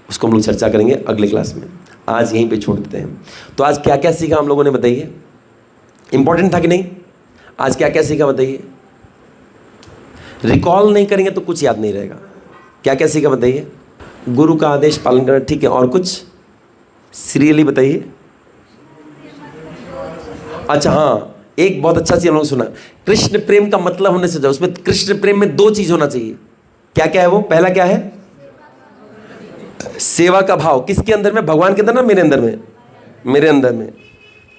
उसको हम लोग चर्चा करेंगे अगले क्लास में। आज यहीं पे छोड़ देते हैं। तो आज क्या क्या सीखा हम लोगों ने बताइए? इंपॉर्टेंट था कि नहीं? आज क्या क्या सीखा बताइए? रिकॉल नहीं करेंगे तो कुछ याद नहीं रहेगा। क्या क्या सीखा बताइए? गुरु का आदेश पालन करना, ठीक है। और कुछ सीरियली बताइए। अच्छा हाँ, एक बहुत अच्छा चीज हम लोग सुना, कृष्ण प्रेम का मतलब होने से जाओ। उसमें कृष्ण प्रेम में दो चीज होना चाहिए। क्या क्या है वो? पहला क्या है? सेवा का भाव। किसके अंदर में? भगवान के अंदर ना मेरे अंदर में? मेरे अंदर में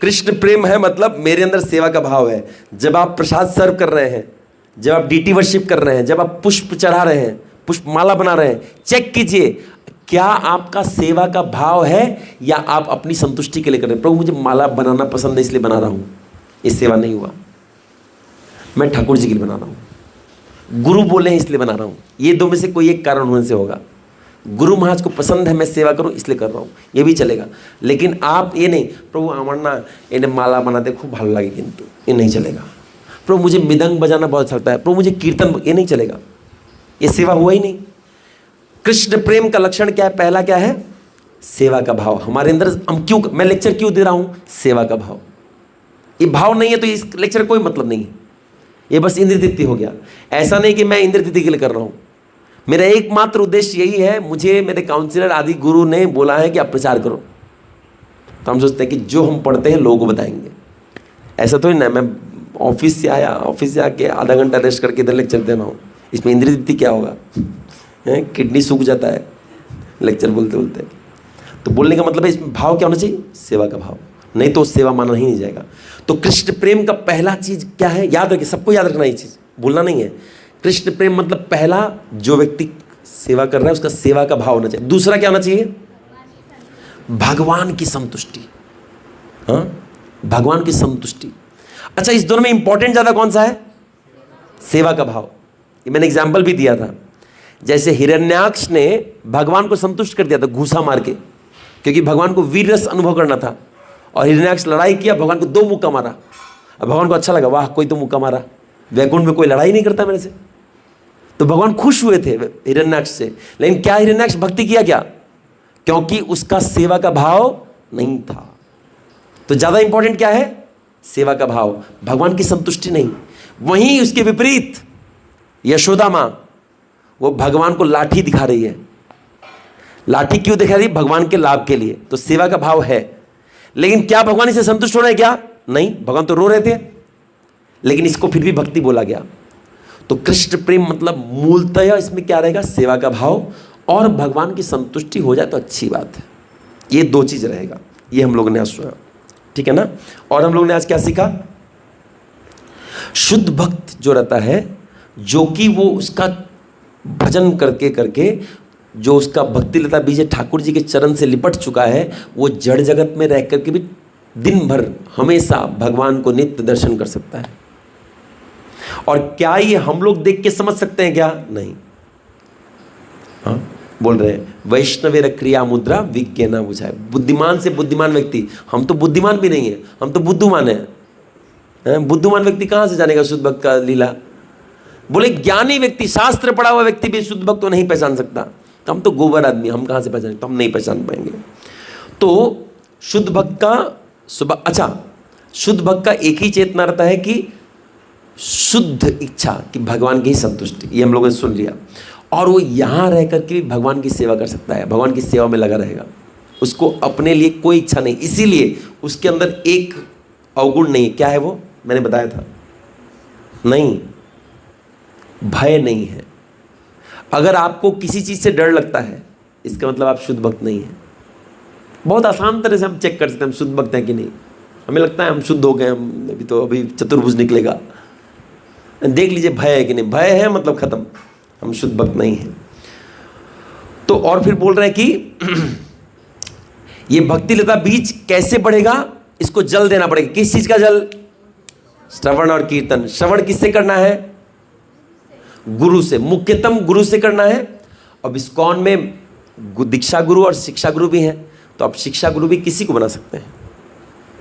कृष्ण प्रेम है, मतलब मेरे अंदर सेवा का भाव है। जब आप प्रसाद सर्व कर रहे हैं, जब आप डीटी वर्शिप कर रहे हैं, जब आप पुष्प चढ़ा रहे हैं, पुष्प माला बना रहे हैं, चेक कीजिए क्या आपका सेवा का भाव है या आप अपनी संतुष्टि के लिए कर रहे हैं। प्रभु मुझे माला बनाना पसंद है इसलिए बना रहा हूं, ये सेवा नहीं हुआ। मैं ठाकुर जी के लिए बना रहा हूं, गुरु बोले हैं इसलिए बना रहा हूं। ये दो में से कोई एक कारण होने से होगा। गुरु महाराज को पसंद है मैं सेवा करूं इसलिए कर रहा हूं, ये भी चलेगा। लेकिन आप ये नहीं, प्रभु आमर ना इन्हें माला बनाते खूब भालो लगे, किंतु ये नहीं चलेगा। प्रभु मुझे मृदंग बजाना बहुत अच्छा लगता है, प्रभु मुझे कीर्तन, ये नहीं चलेगा। ये सेवा हुआ ही नहीं। कृष्ण प्रेम का लक्षण क्या है? पहला क्या है? सेवा का भाव हमारे अंदर। हम क्यों, मैं लेक्चर क्यों दे रहा हूं? सेवा का भाव। ये भाव नहीं है तो इस लेक्चर का कोई मतलब नहीं है, ये बस इंद्र तृप्ति हो गया। ऐसा नहीं कि मैं इंद्र तृप्ति के लिए कर रहा हूं। मेरा एकमात्र उद्देश्य यही है, मुझे मेरे काउंसलर आदि गुरु ने बोला है कि आप प्रचार करो। तो हम सोचते हैं कि जो हम पढ़ते हैं लोगों को बताएंगे। ऐसा तो ही ना, मैं ऑफिस से आया, ऑफिस से आके आधा घंटा रेस्ट करके इधर लेक्चर देना हो, इसमें इंद्र तृप्ति क्या होगा? किडनी सूख जाता है लेक्चर बोलते बोलते। तो बोलने का मतलब है इसमें भाव क्या होना चाहिए? सेवा का भाव, नहीं तो सेवा माना ही नहीं जाएगा। तो कृष्ण प्रेम का पहला चीज क्या है? याद रखिए, सबको याद रखना ये चीज, भूलना नहीं है। कृष्ण प्रेम मतलब पहला, जो व्यक्ति सेवा कर रहा है उसका सेवा का भाव होना चाहिए। दूसरा क्या होना चाहिए? भगवान की संतुष्टि। हाँ, भगवान की संतुष्टि। अच्छा, इस दोनों में इंपॉर्टेंट ज्यादा कौन सा है? सेवा का भाव। ये मैंने एग्जाम्पल भी दिया था, जैसे हिरण्याक्ष ने भगवान को संतुष्ट कर दिया था घूसा मार के, क्योंकि भगवान को वीर रस अनुभव करना था। और हिरण्याक्ष लड़ाई किया, भगवान को 2 मुक्का मारा। अब भगवान को अच्छा लगा, वाह कोई तो मुक्का मारा, वैकुंठ में कोई लड़ाई नहीं करता मेरे से। तो भगवान खुश हुए थे हिरण्याक्ष से। लेकिन क्या हिरण्याक्ष भक्ति किया क्या? क्योंकि उसका सेवा का भाव नहीं था। तो ज्यादा इंपॉर्टेंट क्या है? सेवा का भाव, भगवान की संतुष्टि नहीं। वहीं उसके विपरीत यशोदा मां, वो भगवान को लाठी दिखा रही है। लाठी क्यों दिखा रही है? भगवान के लाभ के लिए। तो सेवा का भाव है, लेकिन क्या भगवान इसे संतुष्ट हो रहे हैं क्या? नहीं, भगवान तो रो रहे थे, लेकिन इसको फिर भी भक्ति बोला गया। तो कृष्ण प्रेम मतलब मूलतः इसमें क्या रहेगा? सेवा का भाव, और भगवान की संतुष्टि हो जाए तो अच्छी बात है। ये 2 चीज रहेगा। ये हम लोगों ने आज सुना, ठीक है ना। और हम लोग ने आज क्या सीखा? शुद्ध भक्त जो रहता है, जो कि वो उसका भजन करके करके जो उसका भक्ति लता बीज ठाकुर जी के चरण से लिपट चुका है, वो जड़ जगत में रह करके भी दिन भर हमेशा भगवान को नित्य दर्शन कर सकता है। और क्या ये हम लोग देख के समझ सकते हैं क्या? नहीं। हाँ, बोल रहे हैं वैष्णवेर क्रिया मुद्रा विज्ञ ना बुझाए। बुद्धिमान से बुद्धिमान व्यक्ति, हम तो बुद्धिमान भी नहीं है, हम तो बुद्धुमान है। बुद्धिमान व्यक्ति कहां से जानेगा शुद्ध भक्त का लीला? बोले ज्ञानी व्यक्ति, शास्त्र पढ़ा हुआ व्यक्ति भी शुद्ध भक्त को नहीं पहचान सकता। तो हम तो गोबर आदमी, हम कहां से पहचानेंगे? तो हम नहीं पहचान पाएंगे। तो शुद्ध भक्त का सुबह, अच्छा, शुद्ध भक्त का एक ही चेतना रहता है कि शुद्ध इच्छा कि भगवान की संतुष्टि। ये हम लोगों ने सुन लिया। और वो यहां रह करके भी भगवान की सेवा कर सकता है, भगवान की सेवा में लगा रहेगा। उसको अपने लिए कोई इच्छा नहीं, इसीलिए उसके अंदर एक अवगुण नहीं है। क्या है वो? मैंने बताया था, नहीं, भय नहीं है। अगर आपको किसी चीज से डर लगता है, इसका मतलब आप शुद्ध भक्त नहीं है। बहुत आसान तरह से हम चेक कर सकते हैं हम शुद्ध भक्त हैं कि नहीं। हमें लगता है हम शुद्ध हो गए, हम अभी चतुर्भुज निकलेगा। देख लीजिए भय है कि नहीं। भय है मतलब खत्म, हम शुद्ध भक्त नहीं है। तो और फिर बोल रहे हैं कि ये भक्ति लता बीज कैसे बढ़ेगा? इसको जल देना पड़ेगा। किस चीज का जल? श्रवण और कीर्तन। श्रवण किससे करना है? गुरु से, मुख्यतम गुरु से करना है। अब इस्कॉन में दीक्षा गुरु और शिक्षा गुरु भी हैं, तो आप शिक्षा गुरु भी किसी को बना सकते हैं।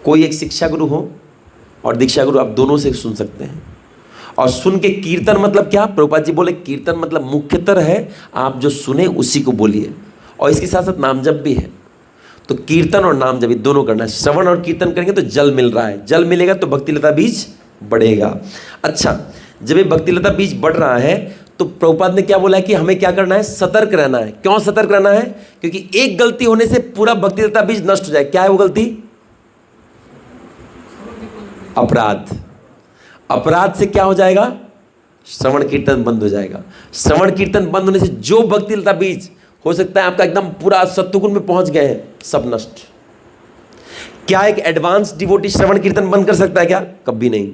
कोई एक शिक्षा गुरु हो और दीक्षा गुरु, आप दोनों से सुन सकते हैं। और सुन के कीर्तन मतलब क्या? प्रभुपाद जी बोले कीर्तन मतलब मुख्यतर है आप जो सुने उसी को बोलिए, और इसके साथ साथ नाम जप भी है। तो कीर्तन और नाम जप दोनों करना है। श्रवण और कीर्तन करेंगे तो जल मिल रहा है, जल मिलेगा तो भक्ति लता बीज बढ़ेगा। अच्छा, जब ये भक्ति लता बीज बढ़ रहा है तो प्रभुपाद ने क्या बोला है कि हमें क्या करना है? सतर्क रहना है। क्यों सतर्क रहना है? क्योंकि एक गलती होने से पूरा भक्ति लता बीज नष्ट हो जाए। क्या है वो गलती? अपराध। अपराध से क्या हो जाएगा? श्रवण कीर्तन बंद हो जाएगा। श्रवण कीर्तन बंद होने से जो भक्ति लता बीज हो सकता है आपका एकदम पूरा सत्वगुण में पहुंच गए हैं, सब नष्ट। क्या एक एडवांस डिवोटी श्रवण कीर्तन बंद कर सकता है क्या? कभी नहीं।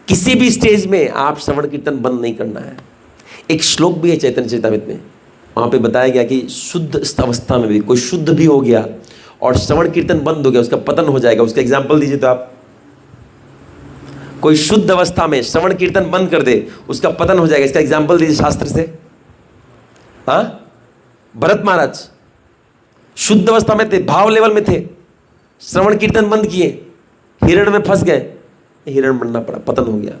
किसी भी स्टेज में आप श्रवण कीर्तन बंद नहीं करना है। एक श्लोक भी है चैतन्य चरितामृत में, वहां पे बताया गया कि शुद्ध अवस्था में भी कोई शुद्ध भी हो गया और श्रवण कीर्तन बंद हो गया, उसका पतन हो जाएगा। उसका एग्जाम्पल दीजिए तो आप। कोई शुद्ध अवस्था में श्रवण कीर्तन बंद कर दे, उसका पतन हो जाएगा। इसका एग्जाम्पल दीजिए शास्त्र से। हाँ, भरत महाराज शुद्ध अवस्था में थे, भाव लेवल में थे, श्रवण कीर्तन बंद किए, हिरण में फंस गए, हिरण बनना पड़ा, पतन हो गया।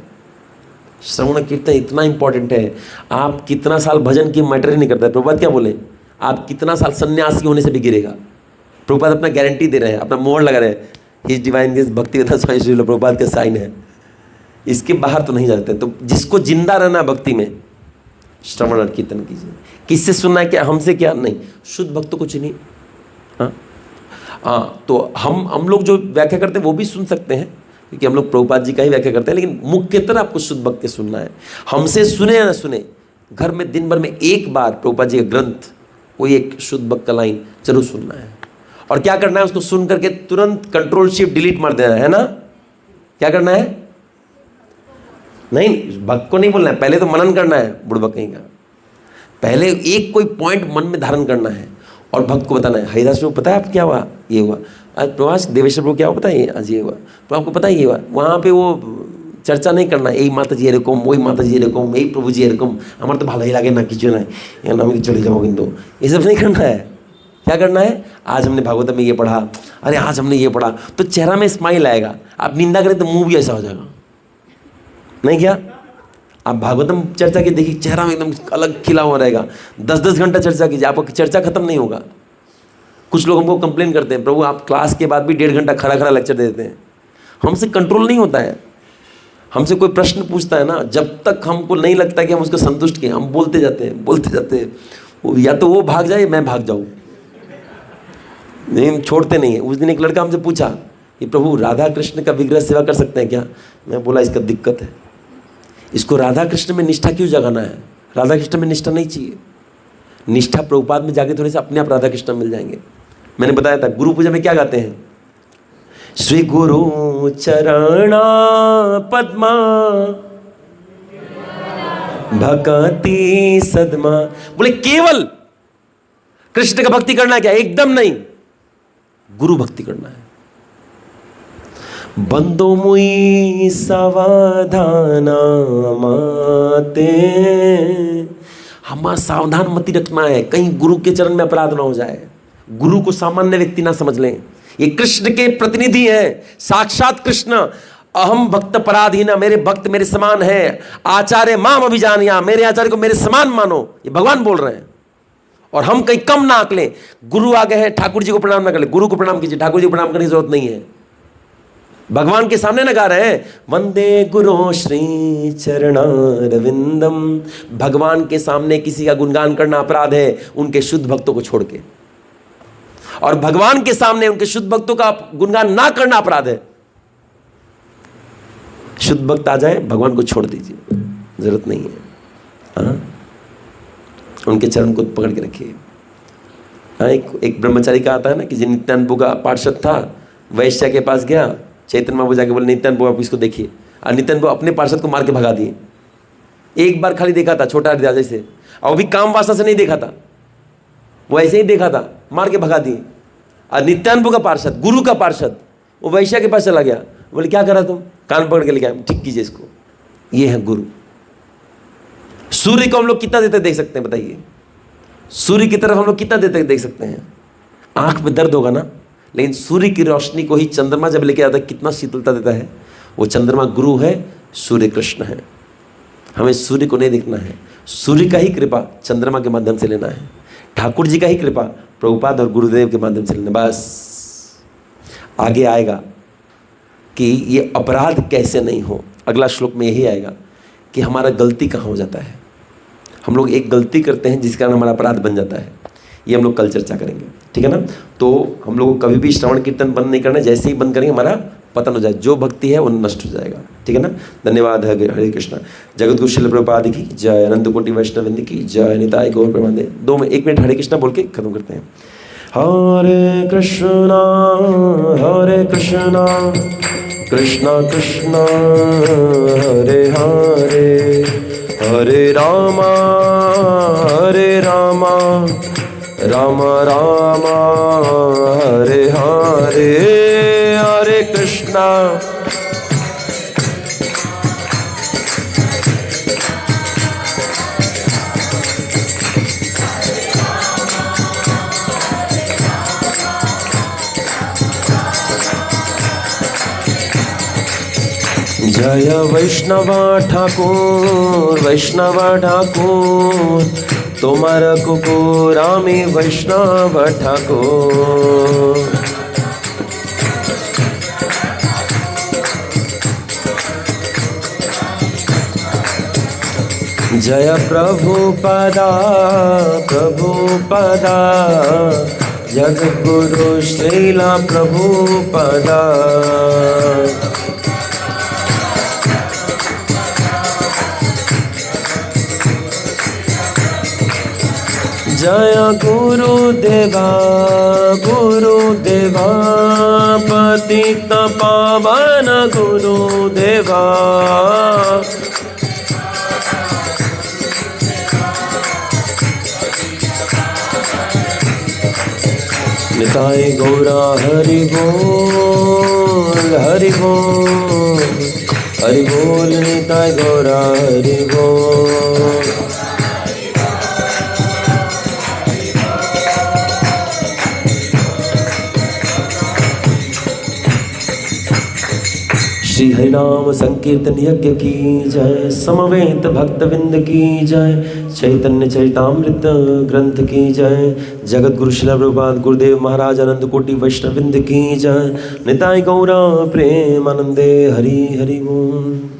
श्रवण कीर्तन इतना इंपॉर्टेंट है। आप कितना साल भजन की मैटर ही नहीं करता है। प्रभुपाद क्या बोले? आप कितना साल सन्यासी होने से भी गिरेगा। प्रभुपाद अपना गारंटी दे रहे हैं, अपना मोहर लगा रहे हैं, हिज डिवाइन ग्रेस भक्तिवेदांत स्वामी श्री प्रभुपाद का साइन है। इसके बाहर तो नहीं जाते। तो जिसको जिंदा रहना भक्ति में, श्रवण और कीर्तन कीजिए। किससे सुनना है? क्या हमसे? क्या नहीं, शुद्ध भक्त तो कुछ नहीं। हाँ, तो हम लोग जो व्याख्या करते हैं वो भी सुन सकते हैं, क्योंकि हम लोग प्रभुपाद जी का ही व्याख्या करते हैं। लेकिन मुख्यतः आपको शुद्ध भक्त के सुनना है। हमसे सुने या ना सुने, घर में दिन भर में एक बार प्रभुपाद जी का ग्रंथ, कोई एक शुद्ध भक्त का लाइन जरूर सुनना है। और क्या करना है? उसको सुन करके तुरंत कंट्रोल शिफ्ट डिलीट मार देना है ना। क्या करना है? नहीं, भक्त को नहीं बोलना है, पहले तो मनन करना है बुड़बक कहीं का। पहले एक कोई पॉइंट मन में धारण करना है और भक्त को बताना है। हरिदास प्रभु पता है आप क्या हुआ, ये हुआ आज प्रवास, देवेश्वर प्रभु क्या हुआ पता है, आज ये हुआ, तो आपको पता है ये हुआ। वहाँ पे वो चर्चा नहीं करना, यही माता जी एरकम, वही माता जी एरकम, यही प्रभु जी एरकम, हमारे तो भाई लगे ना किचु ना या नाम की चले जाओ, किंतु ये सब नहीं करना है। क्या करना है, आज हमने भागवत में ये पढ़ा, अरे आज हमने ये पढ़ा, तो चेहरा में स्माइल आएगा। आप निंदा करें तो मुंह भी ऐसा हो जाएगा, नहीं क्या? आप भागवतम चर्चा की देखिए, चेहरा में एकदम अलग खिला हुआ रहेगा। 10-10 घंटा चर्चा कीजिए, आपका चर्चा खत्म नहीं होगा। कुछ लोग हमको कंप्लेन करते हैं, प्रभु आप क्लास के बाद भी 1.5 घंटा खड़ा खड़ा लेक्चर देते हैं। हमसे कंट्रोल नहीं होता है। हमसे कोई प्रश्न पूछता है ना, जब तक हमको नहीं लगता कि हम उसको संतुष्ट किए, हम बोलते जाते हैं। या तो वो भाग जाए, मैं भाग जाऊँ, नहीं हम छोड़ते नहीं है। उस दिन एक लड़का हमसे पूछा कि प्रभु राधा कृष्ण का विग्रह सेवा कर सकते हैं क्या? मैं बोला इसका दिक्कत है, इसको राधा कृष्ण में निष्ठा क्यों जगाना है? राधा कृष्ण में निष्ठा नहीं चाहिए। निष्ठा प्रभुपाद में जाके थोड़े से अपने आप राधा कृष्ण मिल जाएंगे। मैंने बताया था गुरु पूजा में क्या गाते हैं, श्री गुरु चरणा पद्मा भक्ति सदमा। बोले केवल कृष्ण का भक्ति करना है क्या? एकदम नहीं, गुरु भक्ति करना है। बंदो मुई सावधाना माते, हमारा सावधान मति रखना है, कहीं गुरु के चरण में अपराध ना हो जाए। गुरु को सामान्य व्यक्ति ना समझ लें, ये कृष्ण के प्रतिनिधि हैं, साक्षात कृष्ण। अहम भक्त पराधीना, मेरे भक्त मेरे समान है। आचार्य माम अभिजानिया, मेरे आचार्य को मेरे समान मानो, ये भगवान बोल रहे हैं। और हम कहीं कम ना आंकलें। गुरु आ गए हैं, ठाकुर जी को प्रणाम ना कर ले, गुरु को प्रणाम कीजिए, ठाकुर जी को प्रणाम करने की जरूरत नहीं है। भगवान के सामने ना गा रहे हैं वंदे गुरु श्री चरणारविंदम। भगवान के सामने किसी का गुणगान करना अपराध है, उनके शुद्ध भक्तों को छोड़ के। और भगवान के सामने उनके शुद्ध भक्तों का गुणगान ना करना अपराध है। शुद्ध भक्त आ जाए, भगवान को छोड़ दीजिए, जरूरत नहीं है। हाँ, उनके चरण को पकड़ के रखिए। हाँ, एक ब्रह्मचारी का आता है ना कि जिन नित्यानंद का पार्षद था, वैश्या के पास गया, चैतन्य बाबू जाके बोले नित्यानंद बाबू आप इसको देखिए। और नित्यानंद बाबू अपने पार्षद को मार के भगा दिए। एक बार खाली देखा था, छोटा हरिदास से, और भी काम वासना से नहीं देखा था, वो ऐसे ही देखा था, मार के भगा दिए। और नित्यानंद का पार्षद, गुरु का पार्षद, वो वैश्या के पास चला गया, बोले क्या करा तुम? कान पकड़ के लेके आए, ठीक कीजिए इसको। ये है गुरु। सूर्य को हम लोग कितना देर तक देख सकते हैं बताइए? सूर्य की तरफ हम लोग कितना देर तक देख सकते हैं? आंख में दर्द होगा ना, लेकिन सूर्य की रोशनी को ही चंद्रमा जब लेके आता है, कितना शीतलता देता है। वो चंद्रमा गुरु है, सूर्य कृष्ण है। हमें सूर्य को नहीं देखना है, सूर्य का ही कृपा चंद्रमा के माध्यम से लेना है, ठाकुर जी का ही कृपा प्रभुपाद और गुरुदेव के माध्यम से लेना। बस आगे आएगा कि ये अपराध कैसे नहीं हो। अगला श्लोक में यही आएगा कि हमारा गलती कहाँ हो जाता है। हम लोग एक गलती करते हैं जिस कारण हमारा अपराध बन जाता है। ये हम लोग कल चर्चा करेंगे, ठीक है ना? तो हम लोग को कभी भी श्रवण कीर्तन बंद नहीं करना, जैसे ही बंद करेंगे हमारा पतन हो जाए, जो भक्ति है वो नष्ट हो जाएगा, ठीक है ना? धन्यवाद। हरे कृष्ण। जगतगुरु श्रील प्रभुपाद की जय, अनंत कोटि वैष्णववृंद की जय, निताय गौर प्रेमानंदे। 1 मिनट हरे कृष्ण बोल के खत्म करते हैं। हरे कृष्णा कृष्णा कृष्णा हरे हरे, हरे रामा राम राम हरे हरे, हरे कृष्णा। जय वैष्णव ठाकुर তোমার কুকুর আমি বৈষ্ণব ঠাকুর। जय प्रभुपदा जगद्गुरु श्रीला प्रभुपदा। जय गुरुदेवा पतित पावन गुरुदेवा। निताय गौरा हरि बोल, हरि बोल, हरि बोल, निताय गौरा हरि बोल। श्री हरिनाम संकीर्तन यज्ञ की जय, समवेत भक्तविंद की जय, चैतन्य चरितामृत ग्रंथ की जय, जगत गुरु श्रील प्रभुपाद गुरुदेव महाराज अनंत कोटि वैष्णवविंद की जय, निताय गौरा प्रेमानंदे हरि हरि बोल।